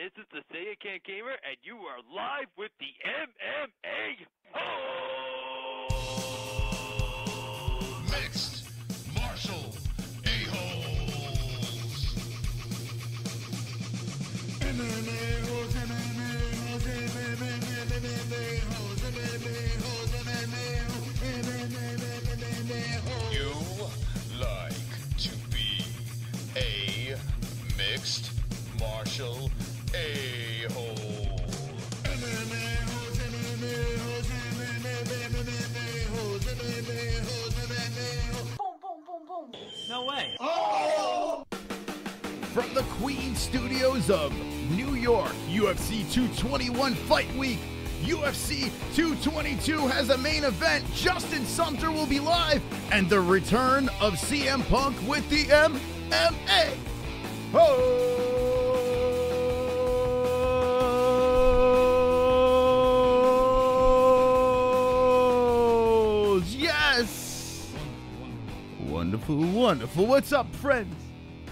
This is the Say It Can't Gamer, and you are live with the MMA-Holes! Mixed martial a-holes. MMA-Holes, MMA-Holes, MMA-Holes, MMA-Holes, MMA-Holes. You like to be a mixed martial a-hole. MMA-Holes, MMA-Holes, MMA-Holes, MMA-Holes, MMA-Holes. Boom, boom, boom, boom. No way. Oh! From the Queen Studios of New York, UFC 221 Fight Week. UFC 222 has a main event. Justin Sumter will be live, and the return of CM Punk with the MMA-Holes. Yes! Wonderful, wonderful. What's up, friends,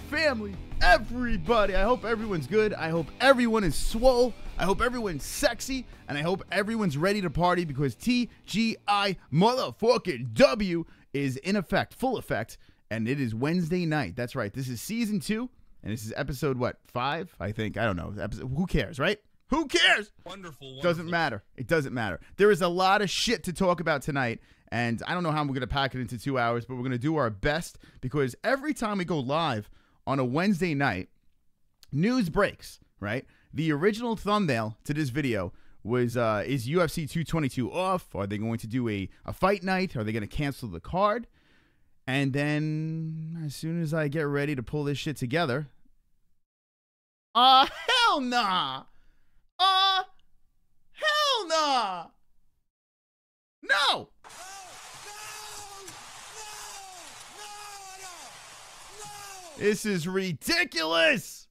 family, everybody? I hope everyone's good. I hope everyone is swole. I hope everyone's sexy. And I hope everyone's ready to party because TGI motherfucking W is in effect, full effect. And it is Wednesday night. That's right. This is season 2. And this is episode, what, 5? I think. I don't know. Who cares, right? Who cares? Wonderful. Doesn't matter. It doesn't matter. There is a lot of shit to talk about tonight. And I don't know how we're going to pack it into 2 hours, but we're going to do our best because every time we go live on a Wednesday night, news breaks, right? The original thumbnail to this video was, is UFC 222 off? Are they going to do a fight night? Are they going to cancel the card? And then as soon as I get ready to pull this shit together, hell nah! Hell nah! No! This is ridiculous!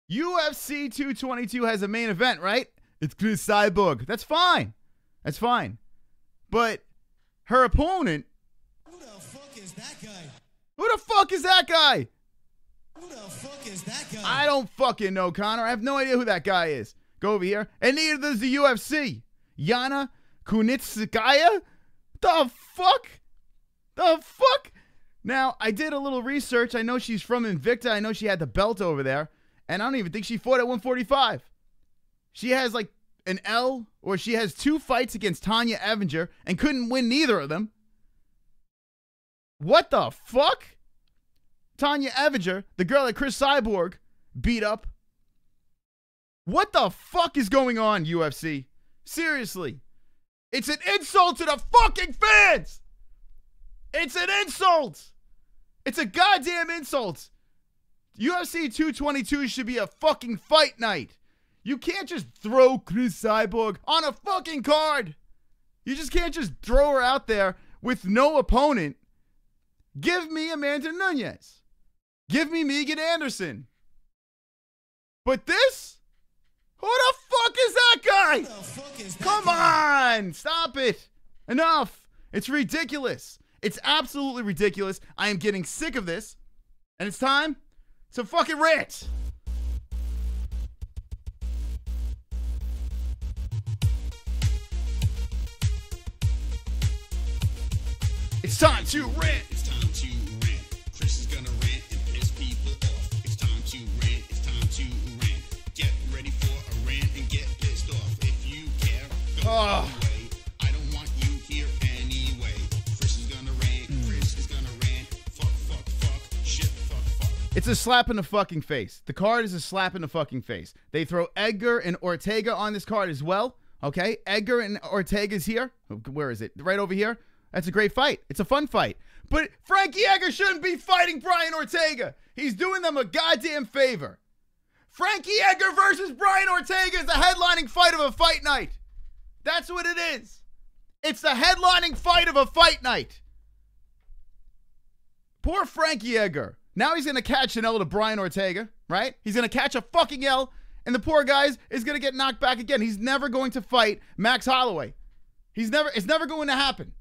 UFC 222 has a main event, right? It's CRIS CYBORG. That's fine. That's fine. But her opponent... Who the fuck is that guy? Who the fuck is that guy? Who the fuck is that guy? I don't fucking know, Connor. I have no idea who that guy is. Go over here. And neither does the UFC. Yana, Kunitskaya? The fuck? The fuck? Now, I did a little research. I know she's from Invicta. I know she had the belt over there. And I don't even think she fought at 145. She has like an L, or she has 2 fights against Tanya Evinger and couldn't win neither of them. What the fuck? Tanya Evinger, the girl that CRIS CYBORG beat up. What the fuck is going on, UFC? Seriously. It's an insult to the fucking fans. It's an insult. It's a goddamn insult. UFC 222 should be a fucking fight night. You can't just throw CRIS CYBORG on a fucking card. You just can't just throw her out there with no opponent. Give me Amanda Nunes. Give me Megan Anderson. But this? Who the fuck is that guy? Who the fuck is that Come guy? on. Stop it. Enough. It's ridiculous. It's absolutely ridiculous. I am getting sick of this. And it's time to fucking rant. It's time to rant. It's time to rant. Chris is gonna rant and piss people off. It's time to rant. It's time to rant. Get ready for a rant and get pissed off. If you care, go away. I don't want you here anyway. Chris is gonna rant. Chris is gonna rant. Fuck, fuck, fuck. Shit, fuck, fuck. It's a slap in the fucking face. The card is a slap in the fucking face. They throw Edgar and Ortega on this card as well. Okay? Edgar and Ortega's here. Where is it? Right over here. That's a great fight. It's a fun fight. But Frankie Edgar shouldn't be fighting Brian Ortega. He's doing them a goddamn favor. Frankie Edgar versus Brian Ortega is the headlining fight of a fight night. That's what it is. It's the headlining fight of a fight night. Poor Frankie Edgar. Now he's going to catch an L to Brian Ortega, right? He's going to catch a fucking L, and the poor guy is going to get knocked back again. He's never going to fight Max Holloway. It's never going to happen.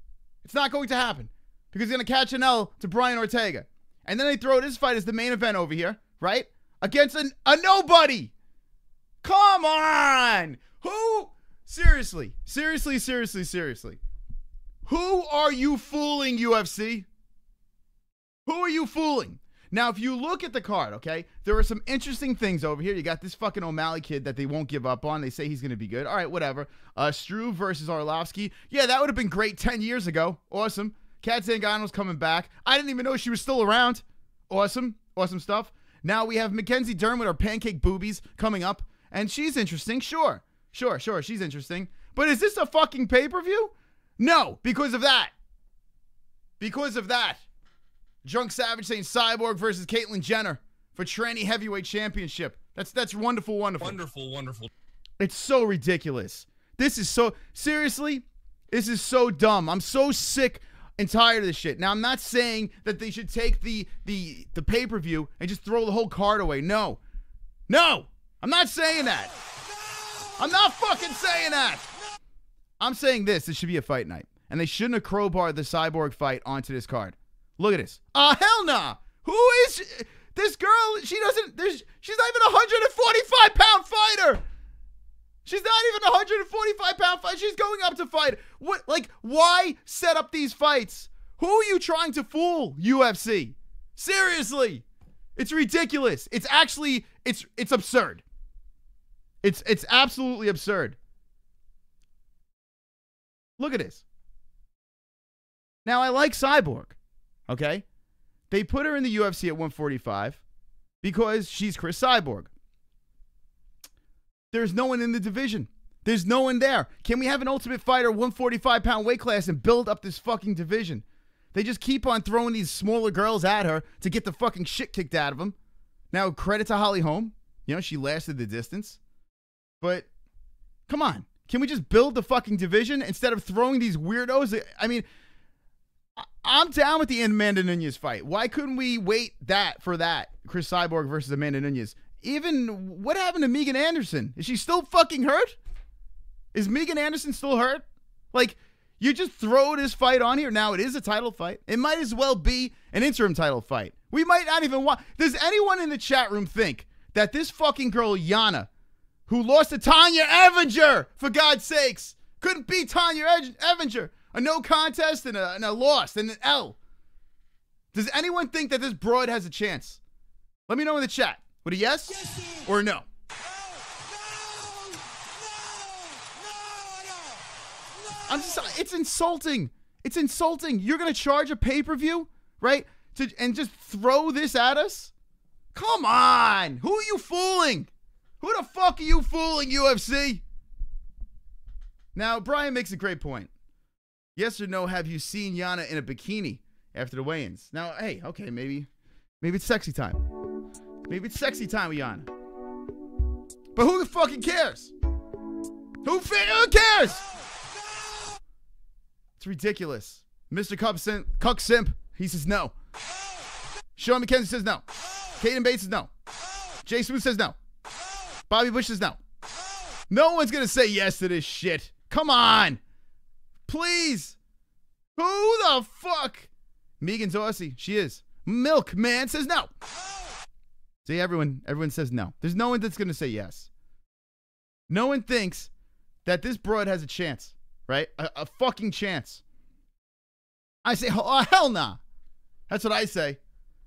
It's not going to happen because he's going to catch an L to Brian Ortega. And then they throw this fight as the main event over here, right? Against a nobody. Come on. Who? Seriously. Who are you fooling, UFC? Who are you fooling? Now, if you look at the card, okay, there are some interesting things over here. You got this fucking O'Malley kid that they won't give up on. They say he's going to be good. All right, whatever. Struve versus Arlovsky. Yeah, that would have been great 10 years ago. Awesome. Kat Zingano's coming back. I didn't even know she was still around. Awesome. Awesome stuff. Now we have Mackenzie Dern with her pancake boobies coming up. And she's interesting. Sure. She's interesting. But is this a fucking pay-per-view? No, because of that. Drunk Savage saying Cyborg versus Caitlyn Jenner for tranny heavyweight championship. That's wonderful. Wonderful. It's so ridiculous. This is so dumb. I'm so sick and tired of this shit. Now, I'm not saying that they should take the pay-per-view and just throw the whole card away. No. I'm not saying that. I'm not fucking saying that. I'm saying this should be a fight night. And they shouldn't have crowbarred the Cyborg fight onto this card. Look at this. Hell nah. Who is she? This girl? She's not even a 145-pound fighter. She's not even a 145-pound fighter. She's going up to fight. What? Like, why set up these fights? Who are you trying to fool, UFC? Seriously. It's ridiculous. It's actually, it's absurd. It's absolutely absurd. Look at this. Now, I like Cyborg. Okay? They put her in the UFC at 145 because she's CRIS CYBORG. There's no one in the division. There's no one there. Can we have an Ultimate Fighter 145-pound weight class and build up this fucking division? They just keep on throwing these smaller girls at her to get the fucking shit kicked out of them. Now, credit to Holly Holm. You know, she lasted the distance. But, come on. Can we just build the fucking division instead of throwing these weirdos? I mean, I'm down with the Amanda Nunes fight. Why couldn't we wait for that? CRIS CYBORG versus Amanda Nunes. Even, what happened to Megan Anderson? Is she still fucking hurt? Is Megan Anderson still hurt? Like, you just throw this fight on here. Now, it is a title fight. It might as well be an interim title fight. We might not even want... Does anyone in the chat room think that this fucking girl, Yana, who lost to Tanya Evinger, for God's sakes, couldn't beat Tanya Evinger? A no contest and a loss and an L. Does anyone think that this broad has a chance? Let me know in the chat. Would a yes or no? I'm just, it's insulting. It's insulting. You're going to charge a pay-per-view, right? And just throw this at us? Come on. Who are you fooling? Who the fuck are you fooling, UFC? Now, Brian makes a great point. Yes or no, have you seen Yana in a bikini after the weigh-ins? Now, hey, okay, maybe it's sexy time. Maybe it's sexy time with Yana. But who the fucking cares? Who cares? It's ridiculous. Mr. Cuck Simp, he says no. Sean McKenzie says no. Caden Bates says no. Jay Smooth says no. Bobby Bush says no. No one's going to say yes to this shit. Come on. Please. Who the fuck? Megan's Aussie. She is. Milkman says no. See, everyone says no. There's no one that's going to say yes. No one thinks that this broad has a chance, right? A fucking chance. I say, oh, hell nah. That's what I say.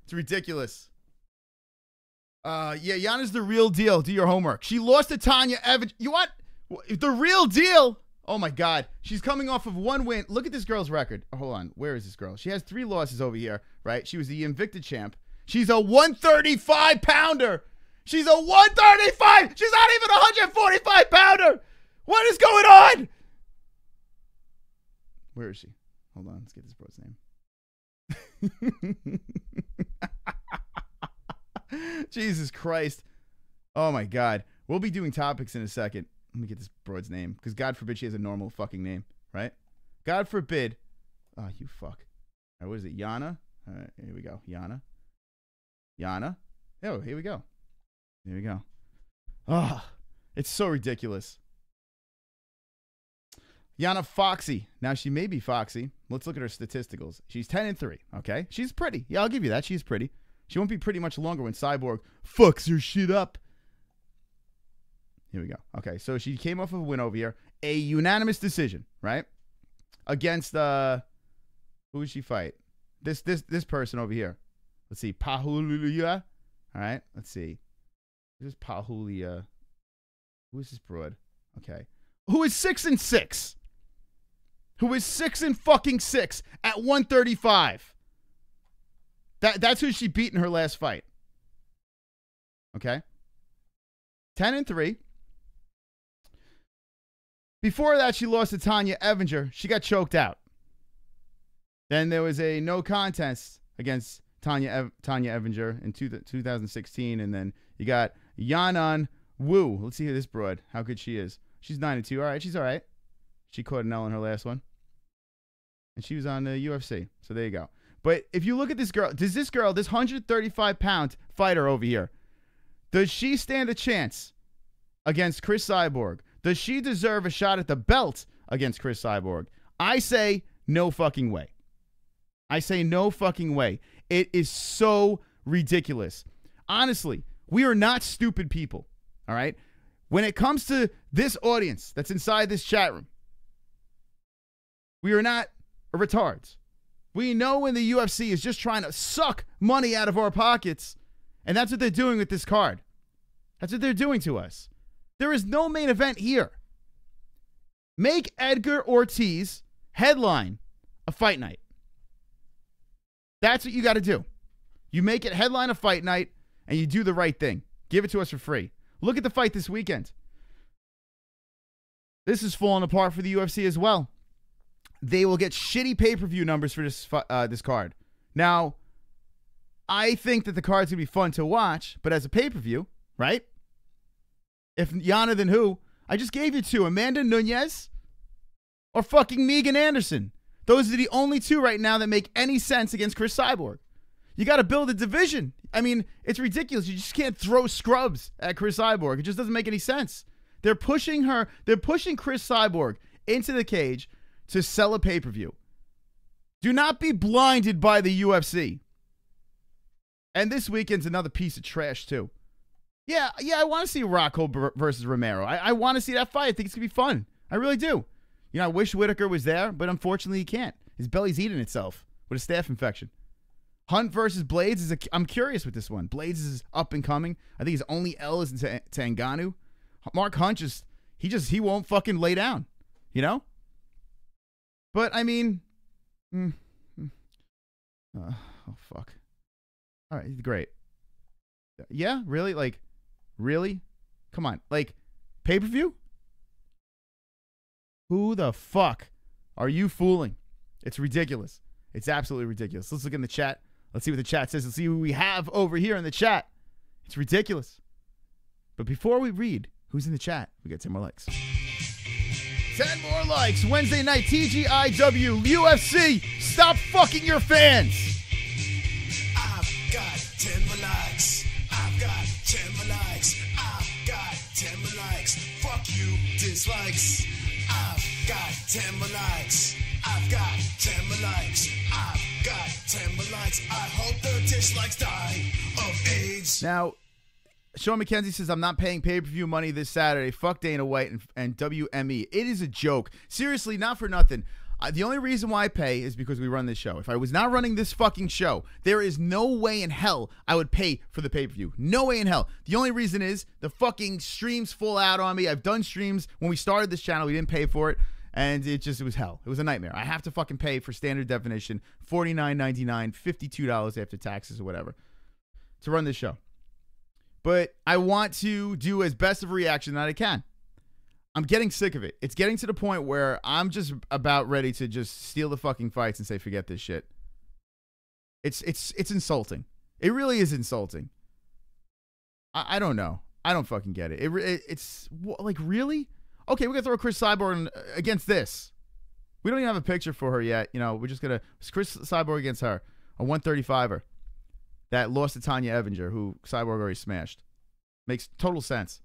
It's ridiculous. Yeah, Yana's the real deal. Do your homework. She lost to Tanya Evans. You what? The real deal? Oh, my God. She's coming off of one win. Look at this girl's record. Oh, hold on. Where is this girl? She has 3 losses over here, right? She was the Invicta champ. She's a 135-pounder. She's a 135. She's not even a 145-pounder. What is going on? Where is she? Hold on. Let's get this bro's name. Jesus Christ. Oh, my God. We'll be doing topics in a second. Let me get this broad's name. Because God forbid she has a normal fucking name, right? God forbid. Oh, you fuck. All right, what is it? Yana? All right, here we go. Yana. Oh, here we go. Here we go. Oh, it's so ridiculous. Yana Foxy. Now, she may be Foxy. Let's look at her statisticals. She's 10-3, okay? She's pretty. Yeah, I'll give you that. She's pretty. She won't be pretty much longer when Cyborg fucks her shit up. Here we go. Okay, so she came off of a win over here. A unanimous decision, right? Against, who did she fight? This person over here. Let's see. Pahulia. All right, let's see. This is Pahulia. Who is this broad? Okay. Who is 6-6? Who is 6-6 at 135? That's who she beat in her last fight. Okay. 10-3. Before that, she lost to Tanya Evinger. She got choked out. Then there was a no contest against Tanya Evinger in 2016. And then you got Yana Wu. Let's see who this broad, how good she is. She's 9-2. All right, she's all right. She caught an L in her last one. And she was on the UFC. So there you go. But if you look at this girl, this 135-pound fighter over here, does she stand a chance against CRIS CYBORG? Does she deserve a shot at the belt against CRIS CYBORG? I say no fucking way. I say no fucking way. It is so ridiculous. Honestly, we are not stupid people, all right? When it comes to this audience that's inside this chat room, we are not retards. We know when the UFC is just trying to suck money out of our pockets, and that's what they're doing with this card. That's what they're doing to us. There is no main event here. Make Edgar Ortiz headline a fight night. That's what you got to do. You make it headline a fight night, and you do the right thing. Give it to us for free. Look at the fight this weekend. This is falling apart for the UFC as well. They will get shitty pay-per-view numbers for this card. Now, I think that the card's going to be fun to watch, but as a pay-per-view, right? If Yana, then who? I just gave you two, Amanda Nunes or fucking Megan Anderson. Those are the only two right now that make any sense against CRIS CYBORG. You got to build a division. I mean, it's ridiculous. You just can't throw scrubs at CRIS CYBORG. It just doesn't make any sense. They're pushing her. They're pushing CRIS CYBORG into the cage to sell a pay-per-view. Do not be blinded by the UFC. And this weekend's another piece of trash, too. Yeah, I want to see ROCKHOLD versus Romero. I want to see that fight. I think it's going to be fun. I really do. You know, I wish Whitaker was there, but unfortunately he can't. His belly's eating itself with a staph infection. Hunt versus Blades I'm curious with this one. Blades is up and coming. I think his only L is to Ngannou. Mark Hunt he won't fucking lay down, you know? But I mean, oh fuck. All right, great. Yeah, really? Like, really? Come on, like, pay-per-view? Who the fuck are you fooling? It's ridiculous. It's absolutely ridiculous. Let's look in the chat. Let's see what the chat says. Let's see who we have over here in the chat. It's ridiculous. But before we read who's in the chat, we got 10 more likes. 10 more likes. Wednesday night, TGIW, UFC. Stop fucking your fans. I've got 10 more likes. I've got 10 more likes. I've got 10 more likes. Fuck you, dislikes. I've got 10 more likes. I've got 10 more likes. I've got 10 more likes. I hope the dislikes die of AIDS. Now, Sean McKenzie says, I'm not paying pay-per-view money this Saturday. Fuck Dana White and WME. It is a joke. Seriously, not for nothing. The only reason why I pay is because we run this show. If I was not running this fucking show, there is no way in hell I would pay for the pay-per-view. No way in hell. The only reason is the fucking streams full out on me. I've done streams. When we started this channel, we didn't pay for it. And it was hell. It was a nightmare. I have to fucking pay for standard definition, $49.99, $52 after taxes or whatever, to run this show. But I want to do as best of a reaction that I can. I'm getting sick of it. It's getting to the point where I'm just about ready to just steal the fucking fights and say, forget this shit. It's insulting. It really is insulting. I don't know. I don't fucking get it. It's like, really? Okay, we're going to throw CRIS CYBORG against this. We don't even have a picture for her yet. You know, we're just going to CRIS CYBORG against her, a 135er that lost to Tanya Evinger, who CYBORG already smashed. Makes total sense.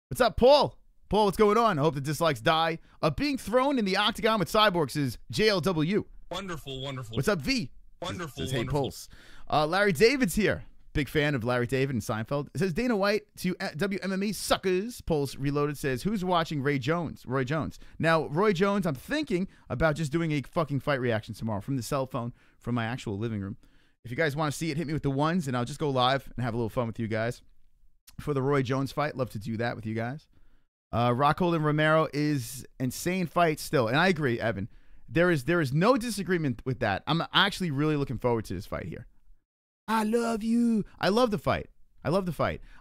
What's up, Paul? Paul, what's going on? I hope the dislikes die. Being thrown in the octagon with cyborgs is JLW. Wonderful, wonderful. What's up, V? Wonderful, Says, hey, wonderful. Pulse. Larry David's here. Big fan of Larry David and Seinfeld. It says Dana White to WMME suckers. Pulse Reloaded says, who's watching Roy Jones? Now, Roy Jones, I'm thinking about just doing a fucking fight reaction tomorrow from the cell phone from my actual living room. If you guys want to see it, hit me with the ones, and I'll just go live and have a little fun with you guys. For the Roy Jones fight, love to do that with you guys. Rockhold and Romero is insane fight still. And I agree, Evan. There is no disagreement with that. I'm actually really looking forward to this fight here. I love you. I love the fight.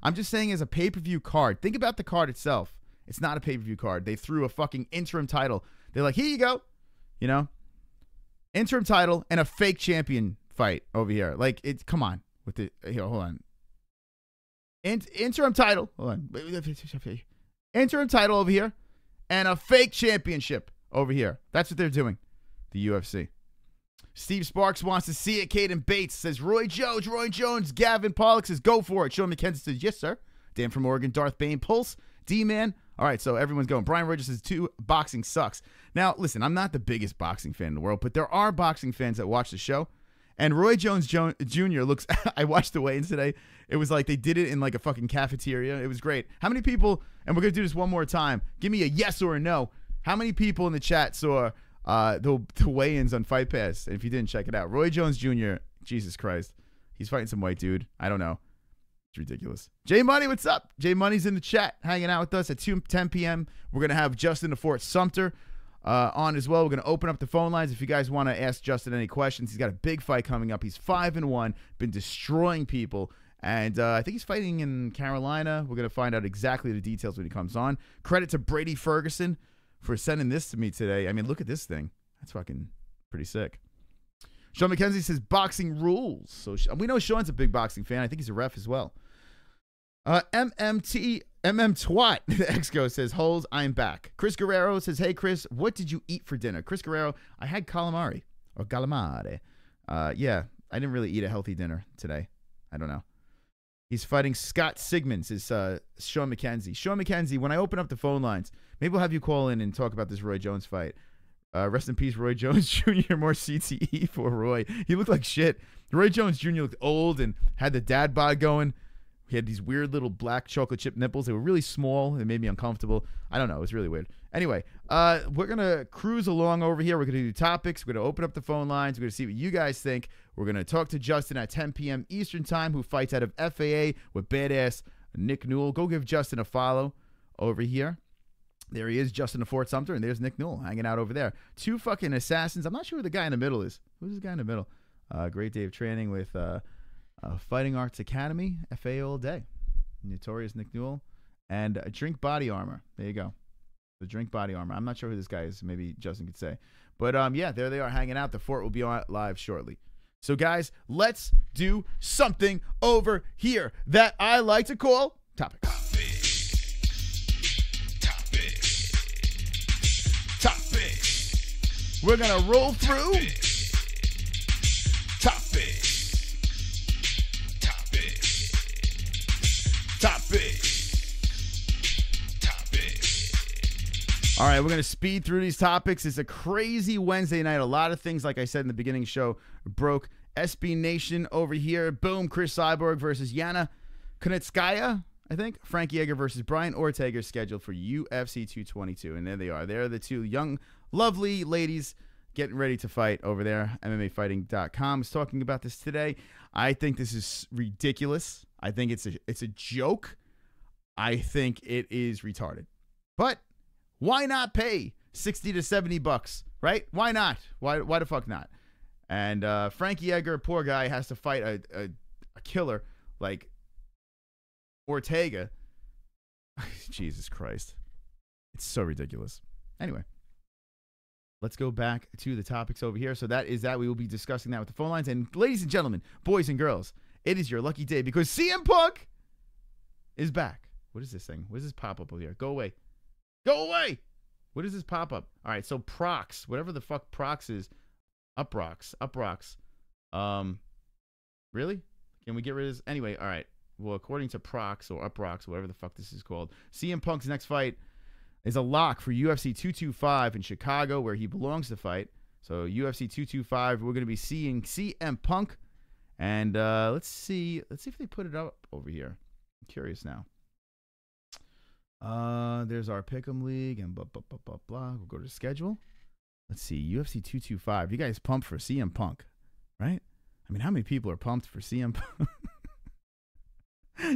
I'm just saying as a pay-per-view card. Think about the card itself. It's not a pay-per-view card. They threw a fucking interim title. They're like, here you go. You know? Interim title and a fake champion fight over here. Like, come on. With the, here, hold on. Interim title. Hold on. Interim title over here and a fake championship over here. That's what they're doing. The UFC. Steve Sparks wants to see it. Caden Bates says, Roy Jones. Gavin Pollock says, go for it. Sean McKenzie says, yes, sir. Dan from Oregon. Darth Bane. Pulse. D-Man. All right, so everyone's going. Brian Rogers says, boxing sucks. Now, listen, I'm not the biggest boxing fan in the world, but there are boxing fans that watch the show. And Roy Jones Jr. looks, I watched the weigh-ins today. It was like they did it in like a fucking cafeteria. It was great. How many people, and we're going to do this one more time, give me a yes or a no. How many people in the chat saw the weigh-ins on Fight Pass? And if you didn't, check it out. Roy Jones Jr., Jesus Christ. He's fighting some white dude. I don't know. It's ridiculous. J Money, what's up? J Money's in the chat hanging out with us at 10 p.m. We're going to have Justin the Fort Sumter on as well. We're going to open up the phone lines if you guys want to ask Justin any questions. He's got a big fight coming up. He's 5-1, been destroying people. And I think he's fighting in Carolina. We're going to find out exactly the details when he comes on. Credit to Brady Ferguson for sending this to me today. I mean, look at this thing. That's fucking pretty sick. Sean McKenzie says boxing rules. So we know Sean's a big boxing fan. I think he's a ref as well. MM Twat, the Exco says, Holes, I'm back. Chris Guerrero says, hey, Chris, what did you eat for dinner? Chris Guerrero, I had calamari or calamare. Yeah, I didn't really eat a healthy dinner today. I don't know. He's fighting Scott Sigmund, is Sean McKenzie. Sean McKenzie, when I open up the phone lines, maybe we'll have you call in and talk about this Roy Jones fight. Rest in peace, Roy Jones Jr., more CTE for Roy. He looked like shit. Roy Jones Jr. looked old and had the dad bod going. He had these weird little black chocolate chip nipples. They were really small. They made me uncomfortable. I don't know. It was really weird. Anyway, we're going to cruise along over here. We're going to do topics. We're going to open up the phone lines. We're going to see what you guys think. We're going to talk to Justin at 10 p.m. Eastern Time, who fights out of FAA with badass Nick Newell. Go give Justin a follow over here. There he is, Justin the Fort Sumter, and there's Nick Newell hanging out over there. Two fucking assassins. I'm not sure who the guy in the middle is. Who's this guy in the middle? Great day of training with Fighting Arts Academy, FAA all day. Notorious Nick Newell. And Drink Body Armor. There you go. The Drink Body Armor. I'm not sure who this guy is. Maybe Justin could say. But, yeah, there they are hanging out. The Fort will be on live shortly. So, guys, let's do something over here that I like to call topics. Topics. We're going to roll through. All right, we're going to speed through these topics. It's a crazy Wednesday night. A lot of things, like I said in the beginning of the show, broke. SB Nation over here. Boom, CRIS CYBORG versus Yana. Kunitskaya, I think. Frankie Edgar versus Brian Ortega scheduled for UFC 222. And there they are. They're the two young, lovely ladies getting ready to fight over there. MMAfighting.com is talking about this today. I think this is ridiculous. I think it's a joke. I think it is retarded. But why not pay $60 to $70, right? Why not? Why the fuck not? And Frankie Edgar, poor guy, has to fight a killer like Ortega. Jesus Christ. It's so ridiculous. Anyway, let's go back to the topics over here. So that is that. We will be discussing that with the phone lines. And ladies and gentlemen, boys and girls, it is your lucky day because CM Punk is back. What is this thing? What is this pop-up over here? Go away. Go away! What is this pop-up? All right, so Prox, whatever the fuck Prox is, Uprocks. Really? Can we get rid of this? Anyway, all right. Well, according to Prox or Uprocks, whatever the fuck this is called, CM Punk's next fight is a lock for UFC 225 in Chicago, where he belongs to fight. So UFC 225, we're going to be seeing CM Punk And let's see if they put it up over here. I'm curious now. There's our Pick'em League and blah, blah, blah, blah, blah. We'll go to schedule. Let's see, UFC 225. You guys pumped for CM Punk, right? I mean, how many people are pumped for CM Punk?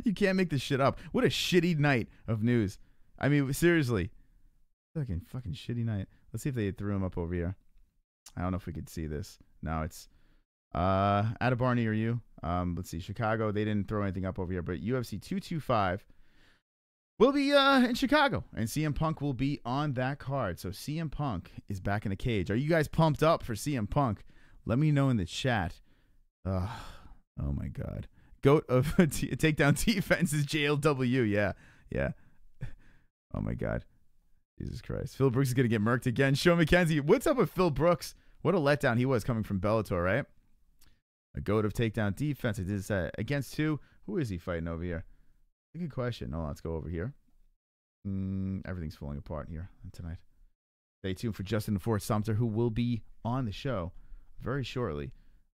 You can't make this shit up. What a shitty night of news. I mean, seriously. Fucking shitty night. Let's see if they threw him up over here. I don't know if we could see this. No, it's at a bar near you. Let's see, Chicago. They didn't throw anything up over here, but UFC 225 will be in Chicago, and CM Punk will be on that card. So CM Punk is back in the cage. Are you guys pumped up for CM Punk? Let me know in the chat. Oh my God. GOAT of takedown defense is JLW. Yeah. Oh my God. Jesus Christ. Phil Brooks is going to get murked again. Sean McKenzie. What's up with Phil Brooks? What a letdown he was coming from Bellator, right? A GOAT of takedown defense. I did say against who? Who is he fighting over here? Good question. Oh, let's go over here. Everything's falling apart here tonight. Stay tuned for Justin Fort Sumter, who will be on the show very shortly.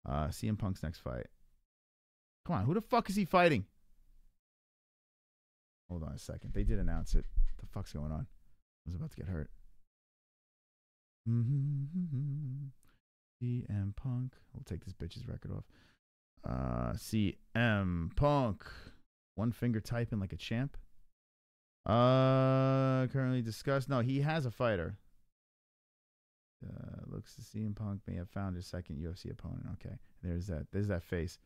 CM Punk's next fight. Come on, who the fuck is he fighting? Hold on a second. They did announce it. What the fuck's going on? I was about to get hurt. CM Punk. We'll take this bitch's record off. CM Punk. One finger typing like a champ. Currently discussed. No, he has a fighter. Looks to CM Punk may have found his second UFC opponent. Okay, there's that. There's that face.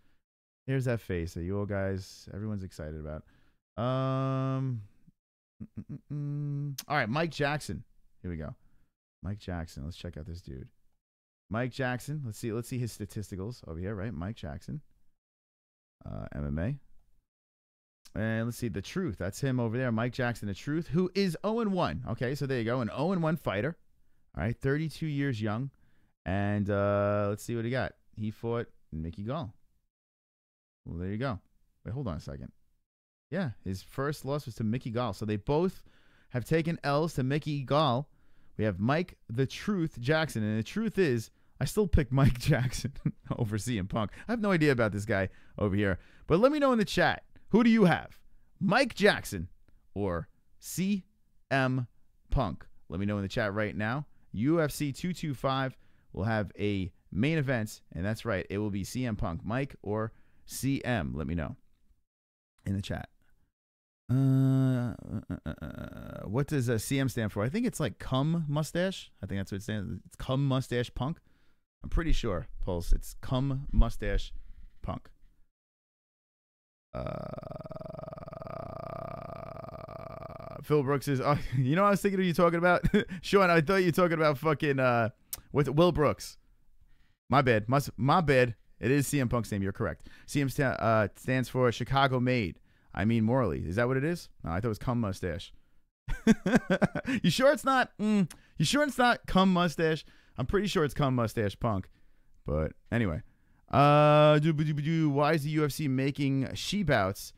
There's that face that you all guys, everyone's excited about. All right, Mike Jackson. Here we go. Mike Jackson. Let's check out this dude. Mike Jackson. Let's see his statisticals over here, right? Mike Jackson. MMA. And let's see, The Truth. That's him over there. Mike Jackson, The Truth, who is 0-1. Okay, so there you go. An 0-1 fighter. All right, 32 years young. And let's see what he got. He fought Mickey Gall. Well, there you go. Wait, hold on a second. Yeah, his first loss was to Mickey Gall. So they both have taken L's to Mickey Gall. We have Mike The Truth Jackson. And the truth is, I still pick Mike Jackson over CM Punk. I have no idea about this guy over here. But let me know in the chat. Who do you have? Mike Jackson or CM Punk? Let me know in the chat right now. UFC 225 will have a main event. And that's right. It will be CM Punk. Mike or CM. Let me know in the chat. What does CM stand for? I think it's like cum mustache. I think that's what it stands. It's cum mustache Punk. I'm pretty sure, Pulse. It's cum mustache Punk. Phil Brooks is. You know what I was thinking of you talking about? Sean, I thought you were talking about fucking with Will Brooks. My bad. My bad. It is CM Punk's name. You're correct. CM stands for Chicago Made. I mean Morley. Is that what it is? No, I thought it was cum mustache. You sure it's not? You sure it's not cum mustache? I'm pretty sure it's cum mustache Punk. But anyway. Why is the UFC making she bouts?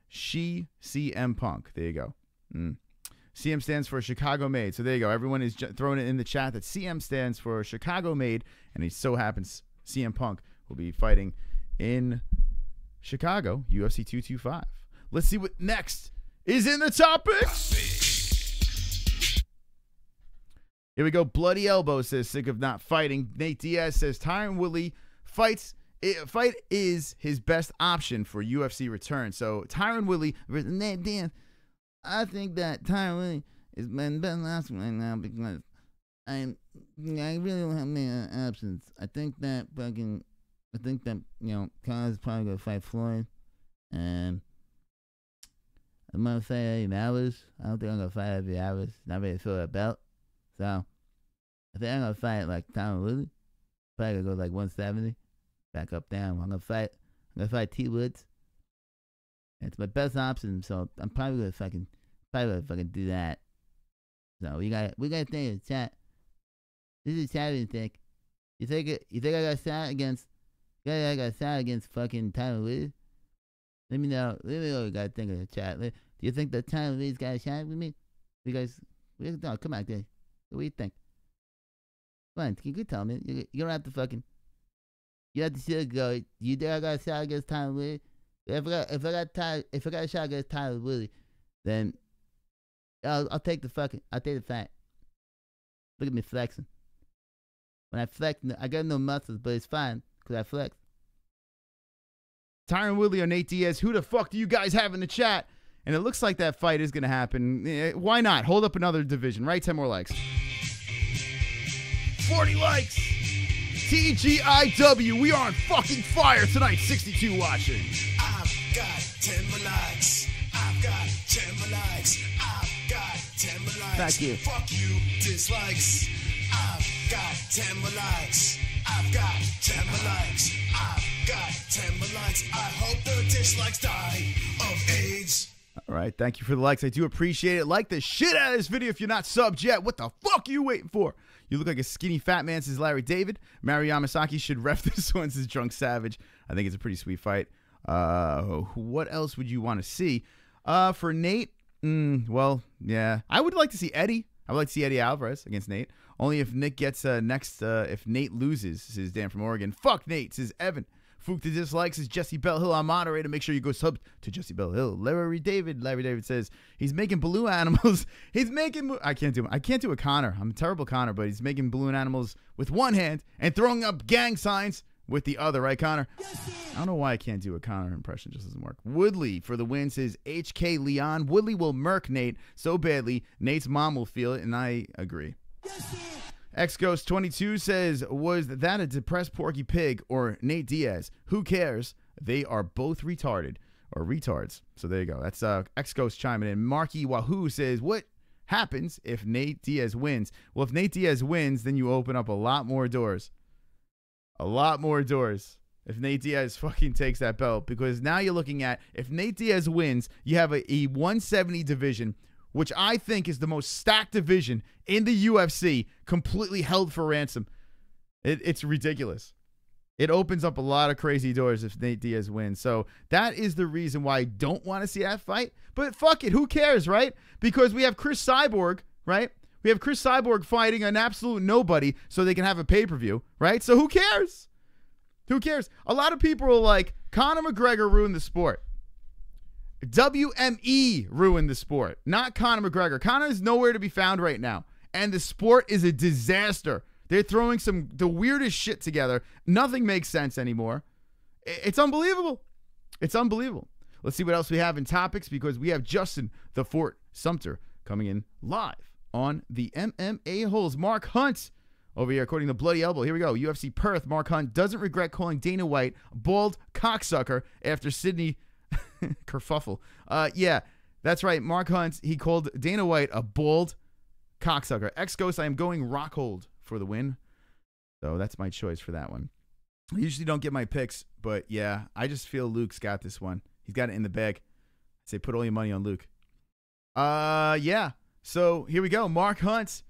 She CM Punk. There you go. CM stands for Chicago Made. So there you go. Everyone is throwing it in the chat that CM stands for Chicago Made. And it so happens CM Punk will be fighting in Chicago, UFC 225. Let's see what next is in the topics. Here we go. Bloody Elbow says, sick of not fighting. Nate Diaz says, Tyron Woodley fight is his best option for UFC return. So Tyron Woodley versus Nate Diaz. I think that Tyron Woodley is my best option right now because I really don't have many options. I think that Connor's probably gonna fight Floyd, and I'm gonna fight Eddie Mowers. I don't think I'm gonna fight Eddie Mowers. Not ready to fill that belt, so I think I'm gonna fight like Tyron Woodley. Probably gonna go like 170, back up down. I'm gonna fight T Woods. It's my best option, so I'm probably gonna fucking do that. So we got to think in the chat. This is chat. You think I got shot against? I got shot against fucking Tyron Woodley. Let me know. Let me know what you gotta think in the chat. Do you think that Tyron Woodley's got a shot with me? You guys, no, come on, guys. What do you think? Come on, you can tell me. You don't have to fucking. You have to see it go. You think I got a shot against Tyler Woodley? If I got a shot against Tyler Woodley, then I'll take the fight. Look at me flexing. When I flex, I got no muscles, but it's fine because I flex. Tyron Woodley or Nate Diaz, who the fuck do you guys have in the chat? And it looks like that fight is going to happen. Why not? Hold up another division, right? 10 more likes. 40 likes. TGIW. We are on fucking fire tonight. 62 watching. I've got 10 more likes. I've got 10 more likes. I've got 10 more likes. Thank you. Fuck you, dislikes. I've got 10 more likes. I've got 10 more likes. I've got 10 more likes. I hope the dislikes die of AIDS. All right. Thank you for the likes. I do appreciate it. Like the shit out of this video if you're not subbed yet. What the fuck are you waiting for? You look like a skinny fat man, says Larry David. Mari Yamasaki should ref this one, says Drunk Savage. I think it's a pretty sweet fight. What else would you want to see? For Nate, well, yeah. I would like to see Eddie. I would like to see Eddie Alvarez against Nate. Only if Nick gets next, if Nate loses, says Dan from Oregon. Fuck Nate, says Evan. Fook to dislikes is Jesse Bell Hill. I'm moderator. Make sure you go sub to Jesse Bell Hill. Larry David says he's making balloon animals. He's making. I can't do a Connor. I'm a terrible Connor, but he's making balloon animals with one hand and throwing up gang signs with the other. Right, Connor? I don't know why I can't do a Connor impression. Just doesn't work. Woodley for the win, says HK Leon. Woodley will murk Nate so badly Nate's mom will feel it, and I agree. XGhost22 says, was that a depressed Porky Pig or Nate Diaz? Who cares? They are both retarded or retards. So there you go. That's XGhost chiming in. Marky Wahoo says, what happens if Nate Diaz wins? Well, if Nate Diaz wins, then you open up a lot more doors. A lot more doors. If Nate Diaz fucking takes that belt. Because now you're looking at, if Nate Diaz wins, you have a 170 division, which I think is the most stacked division in the UFC, completely held for ransom. It's ridiculous. It opens up a lot of crazy doors if Nate Diaz wins. So that is the reason why I don't want to see that fight. But fuck it, who cares, right? Because we have CRIS CYBORG, right? We have CRIS CYBORG fighting an absolute nobody so they can have a pay-per-view, right? So who cares? Who cares? A lot of people are like, Conor McGregor ruined the sport. WME ruined the sport, not Conor McGregor. Conor is nowhere to be found right now, and the sport is a disaster. They're throwing the weirdest shit together. Nothing makes sense anymore. It's unbelievable. It's unbelievable. Let's see what else we have in topics, because we have Justin the Fort Sumter coming in live on the MMA-Holes. Mark Hunt over here, according to Bloody Elbow. Here we go. UFC Perth. Mark Hunt doesn't regret calling Dana White bald cocksucker after Sydney kerfuffle. Yeah, that's right. Mark Hunt, he called Dana White a bald cocksucker. X-Ghost, I am going Rockhold for the win. So that's my choice for that one. I usually don't get my picks, but yeah, I just feel Luke's got this one. He's got it in the bag. I say put all your money on Luke. Yeah. So here we go. Mark Hunt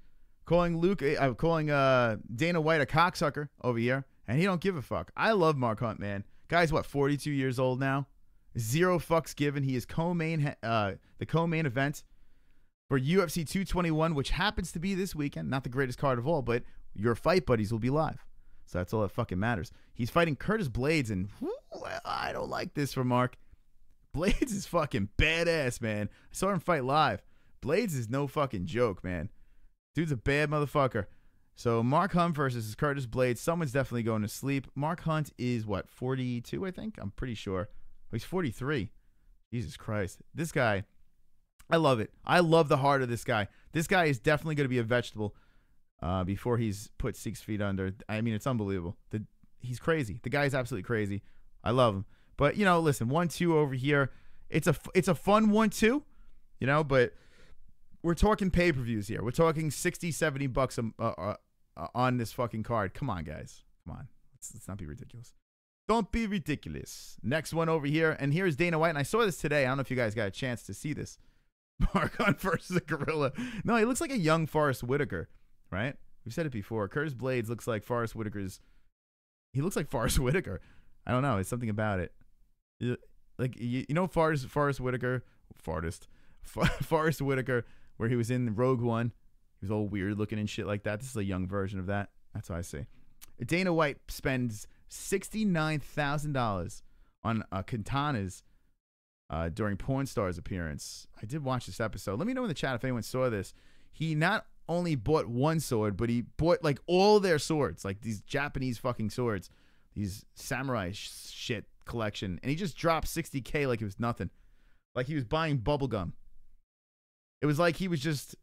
calling Dana White a cocksucker over here, and he don't give a fuck. I love Mark Hunt, man. Guy's what, 42 years old now? Zero fucks given. He is the co-main event for UFC 221, which happens to be this weekend. Not the greatest card of all, but your fight buddies will be live. So that's all that fucking matters. He's fighting Curtis Blades, and I don't like this for Mark. Blades is fucking badass, man. I saw him fight live. Blades is no fucking joke, man. Dude's a bad motherfucker. So Mark Hunt versus Curtis Blades. Someone's definitely going to sleep. Mark Hunt is, what, 42, I think? I'm pretty sure. He's 43. Jesus Christ. This guy, I love it. I love the heart of this guy. This guy is definitely going to be a vegetable before he's put 6 feet under. I mean, it's unbelievable. He's crazy. The guy's absolutely crazy. I love him. But, you know, listen, 1-2 over here. It's a fun 1-2, you know, but we're talking pay-per-views here. We're talking 60, 70 bucks on this fucking card. Come on, guys. Come on. Let's not be ridiculous. Don't be ridiculous. Next one over here. And here's Dana White. And I saw this today. I don't know if you guys got a chance to see this. Mark Hunt versus a gorilla. No, he looks like a young Forrest Whitaker, right? We've said it before. Curtis Blades looks like Forrest Whitaker's. He looks like Forrest Whitaker. I don't know. It's something about it. Like, you know Forrest Whitaker? Forrest Whitaker, where he was in Rogue One. He was all weird looking and shit like that. This is a young version of that. That's what I say. Dana White spends $69,000 on Quintana's during Porn Star's appearance. I did watch this episode. Let me know in the chat if anyone saw this. He not only bought one sword, but he bought like all their swords, like these Japanese fucking swords, these samurai shit collection, and he just dropped $60K like it was nothing, like he was buying bubble gum. It was like he was just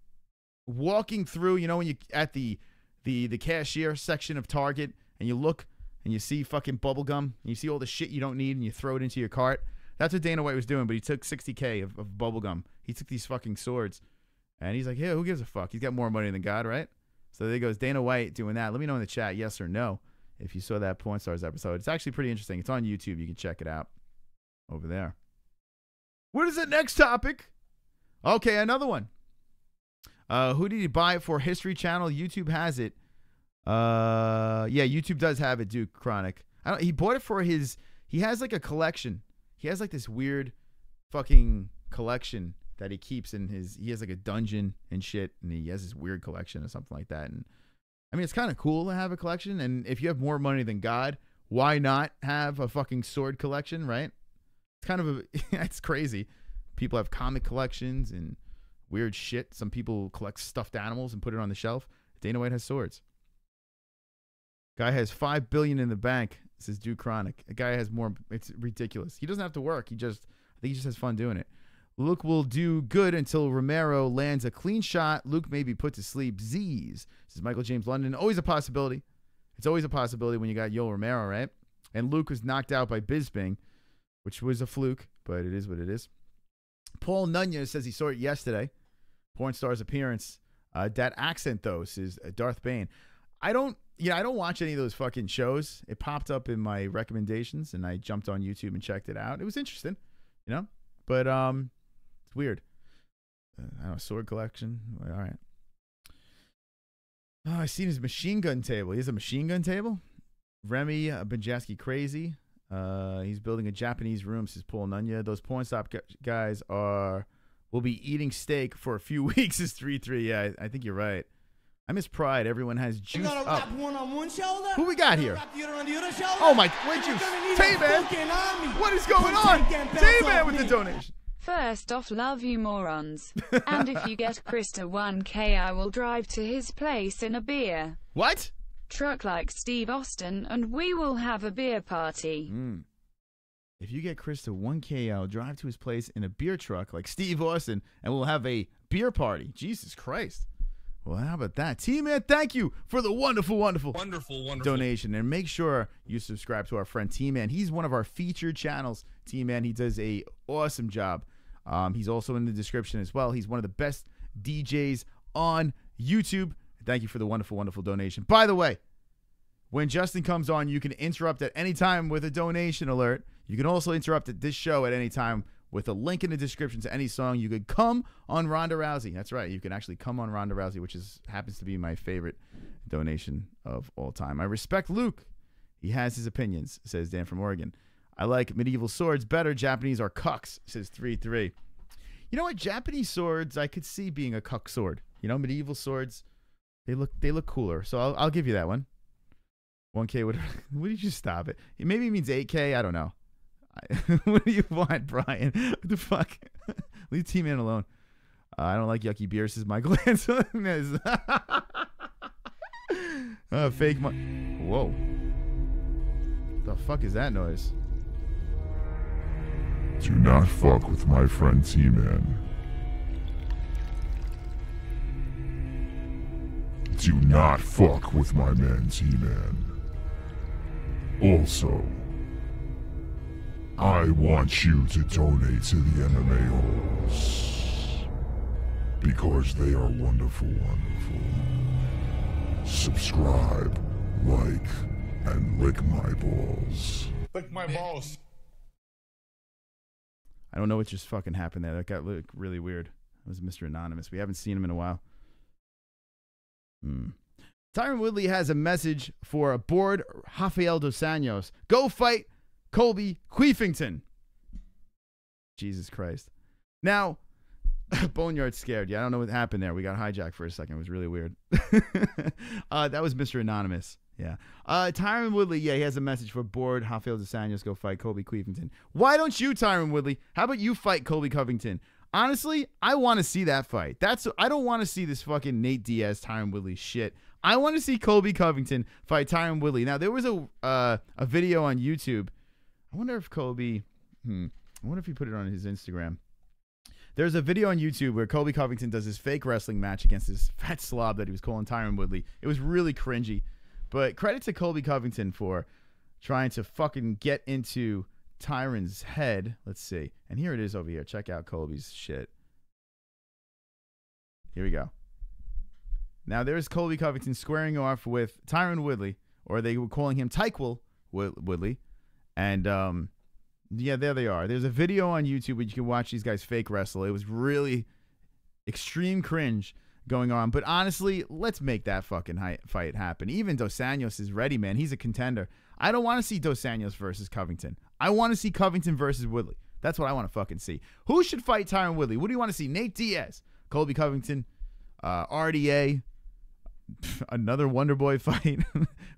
walking through, you know, when you at the cashier section of Target and you look and you see fucking bubble gum and you see all the shit you don't need and you throw it into your cart. That's what Dana White was doing, but he took $60K of bubble gum. He took these fucking swords and he's like, yeah, who gives a fuck? He's got more money than God, right? So there goes Dana White doing that. Let me know in the chat, yes or no, if you saw that Porn Stars episode. It's actually pretty interesting. It's on YouTube. You can check it out over there. What is the next topic? Okay, another one. Who did he buy it for? History Channel. YouTube has it. Yeah, YouTube does have it, Duke Chronic. He bought it for his... He has like a collection. He has like this weird fucking collection that he keeps in his... He has like a dungeon and shit, and he has this weird collection or something like that. And I mean, it's kind of cool to have a collection, and if you have more money than God, why not have a fucking sword collection, right? It's kind of a... It's crazy. People have comic collections and weird shit. Some people collect stuffed animals and put it on the shelf. Dana White has swords. Guy has $5 billion in the bank. Says Duke Chronic. A guy has more. It's ridiculous. He doesn't have to work. I think he just has fun doing it. Luke will do good until Romero lands a clean shot. Luke may be put to sleep. Z's. This is Michael James London. Always a possibility. It's always a possibility when you got Yoel Romero, right? And Luke was knocked out by Bisping, which was a fluke, but it is what it is. Paul Nunez says he saw it yesterday. Porn Star's appearance. That accent, though, says Darth Bane. I don't watch any of those fucking shows. It popped up in my recommendations, and I jumped on YouTube and checked it out. It was interesting, you know? But it's weird. I don't know, sword collection. All right. Oh, I seen his machine gun table. He has a machine gun table? Remy Benjaski crazy. He's building a Japanese room, says Paul Nunya. Those Porn Stop guys will be eating steak for a few weeks, is 3-3. Yeah, I think you're right. I miss Pride. Everyone has juice up. Who we got here? Oh my, wait, Juice. Tay-Man. What is going on? Tay-Man with the donation. First off, love you morons. And if you get Chris to 1K, I will drive to his place in a beer What? truck like Steve Austin, and we will have a beer party. If you get Chris to 1K, I'll drive to his place in a beer truck like Steve Austin, and we'll have a beer party. Jesus Christ. Well, how about that? T-Man, thank you for the wonderful donation. And make sure you subscribe to our friend T-Man. He's one of our featured channels. T-Man, he does a awesome job. He's also in the description as well. He's one of the best DJs on YouTube. Thank you for the wonderful donation. By the way, when Justin comes on, you can interrupt at any time with a donation alert. You can also interrupt at this show at any time with a link in the description to any song. You could come on Ronda Rousey. That's right. You can actually come on Ronda Rousey, which happens to be my favorite donation of all time. I respect Luke. He has his opinions, says Dan from Oregon. I like medieval swords better. Japanese are cucks, says 3-3. You know what? Japanese swords, I could see being a cuck sword. You know, medieval swords, they look cooler. So I'll give you that one. 1K, what did you stop it? Maybe it means 8K. I don't know. What do you want, Brian? What the fuck? Leave T-Man alone. I don't like yucky beer, says Michael Anselm. Fake Whoa. The fuck is that noise? Do not fuck with my friend T-Man. Do not fuck with my man T-Man. Also, I want you to donate to the MMA-Holes. Because they are wonderful. Subscribe, like, and lick my balls. Lick my balls. I don't know what just fucking happened there. That got really weird. It was Mr. Anonymous. We haven't seen him in a while. Tyron Woodley has a message for a bored Rafael dos Anjos. Go fight Colby Queefington. Jesus Christ. Now, Boneyard's scared. Yeah, I don't know what happened there. We got hijacked for a second. It was really weird. That was Mr. Anonymous. Yeah. Tyron Woodley, yeah, he has a message for board. Rafael dos Anjos go fight Colby Covington. Why don't you, Tyron Woodley? How about you fight Colby Covington? Honestly, I want to see that fight. I don't want to see this fucking Nate Diaz, Tyron Woodley shit. I want to see Colby Covington fight Tyron Woodley. Now, there was a video on YouTube. I wonder if Colby, I wonder if he put it on his Instagram. There's a video on YouTube where Colby Covington does his fake wrestling match against this fat slob that he was calling Tyron Woodley. It was really cringy. But credit to Colby Covington for trying to fucking get into Tyron's head. Let's see. And here it is over here. Check out Colby's shit. Here we go. Now there's Colby Covington squaring off with Tyron Woodley, or they were calling him Tyquil Woodley. And yeah, there they are. There's a video on YouTube where you can watch these guys fake wrestle. It was really extreme cringe going on. But honestly, let's make that fucking fight happen. Even Dos Anjos is ready, man. He's a contender. I don't want to see Dos Anjos versus Covington. I want to see Covington versus Woodley. That's what I want to fucking see. Who should fight Tyron Woodley? What do you want to see? Nate Diaz, Colby Covington, RDA, another Wonder Boy fight.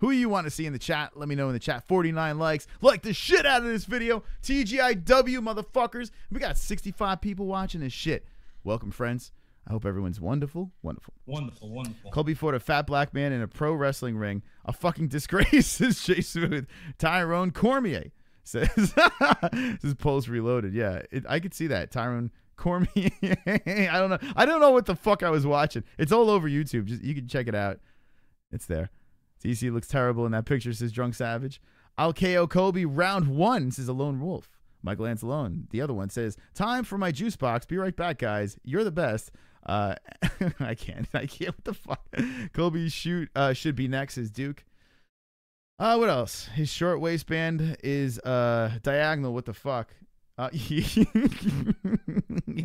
Who you want to see in the chat? Let me know in the chat. 49 likes. Like the shit out of this video. TGIW, motherfuckers. We got 65 people watching this shit. Welcome, friends. I hope everyone's wonderful. Wonderful. Wonderful, wonderful. Colby fought a fat black man in a pro wrestling ring. A fucking disgrace, says Jay Smooth. Tyrone Cormier says, this is Pulse Reloaded. Yeah, I could see that. Tyrone Cormier. I don't know what the fuck I was watching. It's all over YouTube. You can check it out. It's there. TC looks terrible in that picture, says Drunk Savage. I'll KO Colby round 1, says a Lone Wolf. Michael Ancelone. The other one says, time for my juice box. Be right back, guys. You're the best. I can't. What the fuck? Colby should be next, says Duke. What else? His short waistband is diagonal. What the fuck? Yeah,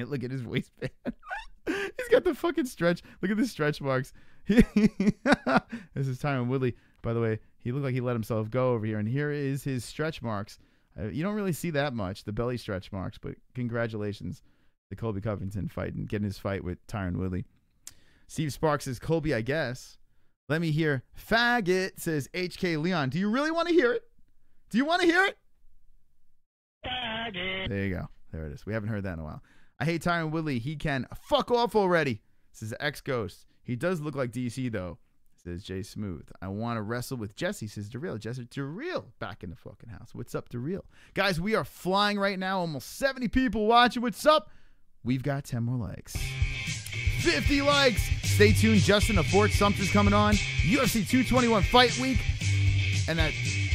look at his waistband. He's got the fucking stretch. Look at the stretch marks. This is Tyron Woodley. By the way, he looked like he let himself go over here. And here is his stretch marks. You don't really see that much, the belly stretch marks, but congratulations to Colby Covington fighting, getting his fight with Tyron Woodley. Steve Sparks says, Colby, I guess. Let me hear faggot, says HK Leon. Do you really want to hear it? Do you want to hear it? Faggot. There you go. There it is. We haven't heard that in a while. I hate Tyron Woodley. He can fuck off already, says X-Ghost. He does look like DC, though, says Jay Smooth. I want to wrestle with Jessie, says DeReal. Jesse DeReal back in the fucking house. What's up, DeReal? Guys, we are flying right now. Almost 70 people watching. What's up? We've got 10 more likes. 50 likes. Stay tuned. Justin of Fort Sumter's coming on. UFC 221 Fight Week. And that,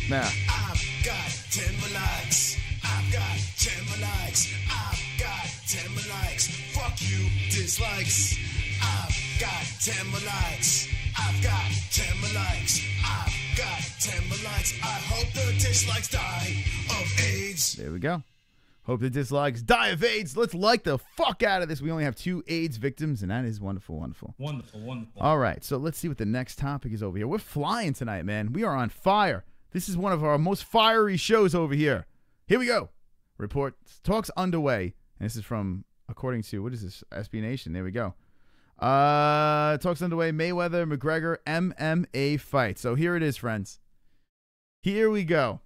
nah. I've got 10 more likes. I've got 10 more likes. I've got 10 more likes. Fuck you, dislikes. I've got 10 more likes. I've got 10 more likes. I've got 10 more likes. I hope the dislikes die of AIDS. There we go. Hope the dislikes die of AIDS. Let's like the fuck out of this. We only have 2 AIDS victims, and that is wonderful, wonderful. Wonderful, wonderful. All right, so let's see what the next topic is over here. We're flying tonight, man. We are on fire. This is one of our most fiery shows over here. Here we go. Talks underway. And this is from, according to, what is this? SB Nation. There we go. Talks underway. Mayweather, McGregor, MMA fight. So here it is, friends. Here we go.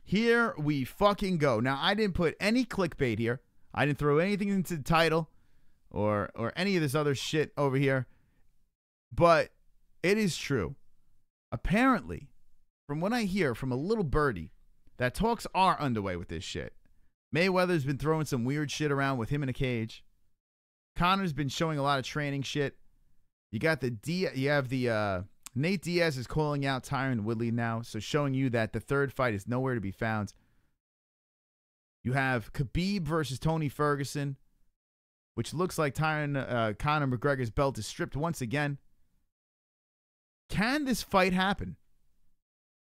Here we fucking go. Now, I didn't put any clickbait here. I didn't throw anything into the title or any of this other shit over here. But it is true. Apparently, from what I hear from a little birdie, that talks are underway with this shit. Mayweather's been throwing some weird shit around with him in a cage. Conor's been showing a lot of training shit. You got Nate Diaz is calling out Tyron Woodley now, so showing you that the third fight is nowhere to be found. You have Khabib versus Tony Ferguson, which looks like Conor McGregor's belt is stripped once again. Can this fight happen?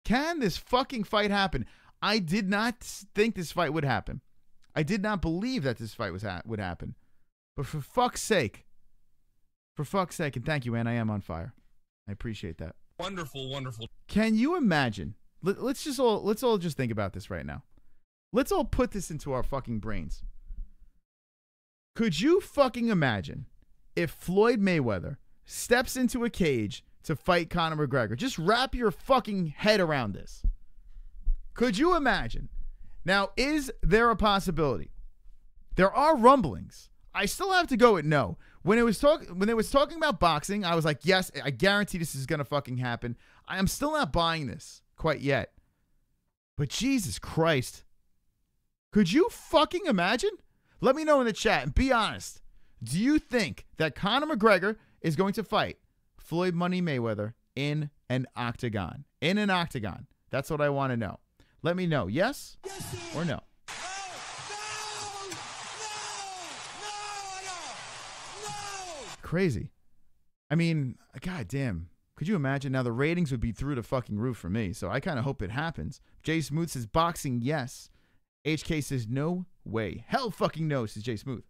Can this fucking fight happen? I did not think this fight would happen. I did not believe that this fight would happen. But for fuck's sake, and thank you, Ann, I am on fire. I appreciate that. Wonderful, wonderful. Can you imagine? Let's all just think about this right now. Let's all put this into our fucking brains. Could you fucking imagine if Floyd Mayweather steps into a cage to fight Conor McGregor. Just wrap your fucking head around this. Could you imagine? Now, is there a possibility? There are rumblings. I still have to go with no. When it was talking about boxing, I was like, yes, I guarantee this is gonna fucking happen. I am still not buying this quite yet. But Jesus Christ. Could you fucking imagine? Let me know in the chat and be honest. Do you think that Conor McGregor is going to fight Floyd Money Mayweather in an octagon? In an octagon. That's what I want to know. Let me know. Yes or no? Crazy. I mean, goddamn. Could you imagine? Now the ratings would be through the fucking roof for me, so I kind of hope it happens. Jay Smooth says boxing, yes. HK says no way. Hell fucking no, says Jay Smooth.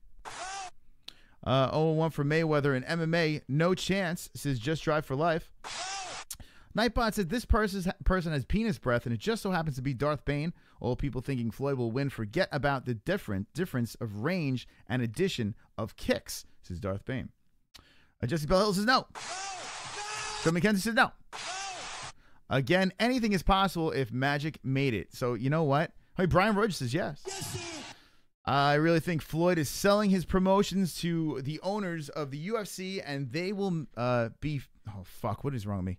0-1 for Mayweather in MMA. No chance, says Just Drive for Life. Nightbot said this person has penis breath, and it just so happens to be Darth Bane. All people thinking Floyd will win forget about the difference of range and addition of kicks, says Darth Bane. Jesse Bell Hill says no. Phil McKenzie says no. Again, anything is possible if Magic made it. So you know what? Hey, Brian Roach says yes. I really think Floyd is selling his promotions to the owners of the UFC, and they will be... Oh, fuck. What is wrong with me?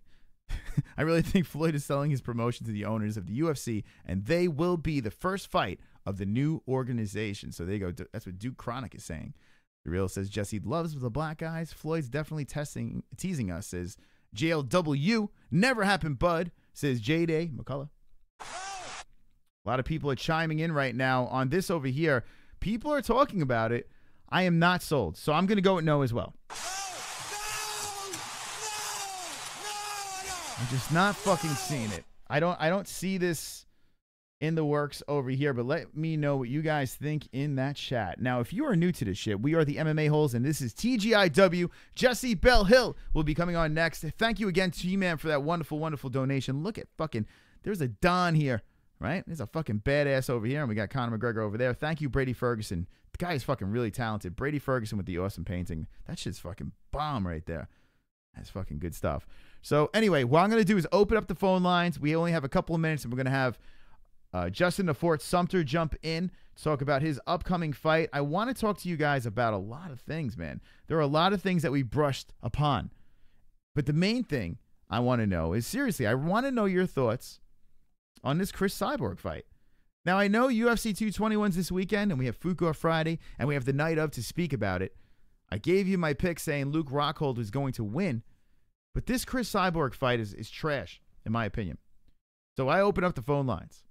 I really think Floyd is selling his promotion to the owners of the UFC, and they will be the first fight of the new organization. So there you go. That's what Duke Chronic is saying. The Real says Jesse loves the black guys. Floyd's definitely teasing us, says JLW. Never happened, bud, says J-Day McCullough. A lot of people are chiming in right now on this over here. People are talking about it. I am not sold, so I'm going to go with no as well. I'm just not fucking seeing it. I don't see this in the works over here, but let me know what you guys think in that chat. Now, if you are new to this shit, we are the MMA-Holes, and this is TGIW. Jesse Bell Hill will be coming on next. Thank you again, T-Man, for that wonderful, wonderful donation. Look at fucking, there's a Don here, right? There's a fucking badass over here, and we got Conor McGregor over there. Thank you, Brady Ferguson. The guy is fucking really talented. Brady Ferguson with the awesome painting. That shit's fucking bomb right there. That's fucking good stuff. So anyway, what I'm going to do is open up the phone lines. We only have a couple of minutes, and we're going to have Justin the Fort Sumter jump in to talk about his upcoming fight. I want to talk to you guys about a lot of things, man. There are a lot of things that we brushed upon. But the main thing I want to know is, seriously, I want to know your thoughts on this CRIS Cyborg fight. Now, I know UFC 221's this weekend, and we have Fuqua Friday, and we have the night of to speak about it. I gave you my pick saying Luke Rockhold was going to win, but this CRIS Cyborg fight is trash, in my opinion. So I open up the phone lines.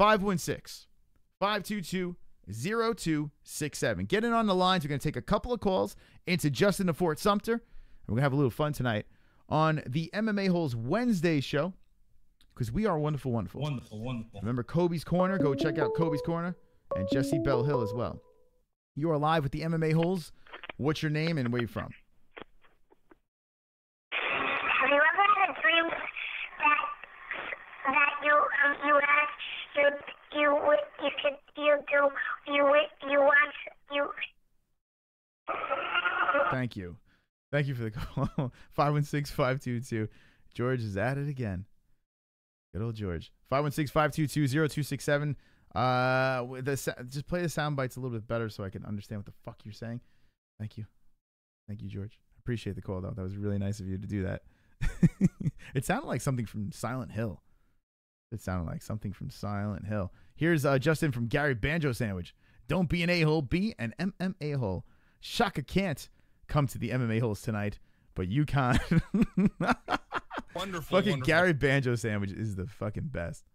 516-522-0267. Get in on the lines. We're going to take a couple of calls into Justin the Fort Sumter, and we're going to have a little fun tonight on the MMA-Holes Wednesday show, because we are wonderful, wonderful. Wonderful, wonderful. Remember Kobe's Corner? Go check out Kobe's Corner and Jesse Bell Hill as well. You are live with the MMA-Holes. What's your name and where you from? Have you ever had a dream that you Thank you. Thank you for the call. 516-522. George is at it again. Good old George. 516-522-0267. Just play the sound bites a little bit better so I can understand what the fuck you're saying. Thank you. Thank you, George. I appreciate the call, though. That was really nice of you to do that. It sounded like something from Silent Hill. It sounded like something from Silent Hill. Here's Justin from Gary Banjo Sandwich. Don't be an a-hole, be an MMA hole. Shaka can't come to the MMA holes tonight, but you can't. Wonderful. Fucking wonderful. Gary Banjo Sandwich is the fucking best.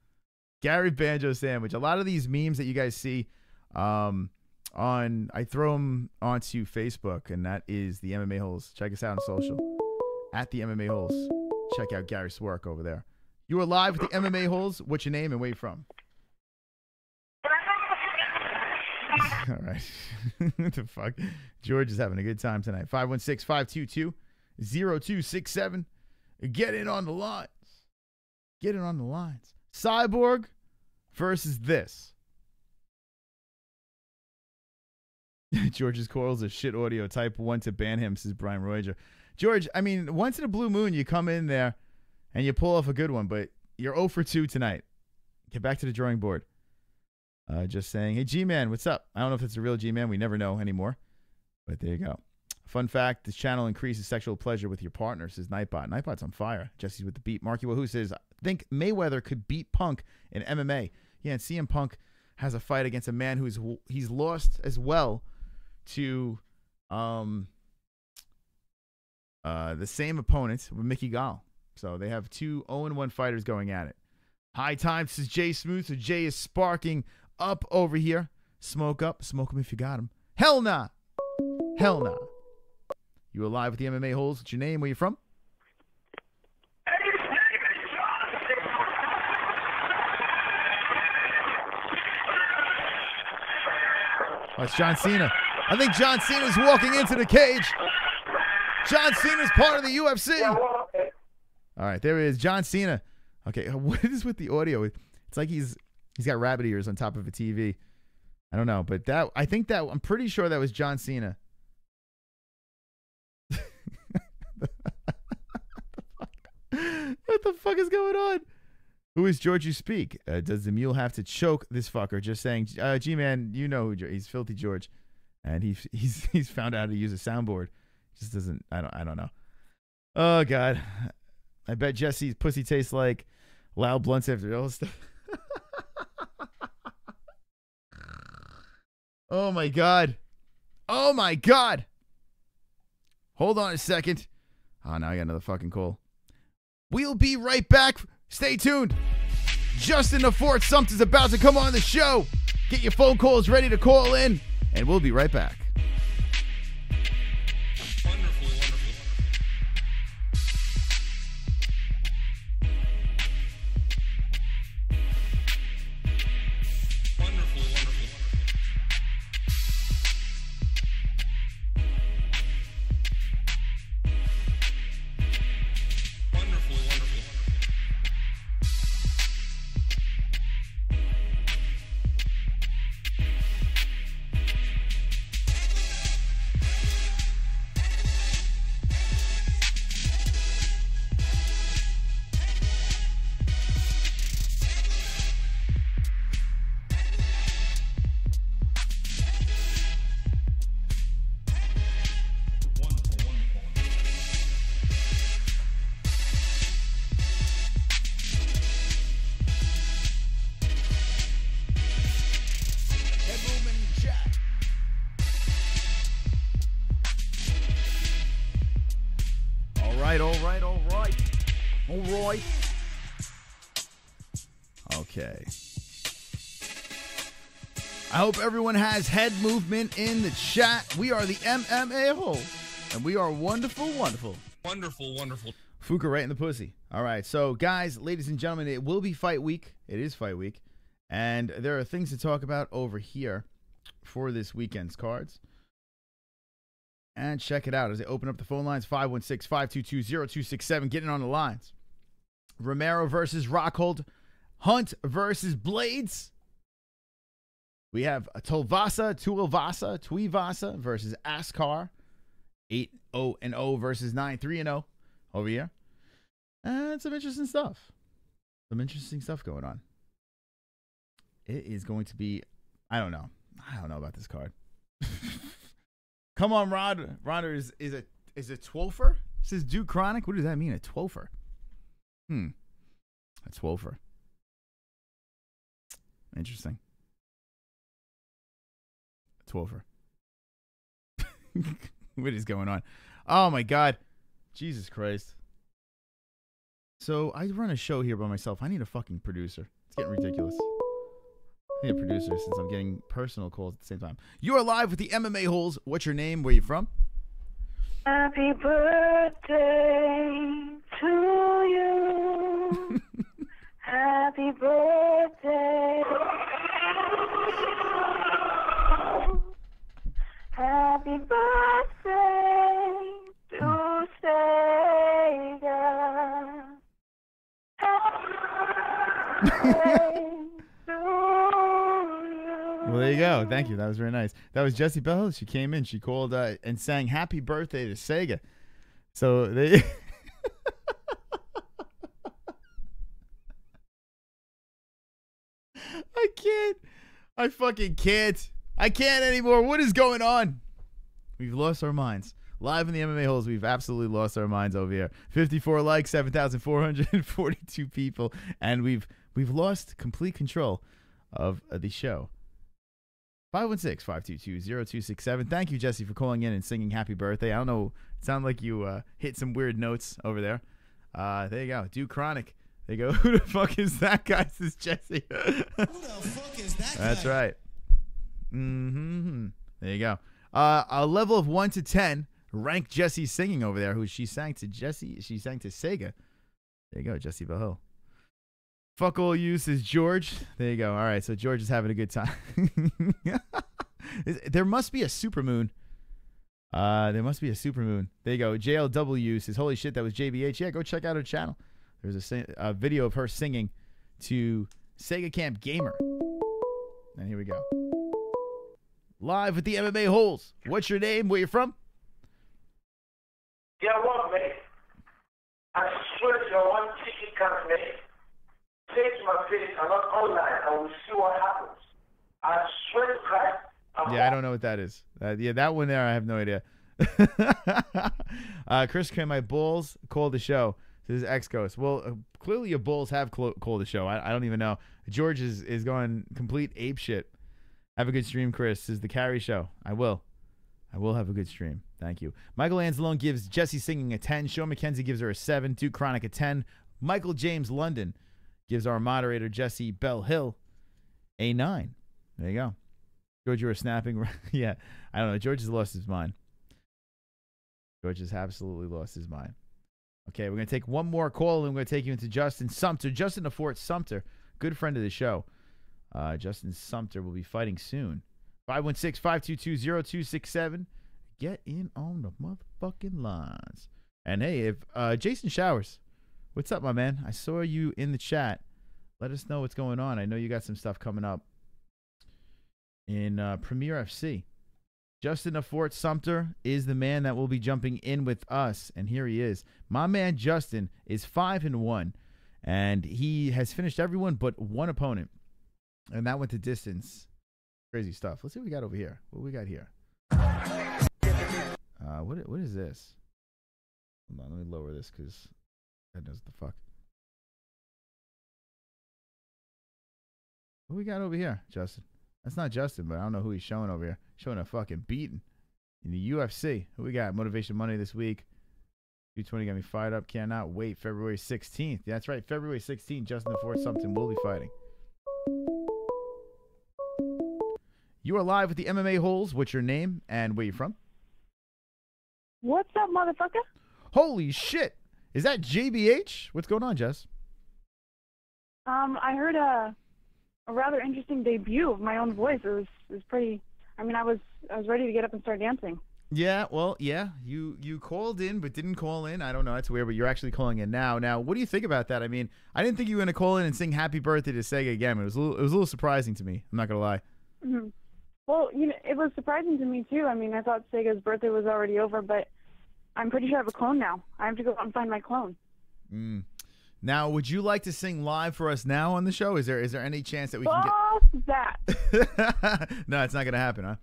Gary Banjo Sandwich. A lot of these memes that you guys see I throw them onto Facebook, and that is the MMA holes. Check us out on social at the MMA holes. Check out Gary's work over there. You are live with the MMA holes. What's your name and where you from? All right. What the fuck? George is having a good time tonight. 516-522-0267. Get in on the lines. Get in on the lines. Cyborg versus this. George's calls a shit audio. Type 1 to ban him, says Brian Royer. George, I mean, once in a blue moon, you come in there and you pull off a good one, but you're 0 for 2 tonight. Get back to the drawing board. Just saying, hey, G-Man, what's up? I don't know if it's a real G-Man. We never know anymore. But there you go. Fun fact, this channel increases sexual pleasure with your partner, says Nightbot. Nightbot's on fire. Jessie's with the beat. Marky Wahoo says, I think Mayweather could beat Punk in MMA. Yeah, and CM Punk has a fight against a man he's lost as well to the same opponent with Mickey Gall. So they have 2 0-1 fighters going at it. High time, says Jay Smooth. So Jay is sparking up over here. Smoke up. Smoke him if you got him. Hell nah. Hell nah. You alive with the MMA-Holes? What's your name? Where you from? Oh, it's John Cena. I think John Cena's walking into the cage. John Cena's part of the UFC. All right, there he is, John Cena. Okay, what is with the audio? It's like he's got rabbit ears on top of a TV. I don't know, but I'm pretty sure that was John Cena. What the fuck is going on? Who is George you speak? Does the mule have to choke this fucker? Just saying, G-Man, you know who he's Filthy George, and he's found out how to use a soundboard. Just doesn't. I don't know. Oh God, I bet Jessie's pussy tastes like loud blunts after all this stuff. Oh my God. Oh my God. Hold on a second. Oh, now I got another fucking call. We'll be right back. Stay tuned. Justin the Fort Sumter's about to come on the show. Get your phone calls ready to call in, and we'll be right back. Wonderful, wonderful. Wonderful, wonderful. Wonderful, wonderful. Wonderful, wonderful. Head movement in the chat. All right. Okay. I hope everyone has head movement in the chat. We are the MMA-Holes, and we are wonderful, wonderful. Wonderful, wonderful. Fuka right in the pussy. All right. So, guys, ladies and gentlemen, it will be fight week. It is fight week. And there are things to talk about over here for this weekend's cards. And check it out as they open up the phone lines. 516-522-0267. Getting on the lines. Romero versus Rockhold. Hunt versus Blades. We have Tuivasa versus Askar. 8-0-0 versus 9-3-0 over here. And some interesting stuff. Some interesting stuff going on. It is going to be, I don't know about this card. Come on, Rod. Ronda is a twofer? It says Duke Chronic. What does that mean, a twofer? A twofer. Interesting. A twofer. What is going on? Oh my God. Jesus Christ. So I run a show here by myself. I need a fucking producer. It's getting ridiculous. I need a producer since I'm getting personal calls at the same time. You are live with the MMA-Holes. What's your name? Where are you from? Happy birthday to you. Happy birthday. Happy birthday to Sega. Well, there you go. Thank you. That was very nice. That was Jessie Belle. She came in. She called and sang happy birthday to Sega. So they. I can't. I fucking can't. I can't anymore. What is going on? We've lost our minds. Live in the MMA holes, we've absolutely lost our minds over here. 54 likes, 7,442 people, and we've lost complete control of the show. 516-522-0267. Thank you, Jessie, for calling in and singing happy birthday. I don't know. It sounded like you hit some weird notes over there. There you go. Do Chronic. They go, who the fuck is that guy? This is Jessie. Who the fuck is that That's guy? right. There you go. A level of 1 to 10. Rank Jessie singing over there. Who she sang to Jessie. She sang to Sega. There you go, Jessie BELLE. Fuck all you, says George. There you go. All right, so George is having a good time. There must be a supermoon. There must be a supermoon. There you go. JLW says, holy shit, that was JBH. Yeah, go check out her channel. There's a video of her singing to Sega Camp Gamer. And here we go. Live with the MMA holes. What's your name? Where you from? Yeah, what, mate? I swear to you, one ticket can't make. Say to my face, I'm not online. I will see what happens. I swear to Christ. Yeah, I don't know what that is. Yeah, that one there, I have no idea. Chris, can my bulls call the show? This is X-Ghost. Well, clearly your bulls have called the show. I don't even know. George is going complete ape shit. Have a good stream, Chris. This is the Carry Show. I will have a good stream. Thank you. Michael Anzalone gives Jessie singing a 10. Sean McKenzie gives her a 7. Duke Chronic a 10. Michael James London gives our moderator, Jessie Bell Hill, a 9. There you go. George, you were snapping. Yeah, I don't know. George has lost his mind. George has absolutely lost his mind. Okay, we're going to take one more call, and we're going to take you into Justin Sumter. Justin the Fort Sumter, good friend of the show. Justin Sumter will be fighting soon. 516-522-0267. Get in on the motherfucking lines. And hey, if Jason Showers, what's up, my man? I saw you in the chat. Let us know what's going on. I know you got some stuff coming up in Premier FC. Justin the Fort Sumter is the man that will be jumping in with us, and here he is. My man Justin is 5-1, and he has finished everyone but one opponent, and that went to distance. Crazy stuff. Let's see what we got over here. What we got here? What is this? Hold on, let me lower this because God knows what the fuck. What we got over here, Justin? That's not Justin, but I don't know who he's showing over here. Showing a fucking beating in the UFC. Who we got? Motivation Monday this week. 220 got me fired up. Cannot wait. February 16th. Yeah, that's right. February 16th. Justin the Fort Something will be fighting. You are live with the MMA holes. What's your name and where you from? What's up, motherfucker? Holy shit. Is that JBH? What's going on, Jess? I heard a rather interesting debut of my own voice. It was pretty. I mean, I was ready to get up and start dancing. Yeah, well, yeah. You called in but didn't call in. I don't know. That's weird, but you're actually calling in now. Now, what do you think about that? I mean, I didn't think you were going to call in and sing Happy Birthday to Sega again. It was a little surprising to me. I'm not going to lie. Mm-hmm. Well, it was surprising to me too. I mean, I thought Sega's birthday was already over, but I'm pretty sure I have a clone now. I have to go out and find my clone. Now, would you like to sing live for us now on the show? Is there any chance that we can get that? No, it's not going to happen, huh?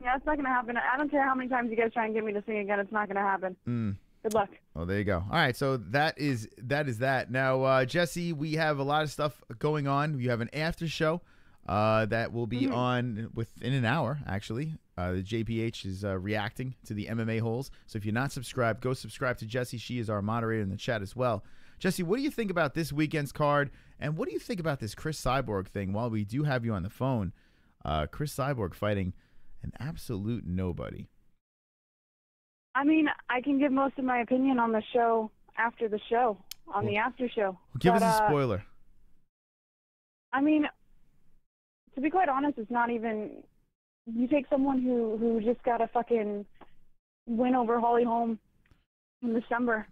Yeah, it's not going to happen. I don't care how many times you guys try and get me to sing again. It's not going to happen. Good luck. Oh, there you go. All right, so that is that. Now, Jessie, we have a lot of stuff going on. You have an after show that will be on within an hour, actually. The JPH is reacting to the MMA holes. So if you're not subscribed, go subscribe to Jessie. She is our moderator in the chat as well. Jessie, what do you think about this weekend's card? And what do you think about this CRIS CYBORG thing while we do have you on the phone? CRIS CYBORG fighting an absolute nobody. I mean, I can give most of my opinion on the show after the show, on the after show. Give us a spoiler. I mean, to be quite honest, it's not even... You take someone who just got a fucking win over Holly Holm in December,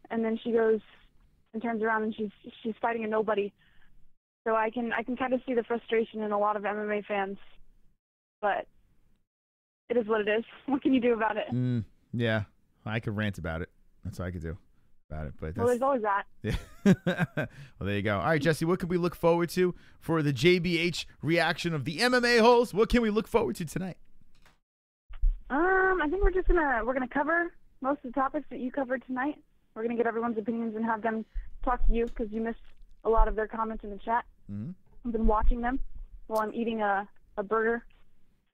and then she goes and turns around and she's fighting a nobody. So I can kind of see the frustration in a lot of MMA fans, but it is what it is. What can you do about it? Yeah, I could rant about it. That's all I could do about it. But Well, there's always that. yeah. Well, there you go. All right, Jessie, what can we look forward to for the JBH reaction of the MMA-Holes? What can we look forward to tonight? I think we're gonna cover most of the topics that you covered tonight. We're gonna get everyone's opinions and have them talk to you because you missed a lot of their comments in the chat. Mm-hmm. I've been watching them while I'm eating a burger,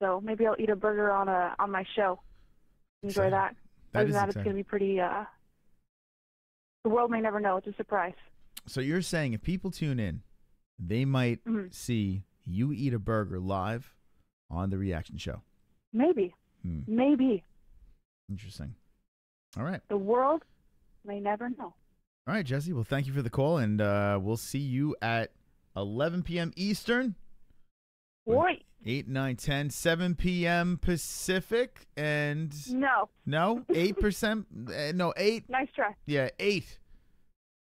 so maybe I'll eat a burger on my show. Enjoy that. That Other is than that, it's exciting. gonna be pretty. The world may never know. It's a surprise. So you're saying if people tune in, they might Mm-hmm. see you eat a burger live on the reaction show. Maybe. Maybe. Interesting. All right. The world may never know. All right, Jessie. Well, thank you for the call, and we'll see you at 11 p.m. Eastern. Wait. 8, 9, 10, 7 p.m. Pacific, and... No. No? 8%? No, 8. Nice try. Yeah, 8.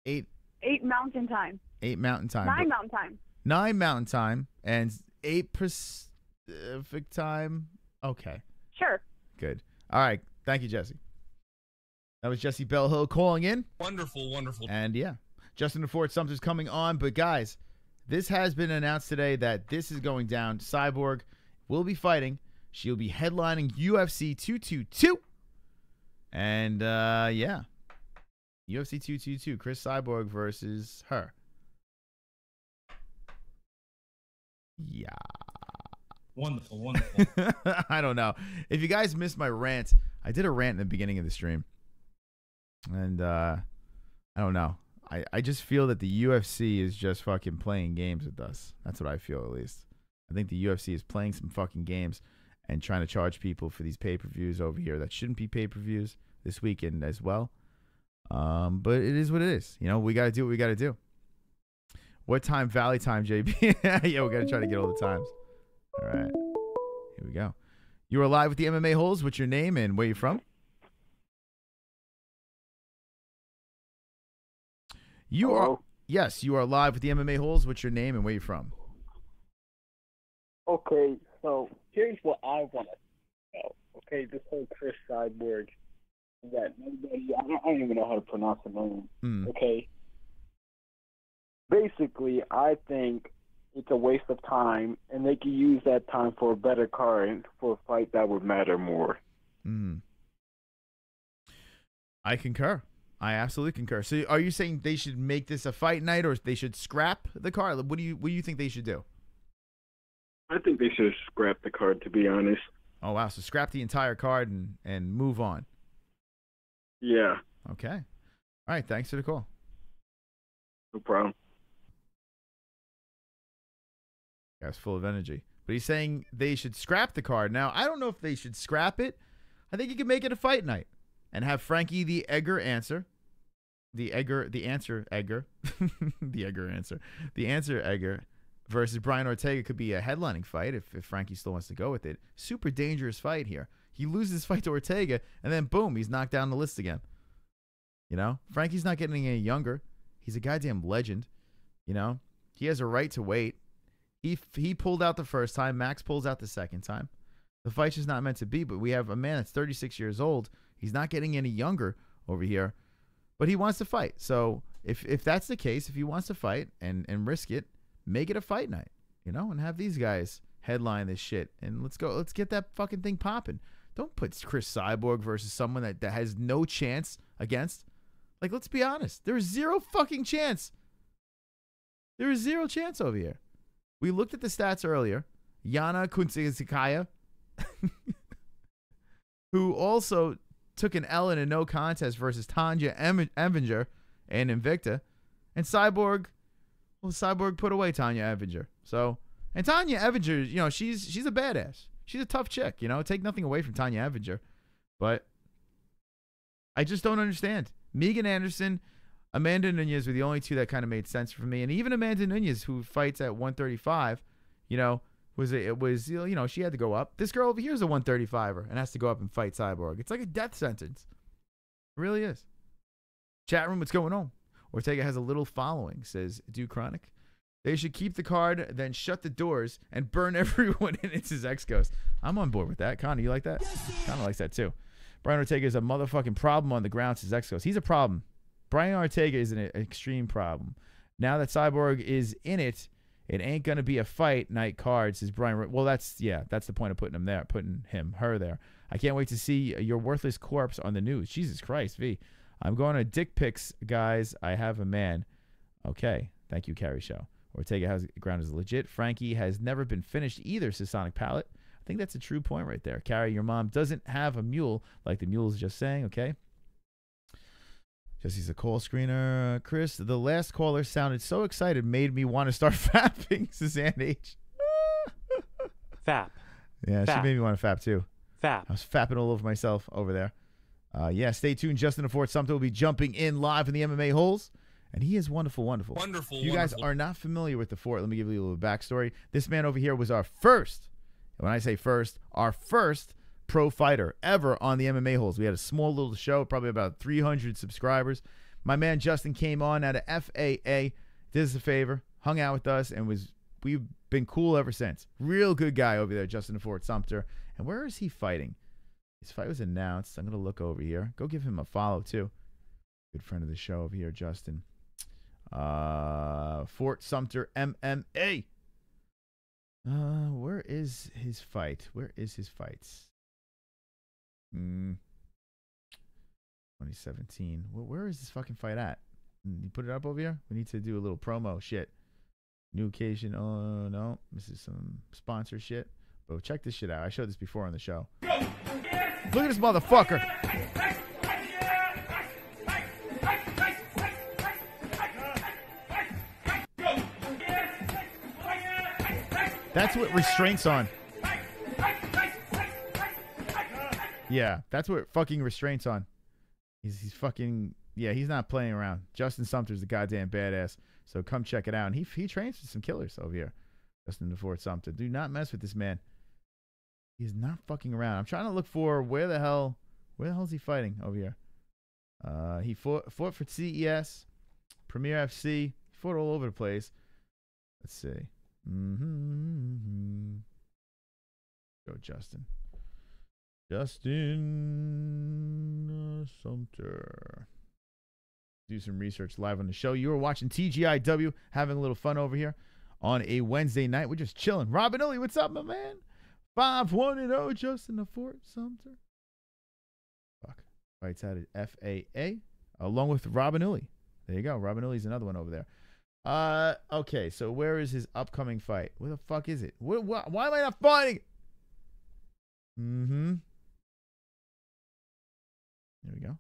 8. 8 Mountain Time. 8 Mountain Time. 9 Mountain Time. 9 Mountain Time, and 8 Pacific Time. Okay. Sure. Good. All right. Thank you, Jessie. That was Jessie Belle Hill calling in. Wonderful, wonderful. And yeah, Justin the Fort Sumter's coming on. But guys, this has been announced today that this is going down. Cyborg will be fighting. She'll be headlining UFC 222. And yeah, UFC 222, CRIS CYBORG versus her. Yeah. Wonderful, wonderful. I don't know. If you guys missed my rant, I did a rant in the beginning of the stream. And I don't know. I just feel that the UFC is just fucking playing games with us. That's what I feel, at least. I think the UFC is playing some fucking games and trying to charge people for these pay-per-views over here that shouldn't be pay-per-views this weekend as well. But it is what it is. You know, we got to do what we got to do. What time? Valley time, JB. Yeah, we got to try to get all the times. All right. Here we go. You are live with the MMA-Holes. What's your name and where you from? You are. Yes, you are live with the MMA-Holes. What's your name and where you from? Okay, so here's what I want to know. Okay, this whole CRIS CYBORG, that nobody, I don't even know how to pronounce the name. Okay. Basically, I think it's a waste of time, and they could use that time for a better card, for a fight that would matter more. I concur. I absolutely concur. So, are you saying they should make this a fight night, or they should scrap the card? What do you think they should do? I think they should scrap the card, to be honest. Oh wow! So scrap the entire card and move on. Yeah. Okay. All right. Thanks for the call. No problem. Guy's full of energy. But he's saying they should scrap the card. Now, I don't know if they should scrap it. I think you could make it a fight night and have Frankie the Edgar answer. The answer Edgar versus Brian Ortega could be a headlining fight if Frankie still wants to go with it. Super dangerous fight here. He loses his fight to Ortega, and then boom, he's knocked down the list again. You know? Frankie's not getting any younger. He's a goddamn legend. You know? He has a right to wait. He pulled out the first time. Max pulls out the second time. The fight's just not meant to be, but we have a man that's 36 years old. He's not getting any younger over here, but he wants to fight. So if that's the case, if he wants to fight and risk it, make it a fight night, you know, and have these guys headline this shit. And let's go. Let's get that fucking thing popping. Don't put CRIS CYBORG versus someone that has no chance against. Like, let's be honest. There's zero fucking chance. There is zero chance over here. We looked at the stats earlier. Yana Kunitskaya, who also took an L in a no contest versus Tanya Evinger and Invicta. And Cyborg put away Tanya Evinger. So, and Tanya Evinger, you know, she's a badass. She's a tough chick, you know. Take nothing away from Tanya Evinger. But I just don't understand. Megan Anderson, Amanda Nunes were the only two that kind of made sense for me. And even Amanda Nunes, who fights at 135, you know, you know, she had to go up. This girl over here is a 135er and has to go up and fight Cyborg. It's like a death sentence. It really is. Chat room, what's going on? Ortega has a little following, says Do Chronic. They should keep the card, then shut the doors and burn everyone in. It's his ex-ghost. I'm on board with that. Connor, you like that? Connor likes that too. Brian Ortega is a motherfucking problem on the ground, says X goes. He's a problem. Brian Ortega is an extreme problem. Now that Cyborg is in it, it ain't going to be a fight night card, says Brian. Well, that's the point of putting him there, her there. I can't wait to see your worthless corpse on the news. Jesus Christ, V. I'm going to dick pics, guys. I have a man. Okay. Thank you, Carrie Show. Ortega has ground is legit. Frankie has never been finished either, says Sonic Palette. I think that's a true point right there. Carrie, your mom doesn't have a mule, like the mule's just saying, okay? Jessie's a call screener. Chris, the last caller sounded so excited, made me want to start fapping, says Ann H. Fap. Yeah, Fap. she made me want to fap too. Fap. I was fapping all over myself over there. Yeah, stay tuned. Justin the Fort Sumter will be jumping in live in the MMA-Holes. And he is wonderful, wonderful. Wonderful, If you guys are not familiar with the Fort, let me give you a little backstory. This man over here was our first, when I say first, our first pro fighter ever on the MMA-Holes. We had a small little show, probably about 300 subscribers. My man Justin came on out of FAA, did us a favor, hung out with us, and we've been cool ever since. Real good guy over there, Justin the Fort Sumter. And where is he fighting? His fight was announced. I'm going to look over here. Go give him a follow, too. Good friend of the show over here, Justin. Fort Sumter MMA. Where is his fight? Where is his fights? 2017. Where is this fucking fight at? You put it up over here? We need to do a little promo shit. New occasion. Oh, no. This is some sponsor shit. But check this shit out. I showed this before on the show. Look at this motherfucker. That's what restraint's on. Yeah, that's what fucking restraint's on. He's fucking, yeah, he's not playing around. Justin Sumter's a goddamn badass. So come check it out. And he trains with some killers over here. Justin the Fort Sumter. Do not mess with this man. He's not fucking around. I'm trying to look for where the hell is he fighting over here? He fought for CES, Premier FC. He fought all over the place. Let's see. Go, Justin. Justin Sumter. Do some research live on the show. You were watching TGIW, having a little fun over here on a Wednesday night. We're just chilling. Robin Illy, what's up, my man? 5-1-0, Justin the Fort Sumter. Fuck. Fights out at FAA, along with Robin Illy. There you go. Robin Illy's another one over there. Okay, so where is his upcoming fight? Where the fuck is it? Why am I not finding it? There we go.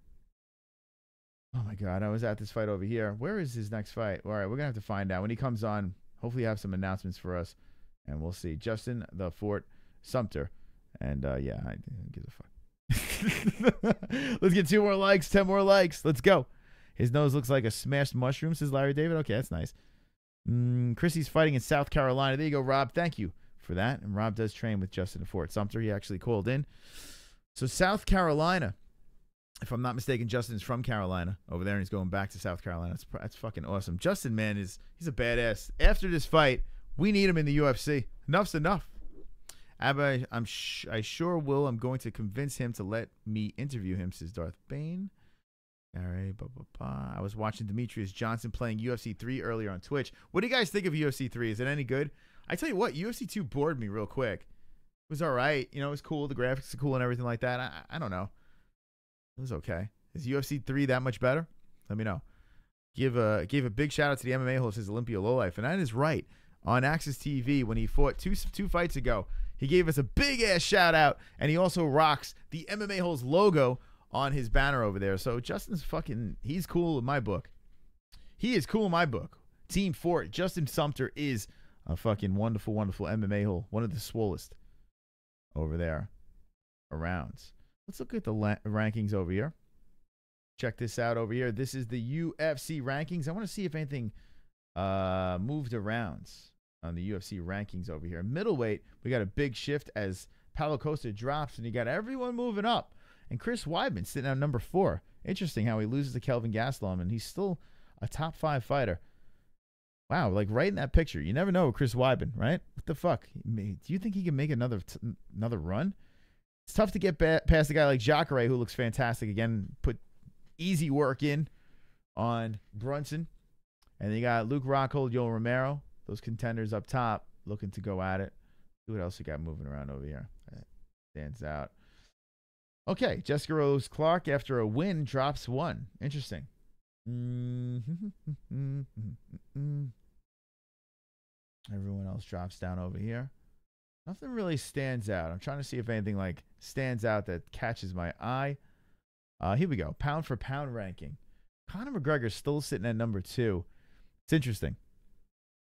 Oh my God, I was at this fight over here. Where is his next fight? All right, we're gonna have to find out when he comes on. Hopefully, have some announcements for us, and we'll see. Justin the Fort Sumter, and yeah, I don't give a fuck. Let's get 2 more likes, 10 more likes. Let's go. His nose looks like a smashed mushroom, says Larry David. Okay, that's nice. Chrissy's fighting in South Carolina. There you go, Rob. Thank you for that. And Rob does train with Justin the Fort Sumter. He actually called in. So South Carolina, if I'm not mistaken, Justin's from Carolina over there, and he's going back to South Carolina. That's fucking awesome. Justin, man, he's a badass. After this fight, we need him in the UFC. Enough's enough. I sure will. I'm going to convince him to let me interview him, says Darth Bane. All right, I was watching Demetrius Johnson playing UFC 3 earlier on Twitch. What do you guys think of UFC 3? Is it any good? I tell you what, UFC 2 bored me real quick. It was all right. You know, it was cool. The graphics are cool and everything like that. I don't know. It was okay. Is UFC 3 that much better? Let me know. Gave a big shout out to the MMA-Holes, says Olympia Lowlife. And that is right. On Axis TV, when he fought two fights ago, he gave us a big-ass shout out. And he also rocks the MMA-Holes logo on his banner over there. So Justin's he's cool in my book. He is cool in my book. Team Fort. Justin Sumter is a fucking wonderful, wonderful MMA hole. One of the swollest over there around. Let's look at the rankings over here. Check this out over here. This is the UFC rankings. I want to see if anything moved around on the UFC rankings over here. Middleweight, we got a big shift as Paulo Costa drops, and you got everyone moving up. And Chris Weidman sitting at number 4. Interesting how he loses to Kelvin Gastelum, and he's still a top 5 fighter. Wow, like right in that picture. You never know with Chris Weidman, right? What the fuck? Do you think he can make another run? It's tough to get past a guy like Jacare, who looks fantastic. Again, put easy work in on Brunson. And then you got Luke Rockhold, Yoel Romero. Those contenders up top looking to go at it. See what else you got moving around over here. That stands out. Okay, Jessica Rose Clark, after a win, drops 1. Interesting. Everyone else drops down over here. Nothing really stands out. I'm trying to see if anything like stands out that catches my eye. Here we go. Pound for pound ranking. Conor McGregor's still sitting at number 2. It's interesting.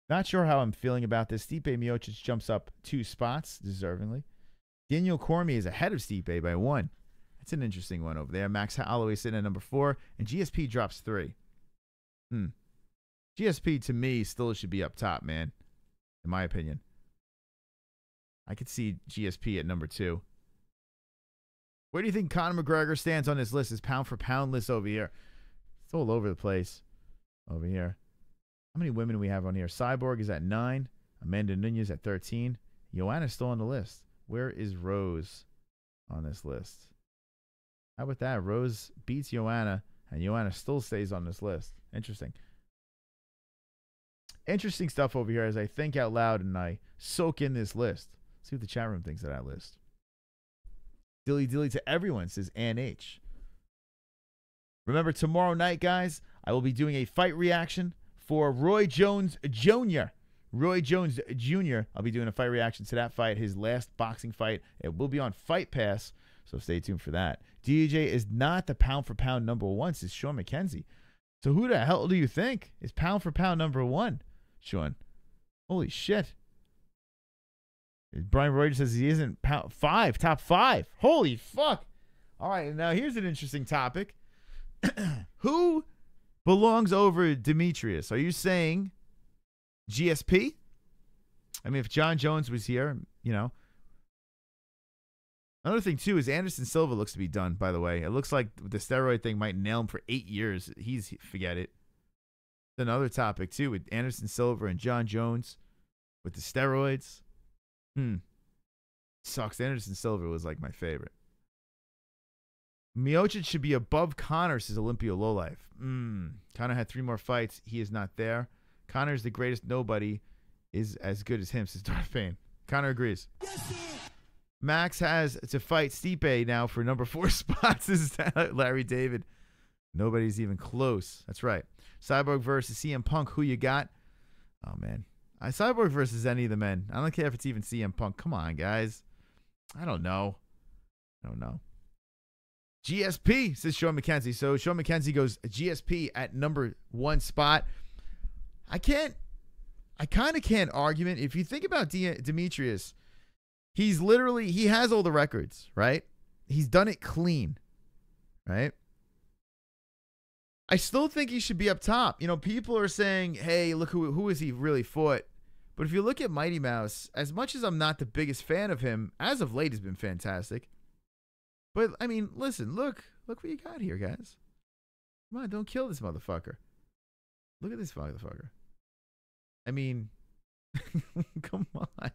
Not sure how I'm feeling about this. Stipe Miocic jumps up 2 spots, deservingly. Daniel Cormier is ahead of Stipe by 1. That's an interesting one over there. Max Holloway sitting at number 4, and GSP drops 3. GSP, to me, still should be up top, man, in my opinion. I could see GSP at number 2. Where do you think Conor McGregor stands on this list, this pound-for-pound list over here? It's all over the place over here. How many women do we have on here? Cyborg is at 9. Amanda Nunes at 13. Joanna's still on the list. Where is Rose on this list? How about that? Rose beats Joanna, and Joanna still stays on this list. Interesting. Interesting stuff over here as I think out loud and I soak in this list. See what the chat room thinks of that list. Dilly dilly to everyone, says Ann H. Remember, tomorrow night, guys, I will be doing a fight reaction for Roy Jones Jr. Roy Jones Jr. I'll be doing a fight reaction to that fight, his last boxing fight. It will be on Fight Pass, so stay tuned for that. DJ is not the pound-for-pound number 1, says Sean McKenzie. So who the hell do you think is pound-for-pound number 1, Sean? Holy shit. Brian Reuters says he isn't top 5. Holy fuck. All right, now here's an interesting topic. Who belongs over Demetrius? Are you saying GSP? I mean, if John Jones was here, you know. Another thing, too, is Anderson Silva looks to be done, by the way. It looks like the steroid thing might nail him for 8 years. Forget it. Another topic, too, with Anderson Silva and John Jones with the steroids. Sucks. Anderson Silva was like my favorite. Miocic should be above Conor, says Olympia Lowlife. Conor had 3 more fights. He is not there. Conor is the greatest. Nobody is as good as him, says Darth Payne. Conor agrees. Max has to fight Stipe now for number 4 spots. This is Larry David. Nobody's even close. That's right. Cyborg versus CM Punk. Who you got? Oh, man. Cyborg versus any of the men. I don't care if it's even CM Punk. Come on, guys. I don't know. GSP, says Sean McKenzie. So Sean McKenzie goes GSP at number 1 spot. I kind of can't argue it. If you think about Demetrius, he has all the records, right? He's done it clean, right? I still think he should be up top. You know, people are saying, hey, look who has he really fought? But if you look at Mighty Mouse, as much as I'm not the biggest fan of him, as of late has been fantastic. But, I mean, listen, look what you got here, guys. Come on, don't kill this motherfucker. Look at this motherfucker. I mean, come on.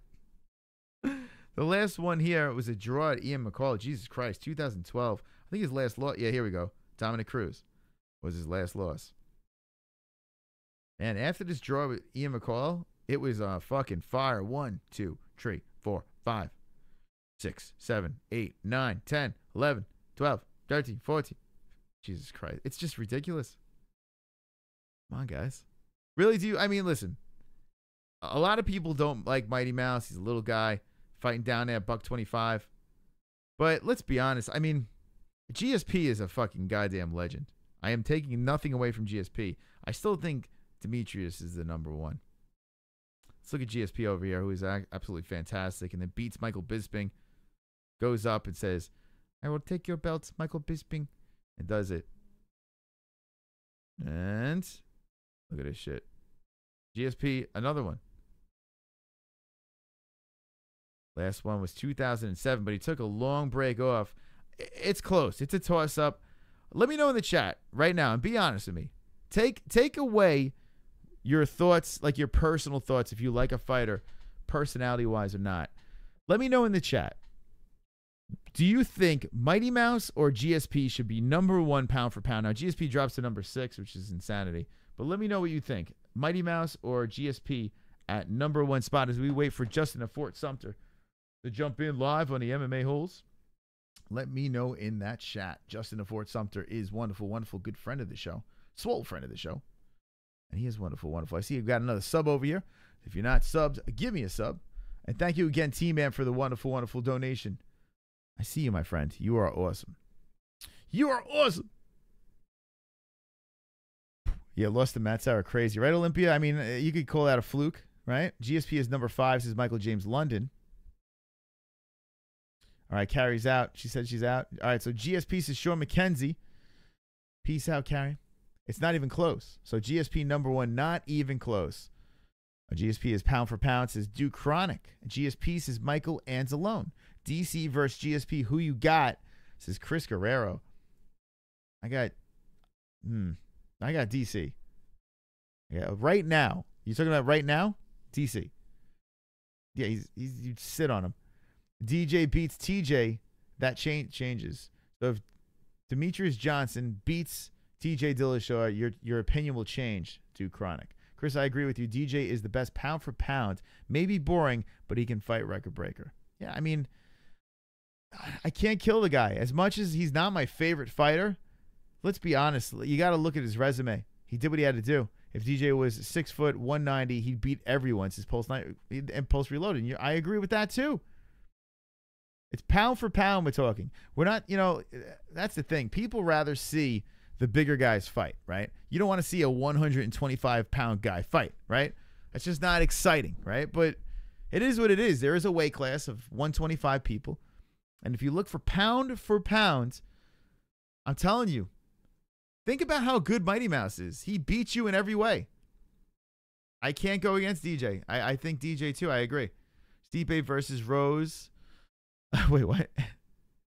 The last one here was a draw at Ian McCall. Jesus Christ, 2012. I think his last loss. Yeah, here we go. Dominic Cruz was his last loss. And after this draw with Ian McCall, it was fucking fire. 1, 2, 3, 4, 5, 6, 7, 8, 9, 10, 11, 12, 13, 14. Jesus Christ. It's just ridiculous. Come on, guys. Really do. I mean, listen. A lot of people don't like Mighty Mouse. He's a little guy fighting down there at $125. But let's be honest. I mean, GSP is a fucking goddamn legend. I am taking nothing away from GSP. I still think Demetrius is the number 1. Let's look at GSP over here, who is absolutely fantastic, and then beats Michael Bisping, goes up and says, I will take your belt, Michael Bisping, and does it. And look at this shit. GSP, another one. Last one was 2007, but he took a long break off. It's close. It's a toss-up. Let me know in the chat right now, and be honest with me. Take away your thoughts, like your personal thoughts, if you like a fighter, personality-wise or not. Let me know in the chat. Do you think Mighty Mouse or GSP should be #1 pound for pound? Now, GSP drops to #6, which is insanity. But let me know what you think. Mighty Mouse or GSP at #1 spot as we wait for Justin at Fort Sumter to jump in live on the MMA-Holes. Let me know in that chat. Justin at Fort Sumter is wonderful, wonderful, good friend of the show. Swole friend of the show. And he is wonderful, wonderful. I see you've got another sub over here. If you're not subbed, give me a sub. And thank you again, T-Man, for the wonderful, wonderful donation. I see you, my friend. You are awesome. You are awesome. Yeah, lost to Matt Sarah. Crazy. Right, Olympia? I mean, you could call that a fluke, right? GSP is #5, says Michael James London. All right, Carrie's out. She said she's out. All right, so GSP says Sean McKenzie. Peace out, Carrie. It's not even close. So GSP #1, not even close. GSP is pound for pound, says Duke Chronic. GSP says Michael Anzalone. DC versus GSP, who you got? Says Chris Guerrero. I got DC. Yeah, right now. You talking about right now? DC. Yeah, you sit on him. DJ beats TJ. That changes. So if Demetrius Johnson beats TJ Dillashaw, your opinion will change. Duke Chronic. Chris, I agree with you. DJ is the best pound for pound. Maybe boring, but he can fight record breaker. Yeah, I mean, I can't kill the guy. As much as he's not my favorite fighter, let's be honest. You got to look at his resume. He did what he had to do. If DJ was 6 foot, 190, he'd beat everyone since Pulse Reloaded. And I agree with that too. It's pound for pound we're talking. We're not, that's the thing. People rather see the bigger guys fight, right? You don't want to see a 125-pound guy fight, right? That's just not exciting, right? But it is what it is. There is a weight class of 125 people. And if you look for pound, I'm telling you, think about how good Mighty Mouse is. He beats you in every way. I can't go against DJ. I think DJ too. I agree. Stipe versus Rose. Wait, what?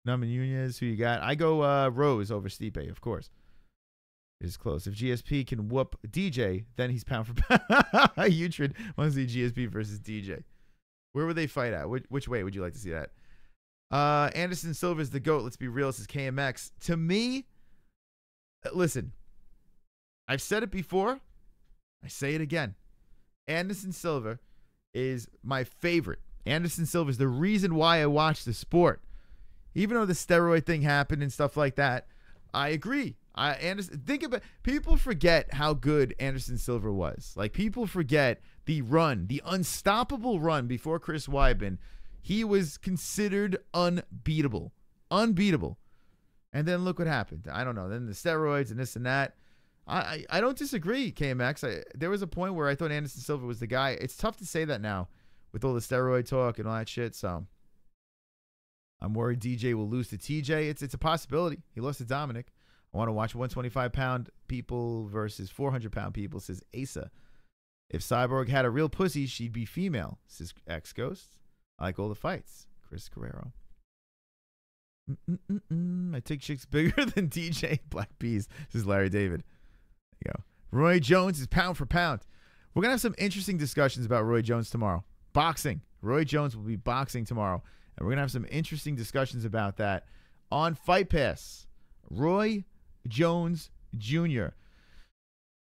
Norman Nunez, who you got? I go Rose over Stipe, of course. It is close. If GSP can whoop DJ, then he's pound for pound. Utrid wants to see GSP versus DJ. Where would they fight at? Which way would you like to see that? Anderson Silva's the GOAT. Let's be real. This is KMX. To me, listen, I've said it before. I say it again. Anderson Silva is my favorite. Anderson Silva is the reason why I watch the sport. Even though the steroid thing happened and stuff like that, I agree. Think about, people forget how good Anderson Silva was. Like, people forget the run, the unstoppable run before Chris Weidman. He was considered unbeatable. Unbeatable. And then look what happened. I don't know. Then the steroids and this and that. I don't disagree, KMX. There was a point where I thought Anderson Silva was the guy. It's tough to say that now with all the steroid talk and all that shit. So I'm worried DJ will lose to TJ. It's a possibility. He lost to Dominic. I want to watch 125-pound people versus 400-pound people, says Asa. If Cyborg had a real pussy, she'd be female, says X-Ghost. I like all the fights, Chris Guerrero. I take chicks bigger than DJ. Black Peas, says Larry David. There you go. Roy Jones is pound for pound. We're going to have some interesting discussions about Roy Jones tomorrow. Boxing. Roy Jones will be boxing tomorrow. And we're going to have some interesting discussions about that on Fight Pass. Roy Jones Jr.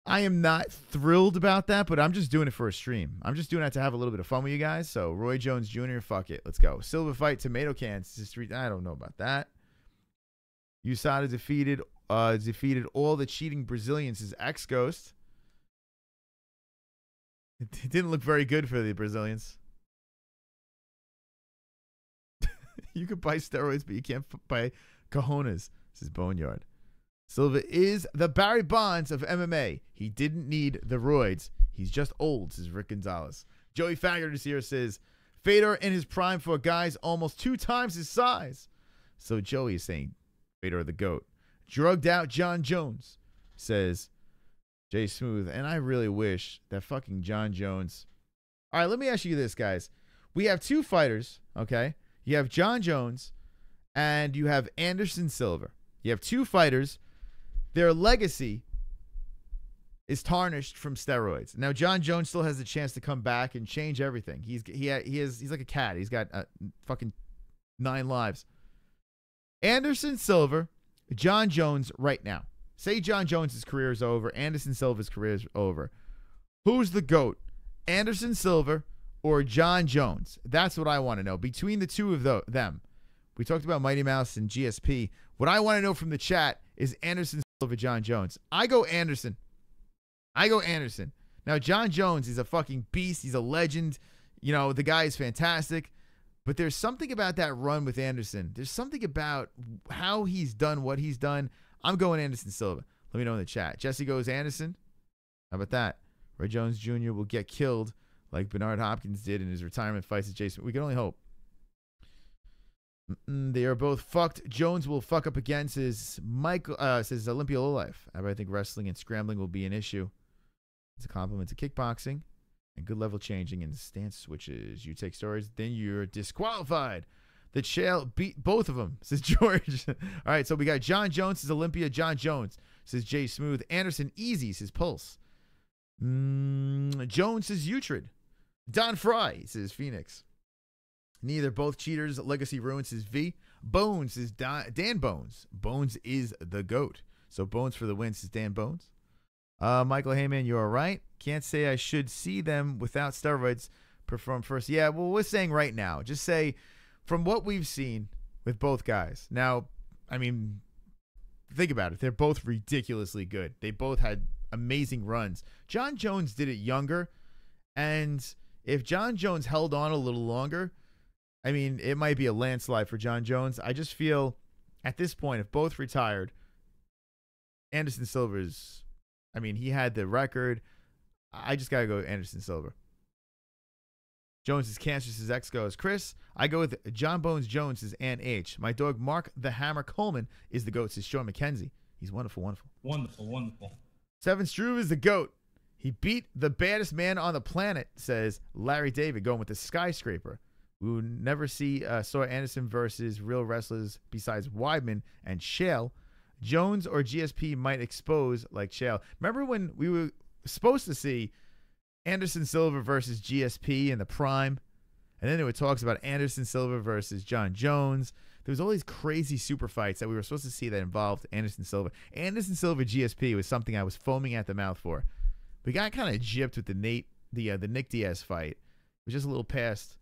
I am not thrilled about that, but I'm just doing it for a stream. I'm just doing that to have a little bit of fun with you guys. So Roy Jones Jr., fuck it. Let's go. Silver fight, tomato cans. I don't know about that. USADA defeated all the cheating Brazilians, is X-Ghost. It didn't look very good for the Brazilians. You could buy steroids, but you can't buy cojones. This is Boneyard. Silva is the Barry Bonds of MMA. He didn't need the roids. He's just old, says Rick Gonzalez. Joey Faggot is here, says Fedor in his prime for guys almost 2 times his size. So Joey is saying Fedor the GOAT. Drugged out John Jones, says Jay Smooth. And I really wish that fucking John Jones. All right, let me ask you this, guys. We have 2 fighters, okay? You have John Jones and you have Anderson Silva. You have 2 fighters. Their legacy is tarnished from steroids. Now, John Jones still has the chance to come back and change everything. He's like a cat. He's got fucking 9 lives. Anderson Silva, John Jones right now. Say John Jones' career is over. Anderson Silva's career is over. Who's the GOAT? Anderson Silva or John Jones? That's what I want to know. Between the two of them. We talked about Mighty Mouse and GSP. What I want to know from the chat is Anderson Silva, John Jones. I go Anderson. Now, John Jones is a fucking beast. He's a legend. You know, the guy is fantastic. But there's something about that run with Anderson. There's something about how he's done what he's done. I'm going Anderson Silva. Let me know in the chat. Jessie goes Anderson. How about that? Roy Jones Jr. will get killed like Bernard Hopkins did in his retirement fights with Jason. We can only hope. They are both fucked. Jones will fuck up again, says Michael. Says Olympia Lowlife. I think wrestling and scrambling will be an issue. It's a compliment to kickboxing and good level changing and stance switches. You take steroids, then you're disqualified. The Chael beat both of them, says George. All right, so we got John Jones, says Olympia. John Jones, says Jay Smooth. Anderson Easy, says Pulse. Jones, says Uhtred. Don Fry, says Phoenix. Neither, both cheaters. Legacy Ruins, says V. Bones, says Dan Bones. Bones is the GOAT. So Bones for the win, says Dan Bones. Michael Heyman, you're all right. Can't say I should see them without steroids perform first. Yeah, well, we're saying right now. Just say, from what we've seen with both guys. Now, I mean, think about it. They're both ridiculously good. They both had amazing runs. John Jones did it younger. And if John Jones held on a little longer, I mean, it might be a landslide for John Jones. I just feel at this point, if both retired, Anderson Silva's, I mean, he had the record. I just got to go Anderson Silva. Jones is cancer, says X goes. Chris, I go with John Bones Jones, says Ann H. My dog, Mark the Hammer Coleman, is the GOAT, says Sean McKenzie. He's wonderful, wonderful. Wonderful. Seven Struve is the GOAT. He beat the baddest man on the planet, says Larry David, going with the skyscraper. We will never saw Anderson versus real wrestlers besides Weidman and Chael. Jones or GSP might expose like Chael. Remember when we were supposed to see Anderson Silva versus GSP in the prime? And then there were talks about Anderson Silva versus John Jones. There was all these crazy super fights that we were supposed to see that involved Anderson Silva. Anderson Silva GSP was something I was foaming at the mouth for. We got kind of gypped with the Nick Diaz fight. It was just a little past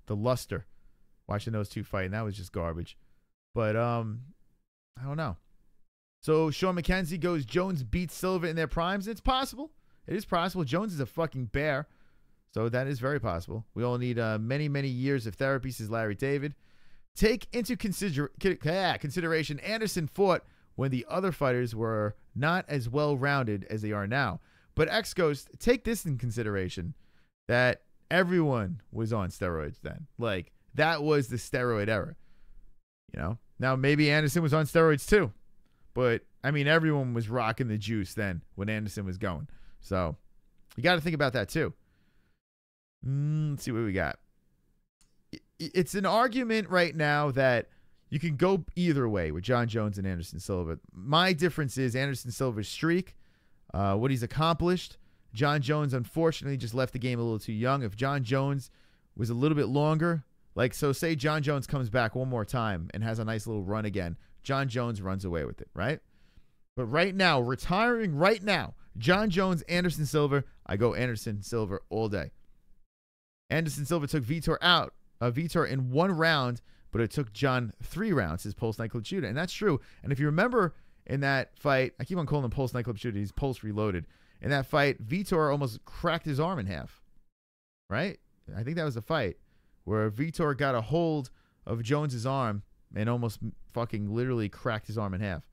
the luster watching those two fight, and that was just garbage. But I don't know. So Sean McKenzie goes Jones beats Silva in their primes. It's possible. It is possible. Jones is a fucking bear. So that is very possible. We all need many, many years of therapy, says Larry David. Take into consideration Anderson fought when the other fighters were not as well-rounded as they are now. But X-Ghost, take this in consideration, that everyone was on steroids then. Like, that was the steroid era. You know? Now, maybe Anderson was on steroids too. But, I mean, everyone was rocking the juice then when Anderson was going. So, you got to think about that too. Let's see what we got. It's an argument right now that you can go either way with John Jones and Anderson Silva. My difference is Anderson Silva's streak, what he's accomplished. John Jones, unfortunately, just left the game a little too young. If John Jones was a little bit longer, like, so say John Jones comes back one more time and has a nice little run again, John Jones runs away with it, right? But right now, retiring right now, John Jones, Anderson Silva, I go Anderson Silva all day. Anderson Silva took Vitor in 1 round, but it took John 3 rounds, his Pulse nightclub shooter. And that's true. And if you remember in that fight, I keep on calling him Pulse nightclub shooter, he's Pulse Reloaded. In that fight, Vitor almost cracked his arm in half, right? I think that was the fight where Vitor got a hold of Jones's arm and almost fucking literally cracked his arm in half.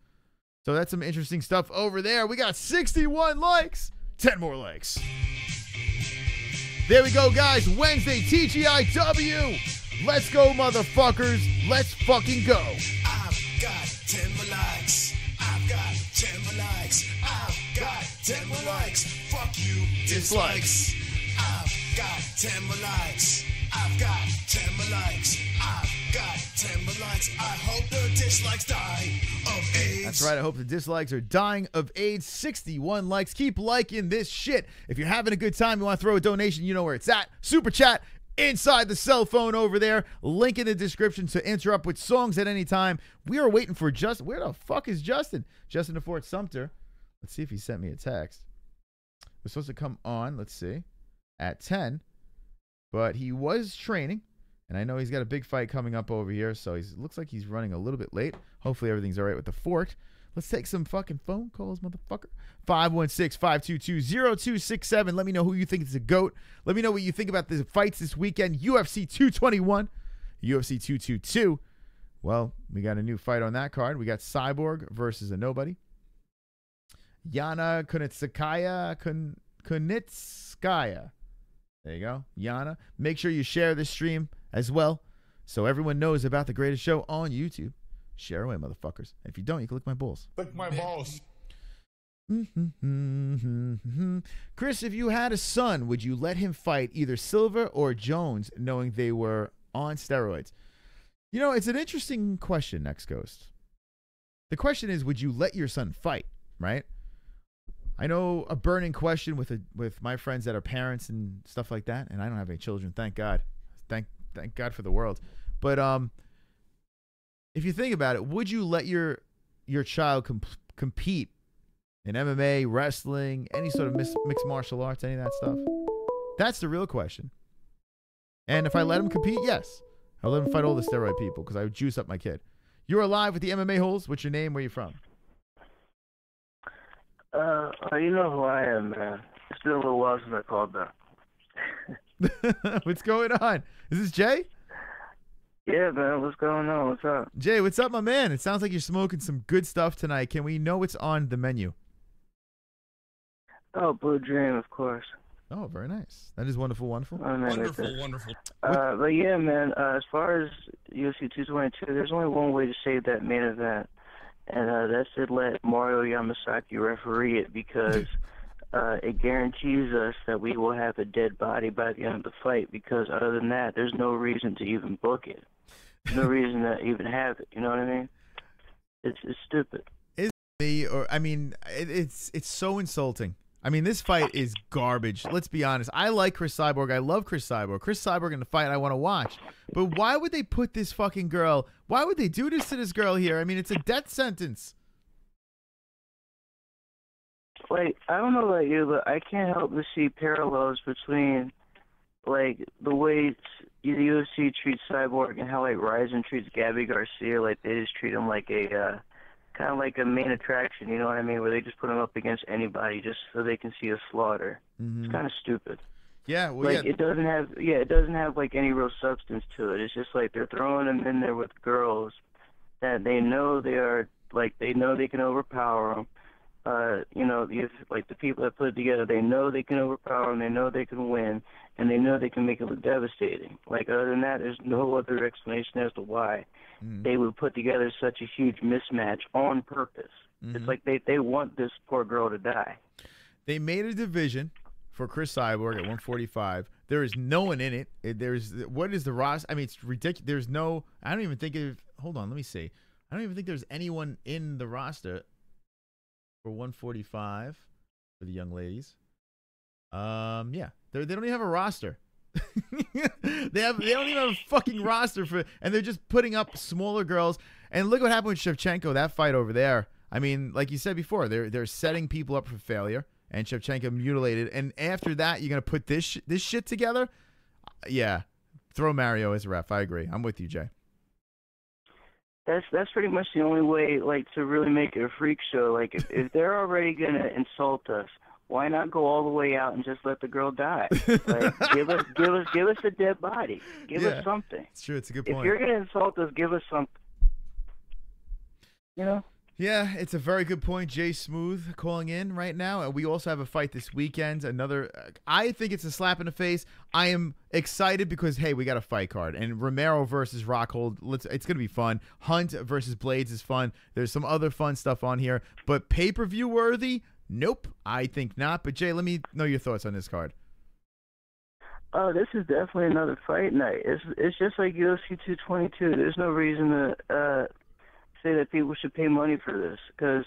So that's some interesting stuff over there. We got 61 likes. 10 more likes. There we go, guys. Wednesday, TGIW. Let's go, motherfuckers. Let's fucking go. I've got 10 more likes. I've got 10 more likes. I've got 10 more likes. Fuck you, dislikes. I've got 10 more likes. I've got 10 more likes. I've got 10 more likes. I hope the dislikes die of AIDS. That's right. I hope the dislikes are dying of AIDS. 61 likes. Keep liking this shit. If you're having a good time, you want to throw a donation, you know where it's at. Super chat inside the cell phone over there. Link in the description to interrupt with songs at any time. We are waiting for Justin. Where the fuck is Justin? Justin to Fort Sumter. Let's see if he sent me a text. We're supposed to come on, let's see, at 10. But he was training. And I know he's got a big fight coming up over here. So he looks like he's running a little bit late. Hopefully everything's all right with the fort. Let's take some fucking phone calls, motherfucker. 516-522-0267. Let me know who you think is a GOAT. Let me know what you think about the fights this weekend. UFC 221, UFC 222. Well, we got a new fight on that card. We got Cyborg versus a nobody. Yana Kunitskaya. Kunitskaya. There you go. Yana. Make sure you share this stream as well so everyone knows about the greatest show on YouTube. Share away, motherfuckers. If you don't, you can lick my balls. Lick my balls. Chris, if you had a son, would you let him fight either Silva or Jones knowing they were on steroids? You know, it's an interesting question, Next Ghost. The question is, would you let your son fight, right? I know a burning question with my friends that are parents and stuff like that, and I don't have any children, thank God. Thank God for the world. But if you think about it, would you let your child compete in MMA, wrestling, any sort of mixed martial arts, any of that stuff? That's the real question. And if I let him compete, yes. I'll let him fight all the steroid people because I would juice up my kid. You're alive with the MMA-Holes. What's your name? Where you from? You know who I am, man. It's been a little while since I called back. What's going on? Is this Jay? Yeah, man. What's going on? What's up? Jay, what's up, my man? It sounds like you're smoking some good stuff tonight. Can we know what's on the menu? Oh, Blue Dream, of course. Oh, very nice. That is wonderful, wonderful. Oh, man, Wonderful, wonderful. But yeah, man, as far as UFC 222, there's only one way to save that main event, and that's to let Mario Yamasaki referee it because it guarantees us that we will have a dead body by the end of the fight because other than that, there's no reason to even book it. There's no reason to even have it, you know what I mean? It's stupid. Is me or I mean, it's so insulting. I mean, this fight is garbage. Let's be honest. I like Chris Cyborg. I love Chris Cyborg. Chris Cyborg in the fight I want to watch. But why would they put this fucking girl? Why would they do this to this girl here? I mean, it's a death sentence. Like, I don't know about you, but I can't help but see parallels between, like, the way the UFC treats Cyborg and how, like, Ryzen treats Gabby Garcia. Like, they just treat him like a kind of like a main attraction, you know what I mean? Where they just put him up against anybody just so they can see a slaughter. Mm-hmm. It's kind of stupid. Yeah, well, like, it doesn't have like any real substance to it. It's just like they're throwing him in there with girls that they know they are like they know they can overpower them. You know, like the people that put it together, they know they can overpower them, they know they can win, and they know they can make it look devastating. Like, other than that, there's no other explanation as to why they would put together such a huge mismatch on purpose. It's like they want this poor girl to die. They made a division for Chris Cyborg at 145. There is no one in it. What is the roster? I mean, it's ridiculous. There's no. I don't even think of. Hold on, let me see. I don't even think there's anyone in the roster for 145 for the young ladies. Yeah, they don't even have a roster. they don't even have a fucking roster for, and they're just putting up smaller girls. And look what happened with Shevchenko, that fight over there. I mean, like you said before, they're setting people up for failure, and Shevchenko mutilated. And after that, you're gonna put this shit together. Yeah, throw Mario as a ref. I agree. I'm with you, Jay. That's pretty much the only way, like, to really make it a freak show. Like, if they're already gonna insult us, why not go all the way out and just let the girl die? Like, give us a dead body. Give us something. It's true. It's a good point. If you're gonna insult us, give us something. You know? Yeah, it's a very good point. Jay Smooth calling in right now. And we also have a fight this weekend. I think it's a slap in the face. I am excited because, hey, we got a fight card. And Romero versus Rockhold, it's going to be fun. Hunt versus Blades is fun. There's some other fun stuff on here. But pay-per-view worthy? Nope, I think not. But, Jay, let me know your thoughts on this card. Oh, this is definitely another fight night. It's just like UFC 222. There's no reason to say that people should pay money for this because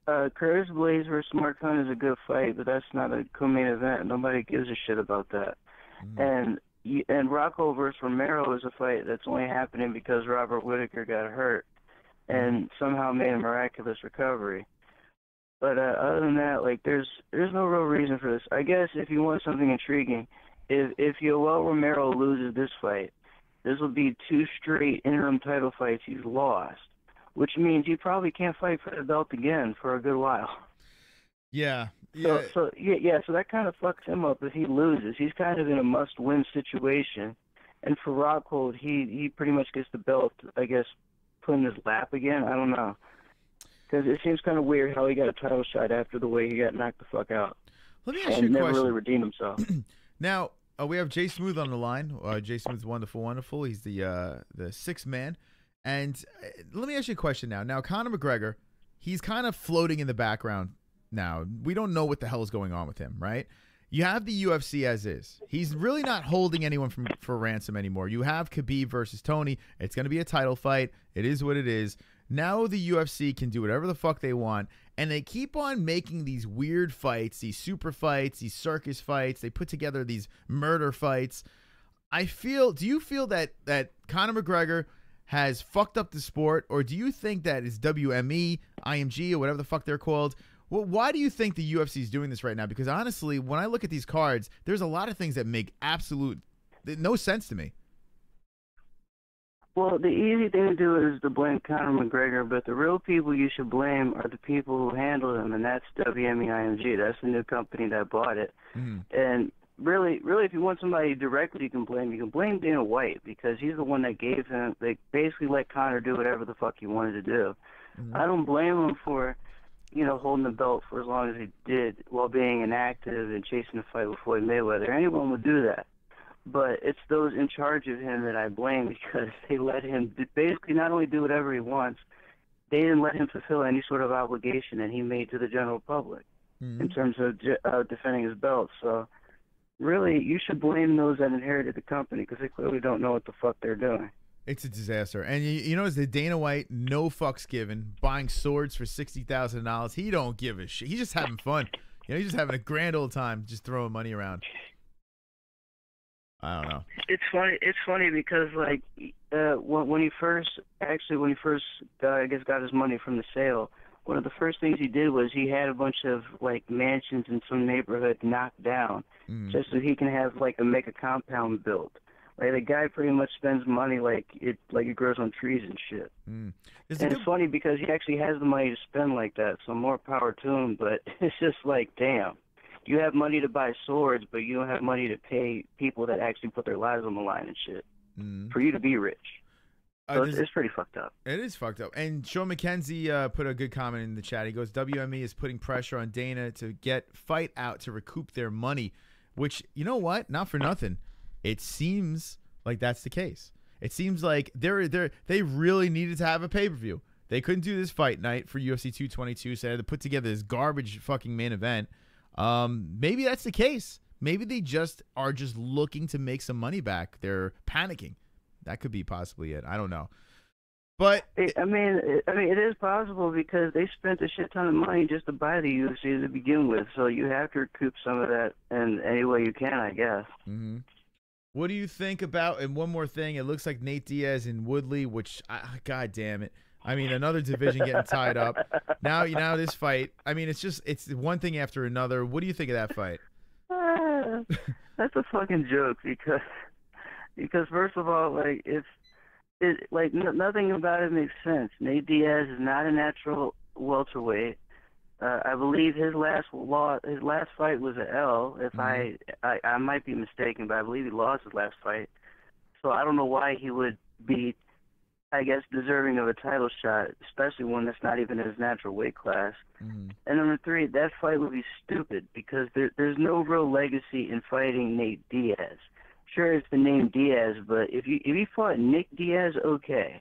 Curtis Blades versus Mark Hunt is a good fight, but that's not a co-main event. Nobody gives a shit about that. And and Rockhold versus Romero is a fight that's only happening because Robert Whittaker got hurt and somehow made a miraculous recovery. But other than that, like, there's no real reason for this. I guess if you want something intriguing, if Yoel Romero loses this fight, this will be 2 straight interim title fights he's lost, which means he probably can't fight for the belt again for a good while. Yeah. So that kind of fucks him up if he loses. He's kind of in a must-win situation, and for Rockhold, he pretty much gets the belt, I guess, put in his lap again. I don't know, because it seems kind of weird how he got a title shot after the way he got knocked the fuck out. Let me ask you a and never question. really redeemed himself. Now we have Jay Smooth on the line. Jay Smooth's wonderful. He's the 6th man, and let me ask you a question now. Now Conor McGregor, he's kind of floating in the background. Now, we don't know what the hell is going on with him, right? You have the UFC as is. He's really not holding anyone for ransom anymore. You have Khabib versus Tony. It's going to be a title fight. It is what it is. Now the UFC can do whatever the fuck they want, and they keep on making these weird fights, these super fights, these circus fights. They put together these murder fights. Do you feel that Conor McGregor has fucked up the sport, or do you think that it's WME, IMG, or whatever the fuck they're called? Well, why do you think the UFC is doing this right now? Because honestly, when I look at these cards, there's a lot of things that make no sense to me. Well, the easy thing to do is to blame Conor McGregor, but the real people you should blame are the people who handle him, and that's WME IMG. That's the new company that bought it. And really, if you want somebody directly you can blame Dana White, because he's the one that gave him, they basically let Conor do whatever the fuck he wanted to do. I don't blame him for, holding the belt for as long as he did while being inactive and chasing a fight with Floyd Mayweather. Anyone would do that. But it's those in charge of him that I blame, because they let him basically not only do whatever he wants, they didn't let him fulfill any sort of obligation that he made to the general public in terms of defending his belt. So really, you should blame those that inherited the company, because they clearly don't know what the fuck they're doing. It's a disaster. And you know, it's the Dana White, no fucks given, buying swords for $60,000. He don't give a shit. He's just having fun. He's just having a grand old time, just throwing money around. I don't know. It's funny because like when he first I guess got his money from the sale, one of the first things he did was he had a bunch of like mansions in some neighborhood knocked down just so he can have make a compound built. Like, the guy pretty much spends money like it grows on trees and shit. And it's funny because he actually has the money to spend like that, so more power to him. But it's just like, damn, you have money to buy swords, but you don't have money to pay people that actually put their lives on the line and shit for you to be rich. So it's pretty fucked up. It is fucked up. And Sean McKenzie put a good comment in the chat. He goes, WME is putting pressure on Dana to get Fight Out to recoup their money, which, you know what? Not for nothing. It seems like that's the case. It seems like they really needed to have a pay-per-view. They couldn't do this fight night for UFC 222, so they had to put together this garbage fucking main event. Maybe that's the case. Maybe they are just looking to make some money back. They're panicking. That could be possibly it. I don't know. But I mean, it is possible because they spent a shit ton of money just to buy the UFC to begin with. So you have to recoup some of that in any way you can, I guess. What do you think about? And one more thing, it looks like Nate Diaz and Woodley, which, God damn it. I mean, another division getting tied up. Now this fight. I mean, it's one thing after another. What do you think of that fight? That's a fucking joke because first of all, nothing about it makes sense. Nate Diaz is not a natural welterweight. I believe his last fight was an L. If I might be mistaken, but I believe he lost his last fight. So I don't know why he would be, I guess, deserving of a title shot, especially one that's not even in his natural weight class. And number three, that fight would be stupid because there's no real legacy in fighting Nate Diaz. Sure, it's the name Diaz, but if you fought Nick Diaz, okay.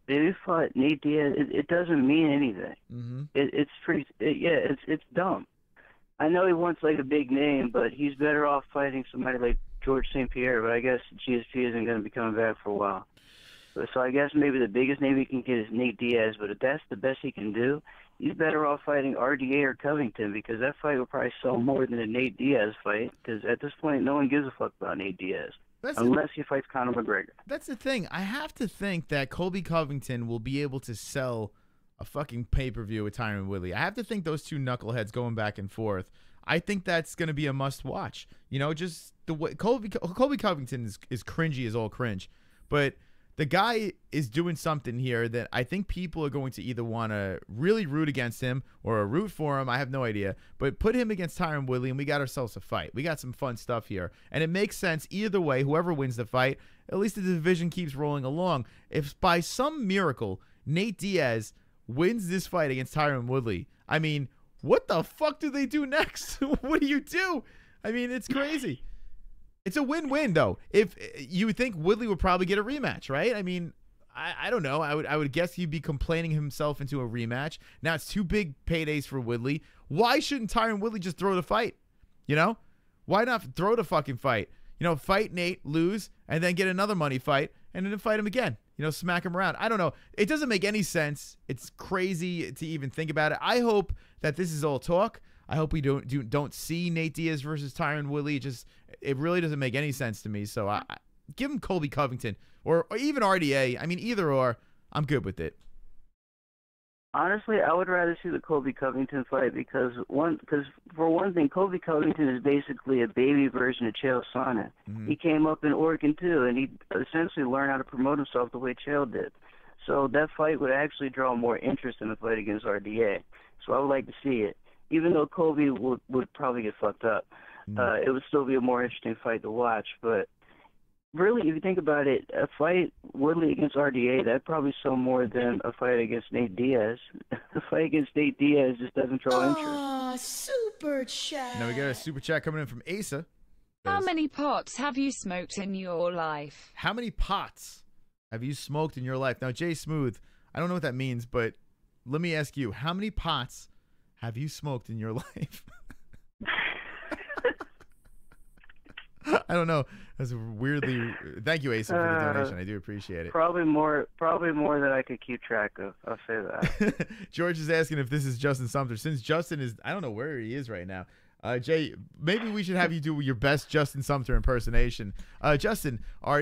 If you fought Nate Diaz, it doesn't mean anything. It's dumb. I know he wants like a big name, but he's better off fighting somebody like George St. Pierre. But I guess GSP isn't going to be coming back for a while. So I guess maybe the biggest name he can get is Nate Diaz. But if that's the best he can do, he's better off fighting RDA or Covington because that fight will probably sell more than a Nate Diaz fight. Because at this point, no one gives a fuck about Nate Diaz. unless he fights Conor McGregor. That's the thing. I have to think that Colby Covington will be able to sell a fucking pay-per-view with Tyron Woodley. I have to think those two knuckleheads going back and forth. I think that's going to be a must-watch. You know, just the way Colby Covington is cringy as all cringe, but the guy is doing something here that I think people are going to either want to really root against him or root for him. I have no idea. But put him against Tyron Woodley, and we got ourselves a fight. We got some fun stuff here. And it makes sense either way, whoever wins the fight, at least the division keeps rolling along. If by some miracle Nate Diaz wins this fight against Tyron Woodley, I mean, what the fuck do they do next? What do you do? I mean, it's crazy. It's a win-win, though. If you would think Woodley would probably get a rematch, right? I mean, I don't know. I would guess he'd be complaining himself into a rematch. Now it's 2 big paydays for Woodley. Why shouldn't Tyron Woodley just throw the fight? You know? Why not throw the fucking fight? You know, fight Nate, lose, and then get another money fight, and then fight him again. You know, smack him around. I don't know. It doesn't make any sense. It's crazy to even think about it. I hope that this is all talk. I hope we don't see Nate Diaz versus Tyron Woodley. It really doesn't make any sense to me. So I give him Colby Covington or even RDA. I mean, either or, I'm good with it. Honestly, I would rather see the Colby Covington fight because for one thing, Colby Covington is basically a baby version of Chael Sonnen. Mm-hmm. He came up in Oregon too, and he essentially learned how to promote himself the way Chael did. So that fight would actually draw more interest in the fight against RDA. So I would like to see it. Even though Colby would probably get fucked up, it would still be a more interesting fight to watch. But really, if you think about it, a fight Woodley against RDA, that'd probably sell more than a fight against Nate Diaz. The fight against Nate Diaz just doesn't draw interest. Super chat. Now we got a super chat coming in from Asa. How many pots have you smoked in your life? How many pots have you smoked in your life? Now, Jay Smooth, I don't know what that means, but let me ask you, how many pots have you smoked in your life? I don't know. That's weirdly. Thank you, Asa, for the donation. I do appreciate it. Probably more than I could keep track of. I'll say that. George is asking if this is Justin Sumter. Since Justin is, I don't know where he is right now. Jay, maybe we should have you do your best Justin Sumter impersonation. Justin, are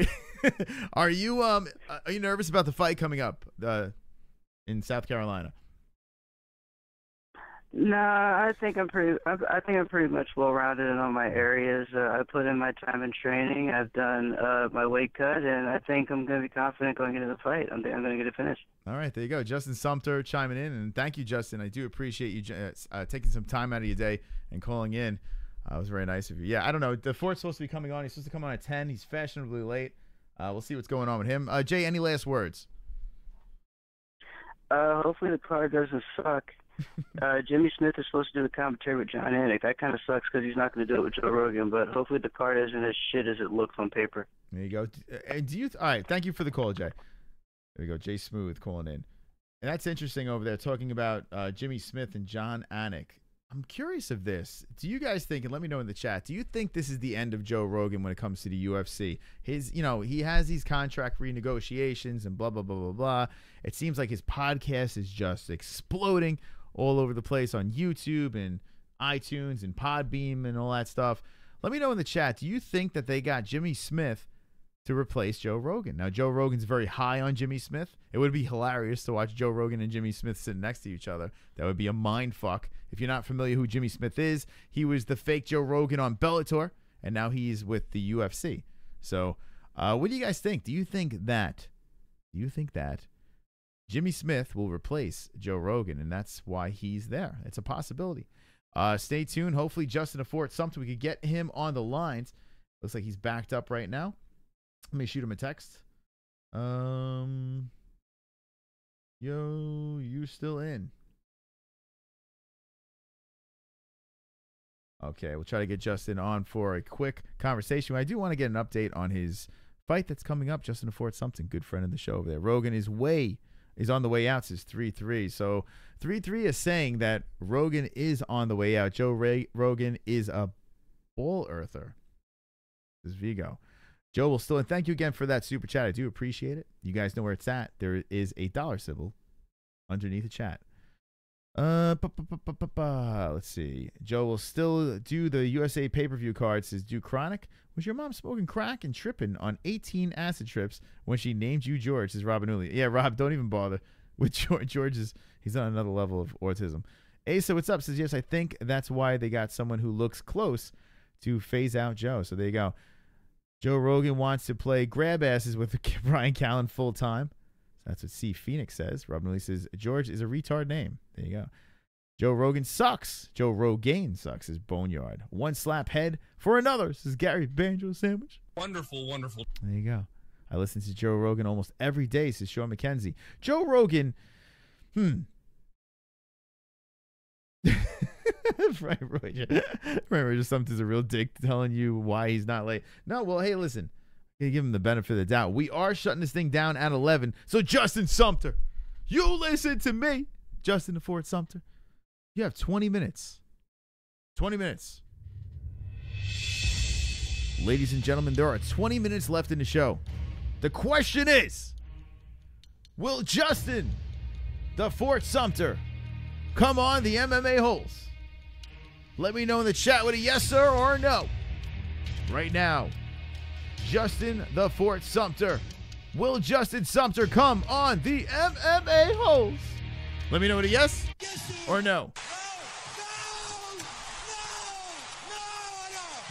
you nervous about the fight coming up in South Carolina? No, I think I'm pretty much well-rounded in all my areas. I put in my time in training. I've done my weight cut, and I think I'm going to be confident going into the fight. I'm going to get it finished. All right, there you go. Justin Sumter chiming in, and thank you, Justin. I do appreciate you taking some time out of your day and calling in. It was very nice of you. Yeah, I don't know. The Fort's supposed to be coming on. He's supposed to come on at 10. He's fashionably late. We'll see what's going on with him. Jay, any last words? Hopefully the card doesn't suck. Jimmy Smith is supposed to do the commentary with John Anik. That kind of sucks because he's not going to do it with Joe Rogan, but hopefully the card isn't as shit as it looks on paper. There you go. All right, thank you for the call, Jay. There we go. Jay Smooth calling in. And that's interesting over there, talking about Jimmy Smith and John Anik. I'm curious of this. Do you guys think, and let me know in the chat, do you think this is the end of Joe Rogan when it comes to the UFC? He has these contract renegotiations and blah, blah, blah, blah, blah. It seems like his podcast is just exploding all over the place on YouTube and iTunes and Podbeam and all that stuff. Let me know in the chat, do you think that they got Jimmy Smith to replace Joe Rogan? Now, Joe Rogan's very high on Jimmy Smith. It would be hilarious to watch Joe Rogan and Jimmy Smith sitting next to each other. That would be a mind fuck. If you're not familiar who Jimmy Smith is, he was the fake Joe Rogan on Bellator, and now he's with the UFC. So, what do you guys think? Do you think that Jimmy Smith will replace Joe Rogan, and that's why he's there? It's a possibility. Stay tuned. Hopefully, Justin Fort, something we could get him on the lines. Looks like he's backed up right now. Let me shoot him a text. Yo, you still in? Okay, we'll try to get Justin on for a quick conversation. I do want to get an update on his fight that's coming up. Justin Fort, something good friend of the show over there. Rogan is on the way out, says 3-3. So 3-3 is saying that Rogan is on the way out. Joe Rogan is a ball earther. This is Vigo. Joe will still, and thank you again for that super chat. I do appreciate it. You guys know where it's at. There is a dollar symbol underneath the chat. Let's see. Joe will still do the USA pay-per-view card. Says, do chronic? Was your mom smoking crack and tripping on 18 acid trips when she named you George? Says Robin Uli. Yeah, Rob, don't even bother with George. George he's on another level of autism. Asa, what's up? Says, yes, I think that's why they got someone who looks close to phase out Joe. So there you go. Joe Rogan wants to play grab asses with Brian Callen full time. So that's what C. Phoenix says. Robin Lee says, George is a retard name. There you go. Joe Rogan sucks. Joe Rogaine sucks is Boneyard. One slap head for another, says Gary Banjo Sandwich. Wonderful, wonderful. There you go. I listen to Joe Rogan almost every day, says Sean McKenzie. Joe Rogan, Frank Roger, something's a real dick telling you why he's not late. No, well, hey, listen. I'm gonna give him the benefit of the doubt. We are shutting this thing down at 11. So, Justin Sumter, you listen to me. Justin the Fort Sumter. You have 20 minutes. 20 minutes. Ladies and gentlemen, there are 20 minutes left in the show. The question is, will Justin the Fort Sumter come on the MMA-Holes? Let me know in the chat with a yes, sir, or a no. Right now, Justin the Fort Sumter. Will Justin Sumter come on the MMA-Holes? Let me know with a yes or no.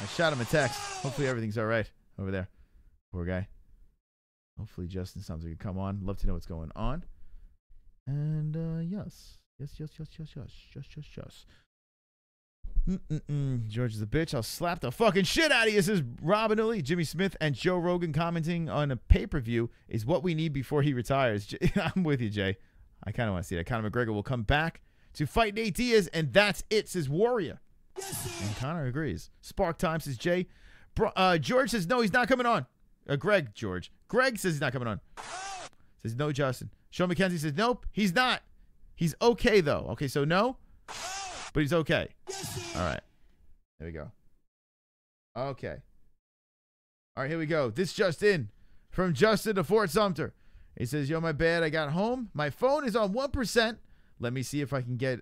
I shot him a text. Hopefully everything's all right over there. Poor guy. Hopefully Justin Sumter can come on. Love to know what's going on. And yes. Yes. George is a bitch. I'll slap the fucking shit out of you, says Robin Uli. Jimmy Smith and Joe Rogan commenting on a pay-per-view is what we need before he retires. I'm with you, Jay. I kind of want to see that. Conor McGregor will come back to fight Nate Diaz, and that's it, says Warrior. And Conor agrees. Spark Time says Jay. George says no, he's not coming on. Greg says he's not coming on. Says no, Justin. Sean McKenzie says nope, he's not. He's okay, though. Okay, so no, but he's okay. All right. There we go. Okay. All right, here we go. This just in from Justin to Fort Sumter. He says, yo, my bad. I got home. My phone is on 1%. Let me see if I can get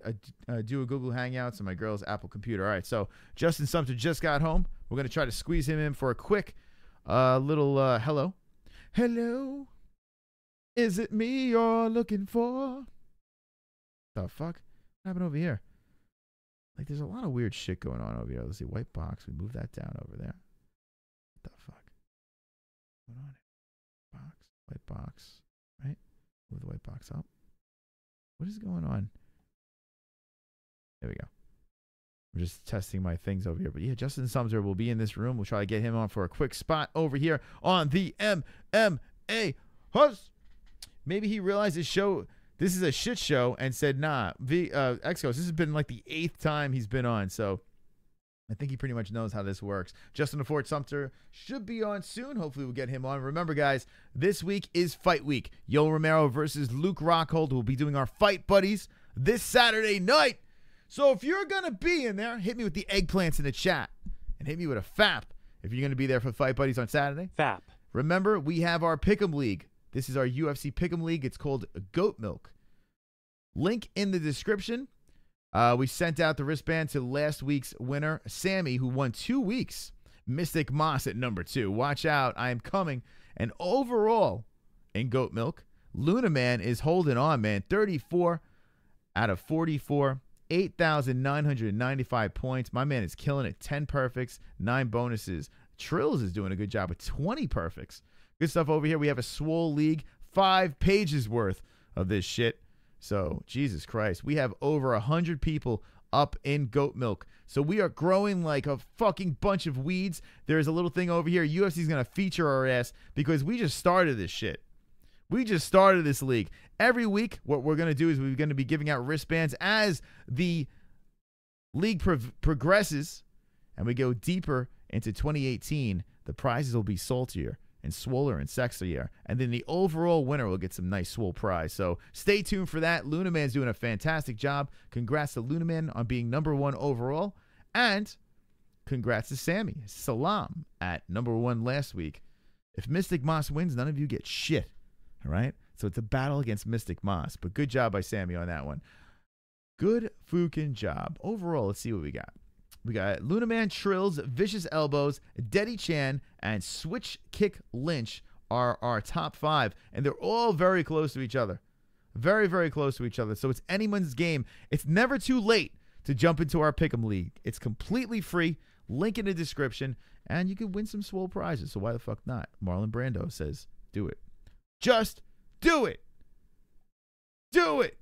do a Google Hangouts on my girl's Apple computer. All right, so Justin Sumter just got home. We're going to try to squeeze him in for a quick little hello. Hello. Is it me you're looking for? The fuck? What happened over here? Like, there's a lot of weird shit going on over here. Let's see. White box. We move that down over there. What the fuck? What's going on here? Box. White box. Right? Move the white box up. What is going on? There we go. I'm just testing my things over here. But yeah, Justin Sumter will be in this room. We'll try to get him on for a quick spot over here on the MMA-Holes. Maybe he realized his show, this is a shit show, and said, nah, X-Ghost, this has been like the 8th time he's been on. So I think he pretty much knows how this works. Justin the Fort Sumter should be on soon. Hopefully we'll get him on. Remember, guys, this week is Fight Week. Yo Romero versus Luke Rockhold. We'll be doing our Fight Buddies this Saturday night. So if you're going to be in there, hit me with the eggplants in the chat. And hit me with a FAP if you're going to be there for Fight Buddies on Saturday. FAP. Remember, we have our Pick'em League. This is our UFC Pick'em League. It's called Goat Milk. Link in the description. We sent out the wristband to last week's winner, Sammy, who won 2 weeks. Mystic Moss at number 2. Watch out. I am coming. And overall, in Goat Milk, Luna Man is holding on, man. 34 out of 44. 8,995 points. My man is killing it. 10 perfects, 9 bonuses. Trills is doing a good job with 20 perfects. Good stuff over here. We have a swole league. 5 pages worth of this shit. So, Jesus Christ. We have over 100 people up in Goat Milk. So, we are growing like a fucking bunch of weeds. There's a little thing over here. UFC's going to feature our ass because we just started this shit. We just started this league. Every week, what we're going to do is we're going to be giving out wristbands as the league progresses and we go deeper into 2018. The prizes will be saltier and swoller and sexier. And then the overall winner will get some nice swole prize. So stay tuned for that. Luna Man's doing a fantastic job. Congrats to Luna Man on being number 1 overall. And congrats to Sammy Salam at number 1 last week. If Mystic Moss wins, none of you get shit. All right? So it's a battle against Mystic Moss. But good job by Sammy on that one. Good fucking job. Overall, let's see what we got. We got Luna Man Trills, Vicious Elbows, Deddy Chan, and Switch Kick Lynch are our top 5. And they're all very close to each other. Very, very close to each other. So it's anyone's game. It's never too late to jump into our Pick'em League. It's completely free. Link in the description. And you can win some swole prizes. So why the fuck not? Marlon Brando says, do it. Just do it. Do it.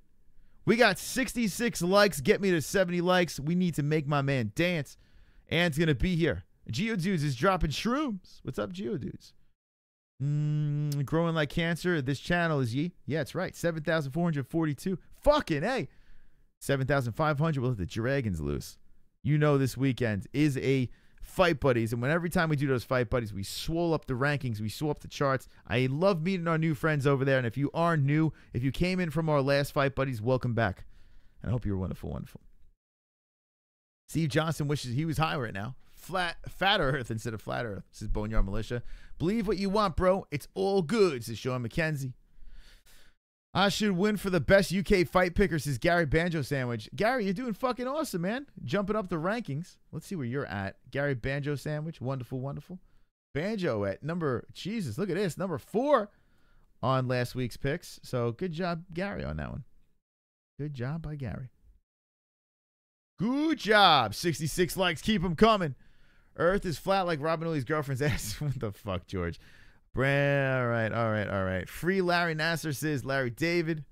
We got 66 likes. Get me to 70 likes. We need to make my man dance. Ant's going to be here. Geodudes is dropping shrooms. What's up, Geodudes? Growing like cancer. This channel is ye. Yeah, it's right. 7,442. Fucking A. 7,500. We'll let the dragons loose. You know this weekend is a Fight Buddies. And when every time we do those Fight Buddies, we swole up the rankings. We swole up the charts. I love meeting our new friends over there. And if you are new, if you came in from our last Fight Buddies, welcome back. And I hope you're wonderful, wonderful. Steve Johnson wishes he was high right now. Fat Earth instead of Flat Earth, says Boneyard Militia. Believe what you want, bro. It's all good, says Sean McKenzie. I should win for the best UK fight picker, says Gary Banjo Sandwich. Gary, you're doing fucking awesome, man. Jumping up the rankings. Let's see where you're at. Gary Banjo Sandwich. Wonderful, wonderful. Banjo at number, Jesus, look at this. Number 4 on last week's picks. So good job, Gary, on that one. Good job by Gary. Good job. 66 likes. Keep them coming. Earth is flat like Robin Ollie's girlfriend's ass. What the fuck, George? All right. Free Larry Nasser, says Larry David.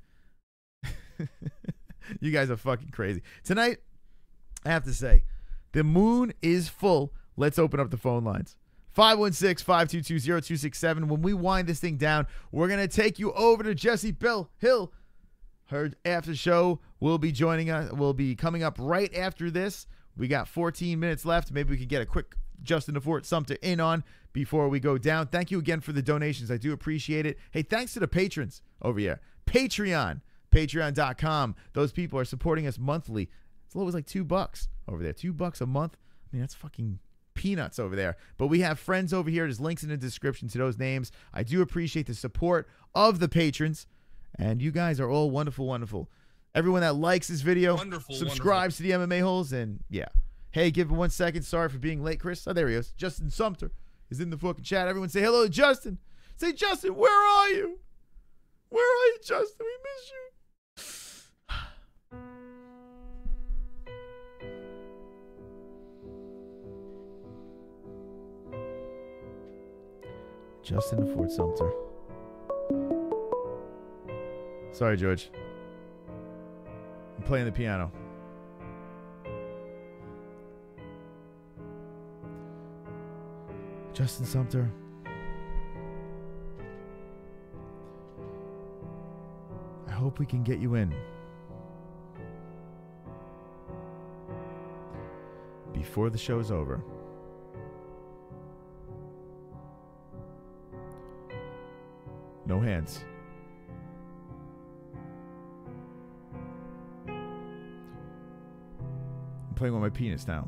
You guys are fucking crazy. Tonight, I have to say, the moon is full. Let's open up the phone lines. 516-522-0267. When we wind this thing down, we're going to take you over to Jessie Bell Hill. Her after show will be joining us. Will be coming up right after this. We got 14 minutes left. Maybe we can get a quick Justin the Fort Sumter in on before we go down. Thank you again for the donations. I do appreciate it. Hey, thanks to the patrons over here. Patreon. Patreon.com. Those people are supporting us monthly. It's low as like $2 over there. $2 a month. I mean, that's fucking peanuts over there. But we have friends over here. There's links in the description to those names. I do appreciate the support of the patrons. And you guys are all wonderful, wonderful. Everyone that likes this video, subscribes to the MMA-Holes, and yeah. Hey, give it 1 second. Sorry for being late, Chris. Oh, there he is. Justin Sumter is in the fucking chat. Everyone say hello to Justin. Say, Justin, where are you? Where are you, Justin? We miss you. Justin the Fort Sumter. Sorry, George. I'm playing the piano. Justin Sumter. I hope we can get you in before the show's over. No hands. I'm playing with my penis now.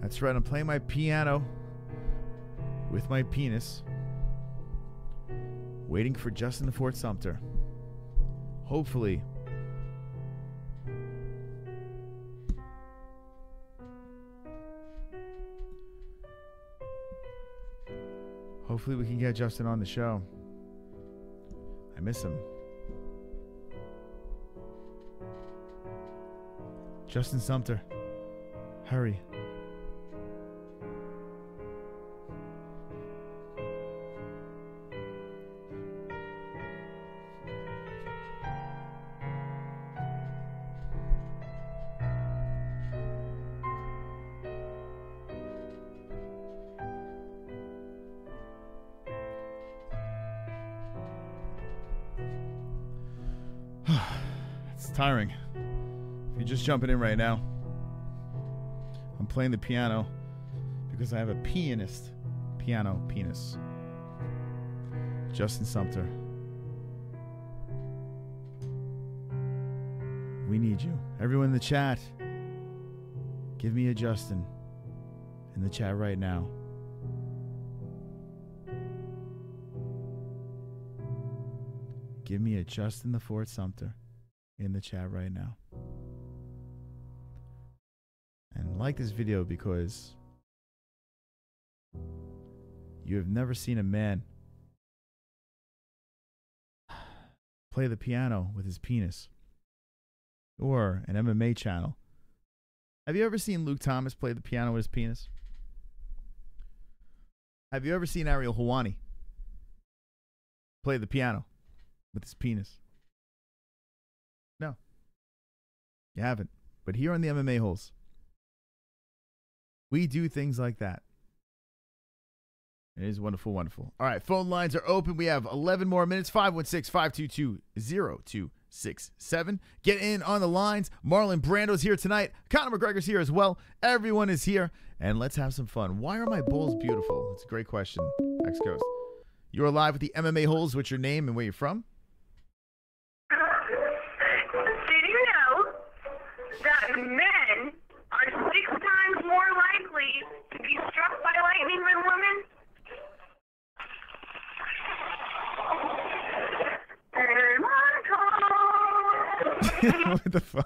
That's right, I'm playing my piano with my penis, waiting for Justin the Fort Sumter. Hopefully, we can get Justin on the show. I miss him. Justin Sumter, hurry. Tiring. If you're just jumping in right now, I'm playing the piano because I have a pianist. Piano penis. Justin Sumter. We need you. Everyone in the chat, give me a Justin in the chat right now. Give me a Justin the Fort Sumter in the chat right now. And like this video because you have never seen a man play the piano with his penis. Or an MMA channel. Have you ever seen Luke Thomas play the piano with his penis? Have you ever seen Ariel Helwani play the piano with his penis? No. You haven't. But here on the MMA-Holes, we do things like that. It is wonderful, wonderful. All right, phone lines are open. We have 11 more minutes. 516-522-0267. Get in on the lines. Marlon Brando's here tonight. Conor McGregor's here as well. Everyone is here. And let's have some fun. Why are my bulls beautiful? That's a great question. X Coast. You're live with the MMA-Holes. What's your name and where you're from? Did you know that men are 6 times more likely to be struck by lightning than women? What the fuck?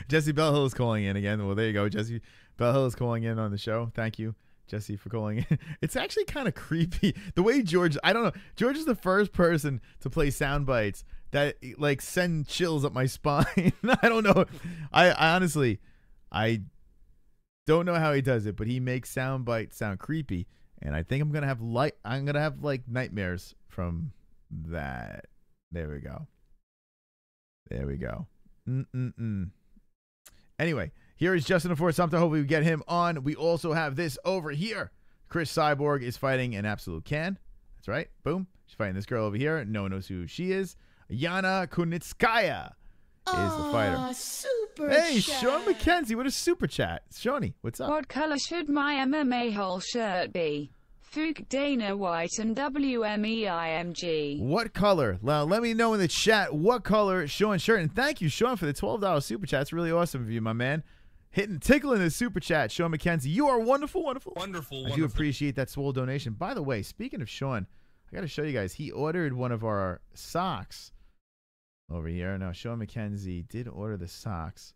Jessie Bellhill is calling in again. Well, there you go. Jessie Bellhill is calling in on the show. Thank you, Jessie, for calling in. It's actually kind of creepy. The way George, I don't know. George is the first person to play sound bites that like send chills up my spine. I don't know. I honestly, I don't know how he does it, but he makes sound bites sound creepy. And I think I'm gonna have like nightmares from that. There we go. There we go. Anyway, here is Justin Fort Sumter. Hopefully we get him on. We also have this over here. CRIS CYBORG is fighting an absolute can. That's right. Boom. She's fighting this girl over here. No one knows who she is. Yana Kunitskaya is the fighter. Super hey, chat. Sean McKenzie. What a super chat. Shawnee, what's up? What color should my MMA hole shirt be? Fook, Dana White, and WMEIMG. What color? Well, let me know in the chat what color Sean's shirt. And thank you, Sean, for the $12 super chat. It's really awesome of you, my man. Tickling the super chat, Sean McKenzie. You are wonderful, wonderful. Wonderful, I do appreciate that swole donation. By the way, speaking of Sean, I got to show you guys. He ordered one of our socks over here. Now, Sean McKenzie did order the socks.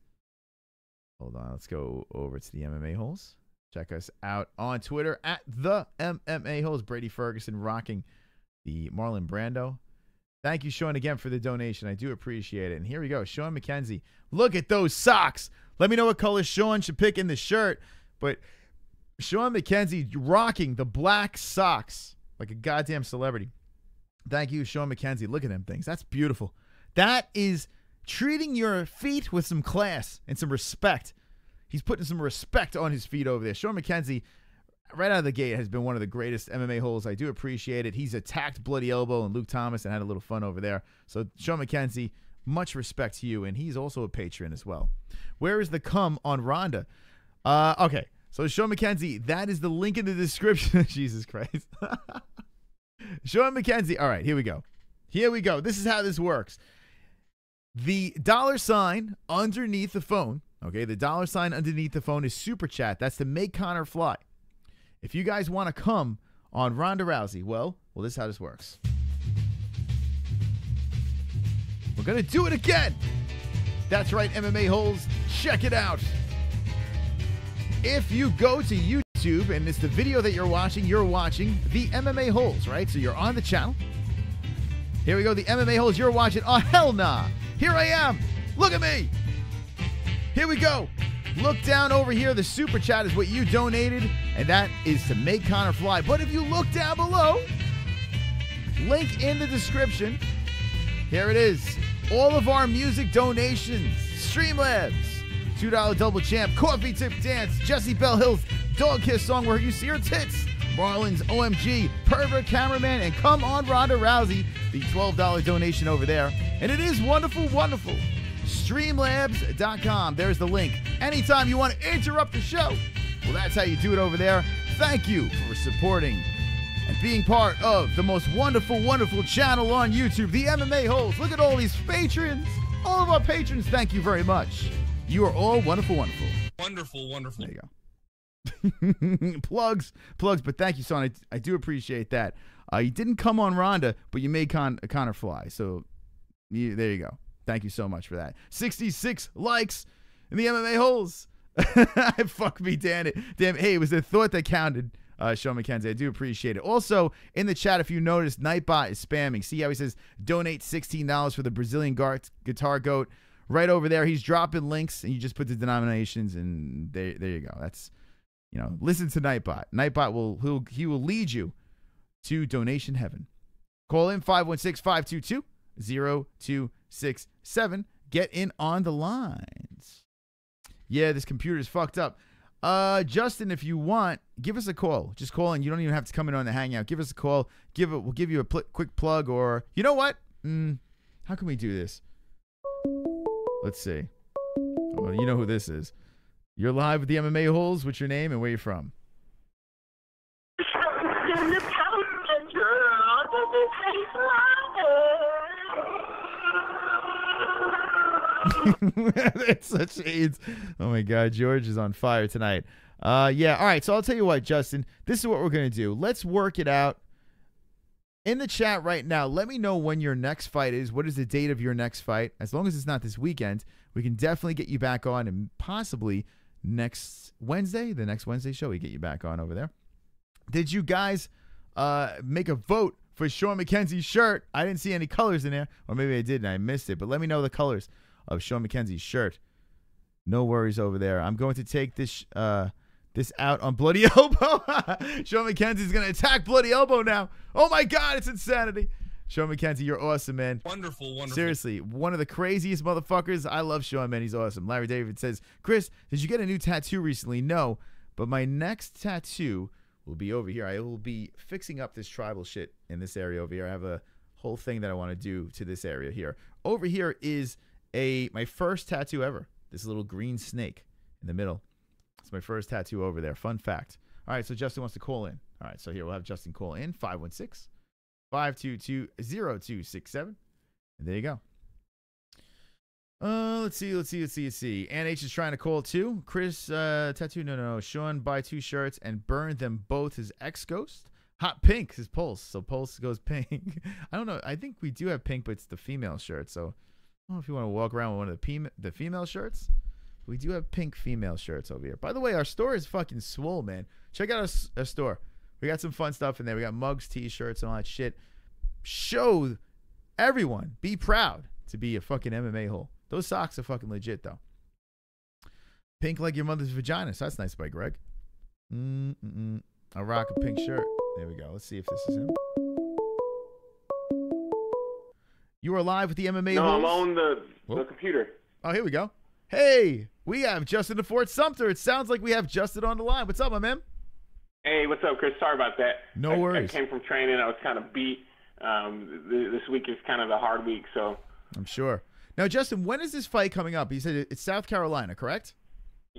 Hold on. Let's go over to the MMA-Holes. Check us out on Twitter at the MMA-Holes. Brady Ferguson rocking the Marlon Brando. Thank you, Sean, again for the donation. I do appreciate it. And here we go. Sean McKenzie. Look at those socks. Let me know what color Sean should pick in the shirt. But Sean McKenzie rocking the black socks like a goddamn celebrity. Thank you, Sean McKenzie. Look at them things. That's beautiful. That is treating your feet with some class and some respect. He's putting some respect on his feet over there. Sean McKenzie, right out of the gate, has been one of the greatest MMA holes. I do appreciate it. He's attacked Bloody Elbow and Luke Thomas and had a little fun over there. So, Sean McKenzie, much respect to you. And he's also a patron as well. Where is the cum on Ronda? Okay. So, Sean McKenzie, that is the link in the description. Jesus Christ. Sean McKenzie. All right, here we go. Here we go. This is how this works. The $sign underneath the phone. Okay, the $sign underneath the phone is Super Chat. That's to make Conor fly. If you guys want to come on Ronda Rousey, well, this is how this works. We're going to do it again. That's right, MMA-Holes. Check it out. If you go to YouTube, and it's the video that you're watching the MMA-Holes, right? So you're on the channel. Here we go, the MMA-Holes you're watching. Oh, hell nah. Here I am. Look at me. Here we go. Look down over here. The Super Chat is what you donated, and that is to make Conor fly. But if you look down below, link in the description. Here it is. All of our music donations. Streamlabs. $2 Double Champ. Coffee Tip Dance. Jessie Bellhill's Dog Kiss song where you see her tits. MARLYNN's OMG. Pervert Cameraman. And Come On Ronda Rousey. The $12 donation over there. And it is wonderful, wonderful. Streamlabs.com. There's the link. Anytime you want to interrupt the show, well, that's how you do it over there. Thank you for supporting and being part of the most wonderful, wonderful channel on YouTube, the MMA-Holes. Look at all these patrons. All of our patrons, thank you very much. You are all wonderful, wonderful. Wonderful, wonderful. There you go. plugs, but thank you, son. I do appreciate that. You didn't come on Ronda, but you made Conor fly. So There you go. Thank you so much for that. 66 likes in the MMA holes. Fuck me, damn it. Hey, it was the thought that counted, Sean McKenzie. I do appreciate it. Also, in the chat, if you noticed, Nightbot is spamming. See how he says, donate $16 for the Brazilian guitar goat. Right over there, he's dropping links, and you just put the denominations, and there you go. That's, listen to Nightbot. Nightbot will lead you to donation heaven. Call in 516-522-0267. Get in on the lines. Yeah, this computer is fucked up. Justin, if you want, give us a call. Just call in. You don't even have to come in on the Hangout. Give us a call. We'll give you a quick plug, or you know what? How can we do this? Let's see. Well, you know who this is. You're live with the MMA Holes. What's your name and where you from? That's such AIDS. Oh my God, George is on fire tonight. Yeah, all right. So I'll tell you what, Justin. This is what we're gonna do. Let's work it out in the chat right now. Let me know when your next fight is. What is the date of your next fight? As long as it's not this weekend, we can definitely get you back on, and possibly next Wednesday, the next Wednesday show, we get you back on over there. Did you guys make a vote for Sean McKenzie's shirt? I didn't see any colors in there, or maybe I did and I missed it. But let me know the colors of Sean McKenzie's shirt. No worries over there. I'm going to take this this out on Bloody Elbow. Sean McKenzie's going to attack Bloody Elbow now. Oh my God, it's insanity. Sean McKenzie, you're awesome, man. Wonderful. Seriously, one of the craziest motherfuckers. I love Sean, man. He's awesome. Larry David says, Chris, did you get a new tattoo recently? No, but my next tattoo will be over here. I will be fixing up this tribal shit in this area over here. I have a whole thing that I want to do to this area here. Over here is my first tattoo ever. This little green snake in the middle. It's my first tattoo over there. Fun fact. All right, so Justin wants to call in. All right, so here we'll have Justin call in. 516-522-0267. And there you go. Let's see. Ann H is trying to call too. Chris, tattoo. No. Sean, buy 2 shirts and burn them both. His ex-ghost. Hot pink, his pulse. So pulse goes pink. I don't know. I think we do have pink, but it's the female shirt. So I don't know if you want to walk around with one of the female shirts. We do have pink female shirts over here. By the way, our store is fucking swole, man. Check out our store. We got some fun stuff in there. We got mugs, t-shirts, and all that shit. Show everyone. Be proud to be a fucking MMA hole. Those socks are fucking legit, though. Pink like your mother's vagina. So that's nice by Greg. I rock a pink shirt. There we go. Let's see if this is him. You are live with the MMA No, holes? I'm on the computer. Oh, here we go. Hey, we have Justin to Fort Sumter. It sounds like we have Justin on the line. What's up, my man? Hey, what's up, Chris? Sorry about that. No worries. I came from training. I was kind of beat. This week is kind of a hard week, so. I'm sure. Now, Justin, when is this fight coming up? You said it's South Carolina, correct?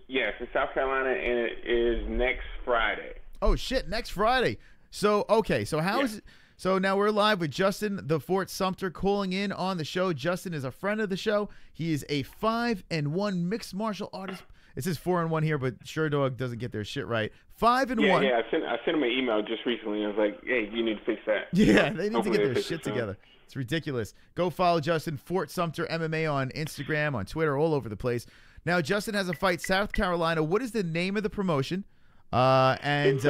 Yes, it's South Carolina, and it is next Friday. Oh, shit, next Friday. So, okay, so how is it? So now we're live with Justin, the Fort Sumter, calling in on the show. Justin is a friend of the show. He is a 5-1 mixed martial artist. It says 4-1 here, but Sure Dog doesn't get their shit right. 5-1. Yeah, I sent him an email just recently. I was like, hey, you need to fix that. Yeah, they need Hopefully to get their fix shit it soon. together. It's ridiculous. Go follow Justin, Fort Sumter MMA on Instagram, on Twitter, all over the place. Now, Justin has a fight, South Carolina. What is the name of the promotion? Go ahead,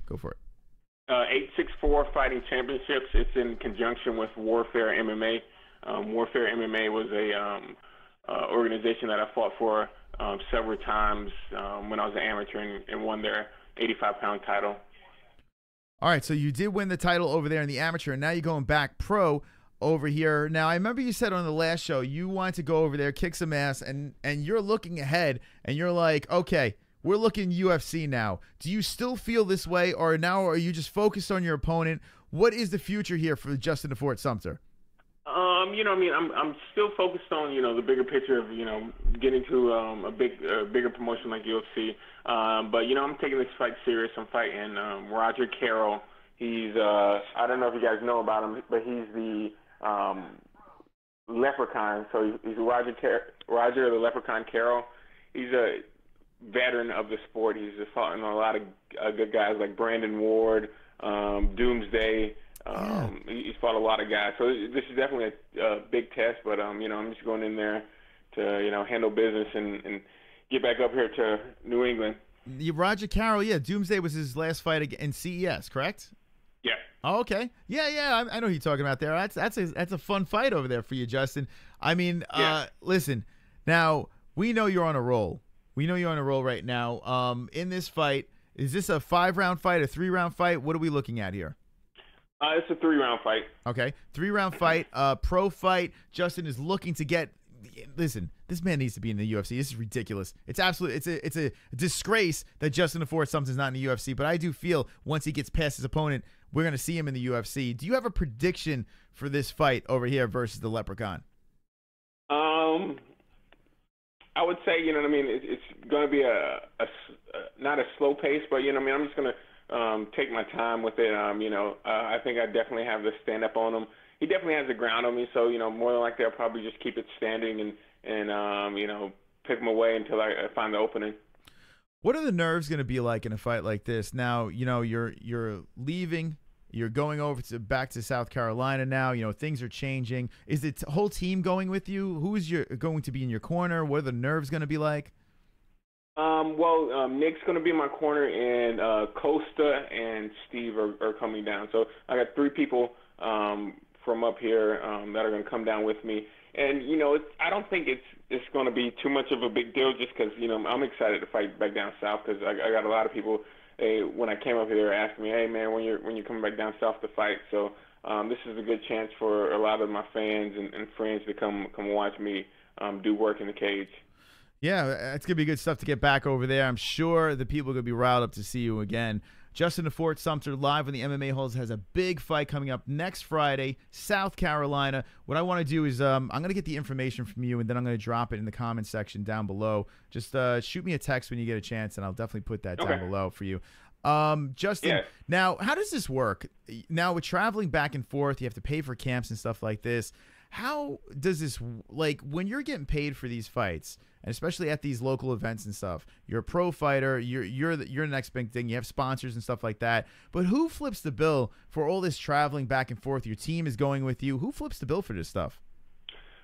go for it. 864 Fighting Championships. It's in conjunction with Warfare MMA. Warfare MMA was a organization that I fought for several times when I was an amateur and won their 85-pound title. All right, so you did win the title over there in the amateur, and now you're going back pro over here. Now, I remember you said on the last show you wanted to go over there, kick some ass, and you're looking ahead, and you're like, okay, we're looking UFC now. Do you still feel this way, or now are you just focused on your opponent? What is the future here for Justin to Fort Sumter? I'm still focused on, the bigger picture of, getting to a bigger promotion like UFC. But I'm taking this fight serious. I'm fighting Roger Carroll. He's, I don't know if you guys know about him, but he's the Leprechaun. So he's Roger the Leprechaun Carroll. He's a veteran of the sport. He's fought a lot of good guys like Brandon Ward, Doomsday, He's fought a lot of guys, so this is definitely a big test. But you know, I'm just going in there to handle business and get back up here to New England. Roger Carroll, yeah, Doomsday was his last fight in CES, correct? Yeah. Oh, okay. Yeah, I know who you're talking about there. That's a fun fight over there for you, Justin. I mean, listen, now we know you're on a roll. We know you're on a roll right now. In this fight, is this a 5-round fight, a 3-round fight? What are we looking at here? It's a 3-round fight. Okay, 3-round fight, pro fight. Justin is looking to get. Listen, this man needs to be in the UFC. This is ridiculous. It's a disgrace that Justin Fort Sumter's not in the UFC. But I do feel once he gets past his opponent, we're gonna see him in the UFC. Do you have a prediction for this fight over here versus the Leprechaun? I would say, you know what I mean, it's going to be not a slow pace, but, you know what I mean, I'm just going to take my time with it. I think I definitely have the stand-up on him. He definitely has the ground on me, so, you know, more than likely I'll probably just keep it standing and pick him away until I find the opening. What are the nerves going to be like in a fight like this? Now, you know, you're leaving. You're going over back to South Carolina now. You know, things are changing. Is the whole team going with you? Who is going to be in your corner? What are the nerves going to be like? Nick's going to be in my corner, and Costa and Steve are coming down. So I got 3 people from up here that are going to come down with me. And, you know, I don't think it's going to be too much of a big deal just because, you know, I'm excited to fight back down south because I got a lot of people. When I came up here, they were asking me, "Hey, man, when you're coming back down south to fight?" So this is a good chance for a lot of my fans and friends to come watch me do work in the cage. Yeah, it's gonna be good stuff to get back over there. I'm sure the people are gonna be riled up to see you again. Justin Fort Sumter live on the MMA-Holes has a big fight coming up next Friday, South Carolina. What I want to do is I'm going to get the information from you, and then I'm going to drop it in the comment section down below. Just shoot me a text when you get a chance, and I'll definitely put that down below for you. Justin, now, how does this work? Now, with traveling back and forth, you have to pay for camps and stuff like this. How does this, like, when you're getting paid for these fights, and especially at these local events and stuff, you're a pro fighter, you're the next big thing, you have sponsors and stuff like that, but who flips the bill for all this traveling back and forth? Your team is going with you. Who flips the bill for this stuff?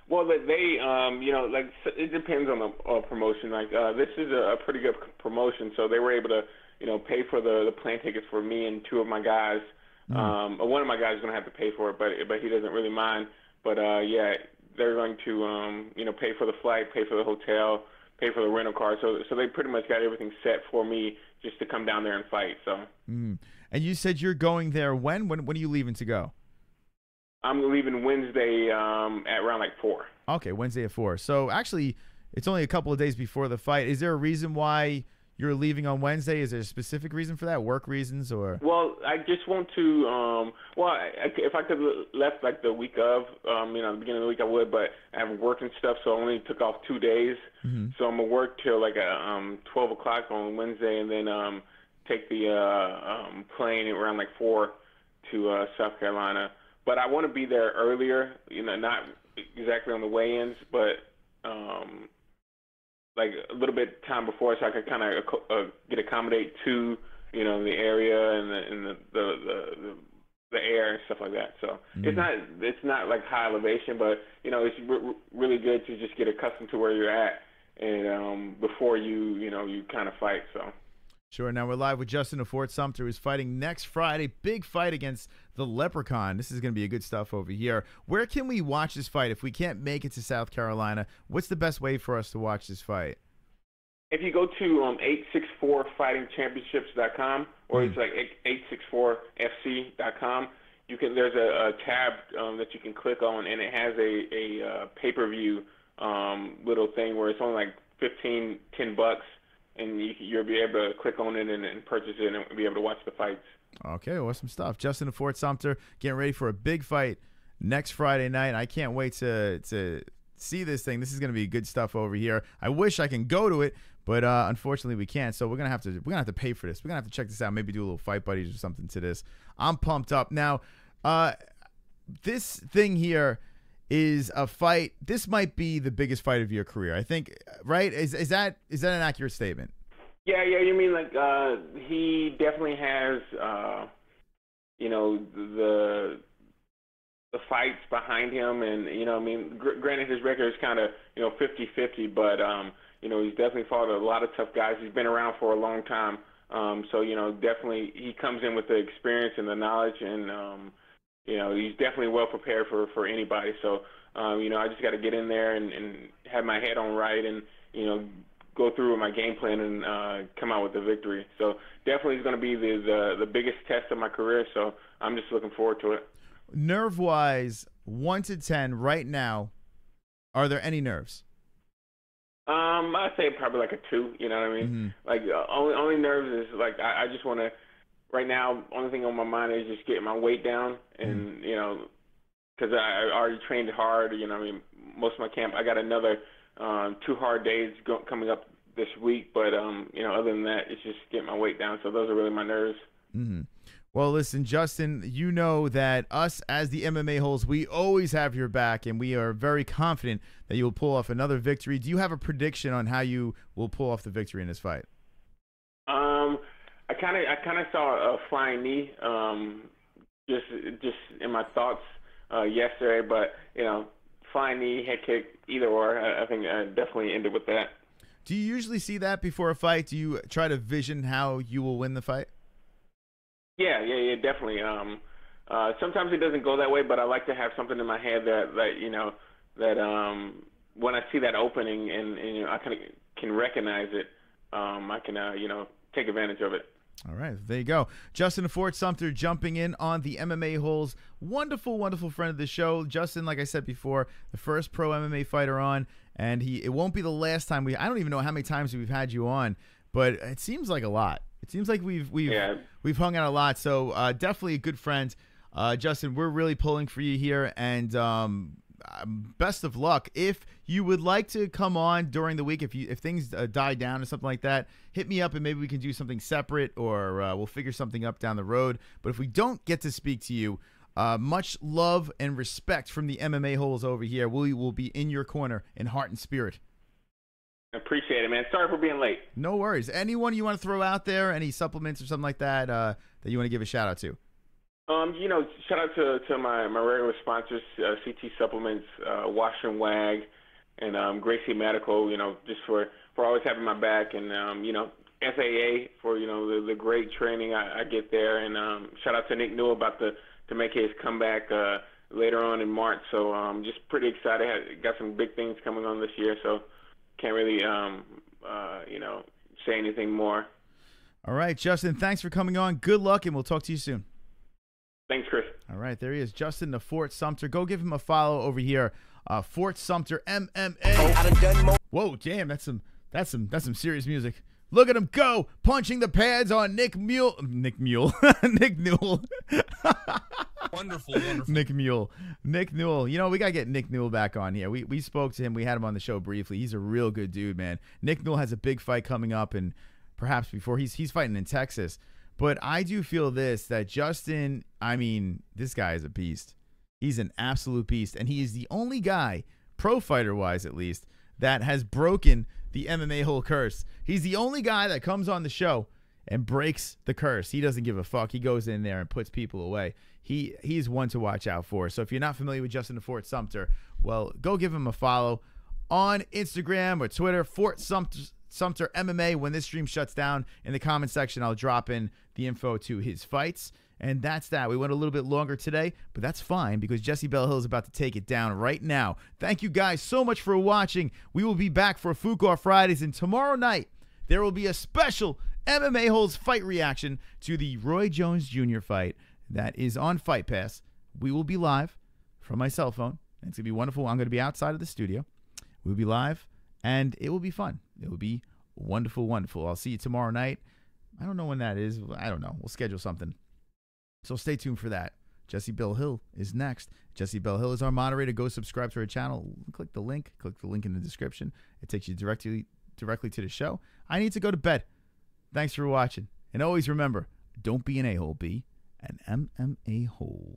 Well, they, like, it depends on the promotion. Like, this is a pretty good promotion, so they were able to, pay for the plane tickets for me and 2 of my guys. One of my guys is going to have to pay for it, but he doesn't really mind. But, they're going to, pay for the flight, pay for the hotel, pay for the rental car. So they pretty much got everything set for me just to come down there and fight. So. And you said you're going there when? When are you leaving to go? I'm leaving Wednesday at around like 4. Okay, Wednesday at 4. So actually, it's only a couple of days before the fight. Is there a reason why you're leaving on Wednesday? Is there a specific reason for that? Work reasons or? Well, I just want to. If I could left like the week of, the beginning of the week I would, but I have work and stuff, so I only took off 2 days. So I'm gonna work till like 12 o'clock on Wednesday, and then take the plane around like 4 to South Carolina. But I want to be there earlier, not exactly on the weigh-ins, but like a little bit time before, so I could kind of get accommodate to the area and the air and stuff like that. So it's not like high elevation, but it's really good to just get accustomed to where you're at and before you kind of fight. So. Sure. Now we're live with Justin Fort Sumter, who's fighting next Friday. Big fight against the Leprechaun. This is going to be a good stuff over here. Where can we watch this fight if we can't make it to South Carolina? What's the best way for us to watch this fight? If you go to 864fightingchampionships.com or it's like 864fc.com, there's a tab that you can click on, and it has a pay-per-view little thing where it's only like $10, and you'll be able to click on it and purchase it and be able to watch the fights. Okay, awesome stuff. Justin Fort Sumter getting ready for a big fight next Friday night. I can't wait to see this thing. This is going to be good stuff over here. I wish I can go to it, but unfortunately we can't. So we're gonna have to pay for this. We're gonna have to check this out. Maybe do a little Fight Buddies or something to this. I'm pumped up now. This thing here is a fight. This might be the biggest fight of your career, I think. Right? Is that an accurate statement? Yeah. You mean like he definitely has you know, the fights behind him, and you know, I mean, granted his record is kind of, you know, 50-50, but you know, he's definitely fought a lot of tough guys. He's been around for a long time, so you know, definitely he comes in with the experience and the knowledge, and you know, he's definitely well prepared for anybody. So you know, I just got to get in there and have my head on right, and you know, go through with my game plan and come out with the victory. So definitely it's going to be the biggest test of my career. So I'm just looking forward to it. Nerve-wise, 1 to 10 right now, are there any nerves? I'd say probably like a 2. You know what I mean? Like only nerves is like I just want to. Right now, only thing on my mind is just getting my weight down, and you know, because I already trained hard. You know, I mean, most of my camp. I got another 2 hard days coming up this week, but you know, other than that, it's just getting my weight down. So those are really my nerves. Well, listen, Justin, you know that us as the MMA-Holes, we always have your back, and we are very confident that you will pull off another victory. Do you have a prediction on how you will pull off the victory in this fight? I kind of saw a flying knee, just in my thoughts yesterday, but you know, flying knee, head kick, either or. I think I definitely ended with that. Do you usually see that before a fight? Do you try to vision how you will win the fight? Yeah, definitely. Sometimes it doesn't go that way, but I like to have something in my head that you know, that when I see that opening and you know, I kind of can recognize it, I can you know, take advantage of it. All right, there you go. Justin Fort Sumter jumping in on the MMA-Holes. Wonderful, wonderful friend of the show. Justin, like I said before, the first pro MMA fighter on, and it won't be the last time I don't even know how many times we've had you on, but it seems like a lot. It seems like we've hung out a lot. So definitely a good friend. Justin, we're really pulling for you here, and best of luck. If you would like to come on during the week, if things die down or something like that, hit me up and maybe we can do something separate, or we'll figure something up down the road. But if we don't get to speak to you, much love and respect from the MMA-Holes over here. We will be in your corner in heart and spirit. Appreciate it, man. Sorry for being late. No worries. Anyone you want to throw out there, any supplements or something like that that you want to give a shout out to? You know, shout out to my regular sponsors, CT Supplements, Wash and Wag, and Gracie Medical. You know, just for always having my back, and you know, FAA for, you know, the great training I get there, and shout out to Nick Newell about to make his comeback later on in March. So just pretty excited. Got some big things coming on this year, so can't really you know, say anything more. All right, Justin, thanks for coming on. Good luck, and we'll talk to you soon. Thanks, Chris. All right, there he is, Justin the Fort Sumter. Go give him a follow over here, Fort Sumter MMA. Whoa, damn, that's some serious music. Look at him go, punching the pads on Nick Newell. Nick Newell. Wonderful. Nick Newell. You know, we got to get Nick Newell back on here. We spoke to him. We had him on the show briefly. He's a real good dude, man. Nick Newell has a big fight coming up, and perhaps before he's fighting in Texas. But I do feel that Justin, I mean, this guy is a beast. He's an absolute beast, and he is the only guy, pro fighter-wise at least, that has broken the MMA-Hole curse. He's the only guy that comes on the show and breaks the curse. He doesn't give a fuck. He goes in there and puts people away. He's one to watch out for. So if you're not familiar with Justin the Fort Sumter, well, go give him a follow on Instagram or Twitter, Fort Sumter MMA. When this stream shuts down, in the comment section, I'll drop in the info to his fights. And that's that. We went a little bit longer today, but that's fine because Jessie Belle is about to take it down right now. Thank you guys so much for watching. We will be back for Fuqar Fridays, and tomorrow night there will be a special MMA-Holes fight reaction to the Roy Jones Jr. fight that is on Fight Pass. We will be live from my cell phone. It's going to be wonderful. I'm going to be outside of the studio. We'll be live, and it will be fun. It will be wonderful, wonderful. I'll see you tomorrow night. I don't know when that is. I don't know. We'll schedule something. So stay tuned for that. Jessie Belle Hill is next. Jessie Belle Hill is our moderator. Go subscribe to her channel. Click the link. Click the link in the description. It takes you directly to the show. I need to go to bed. Thanks for watching. And always remember, don't be an a-hole, be an MMA-Hole.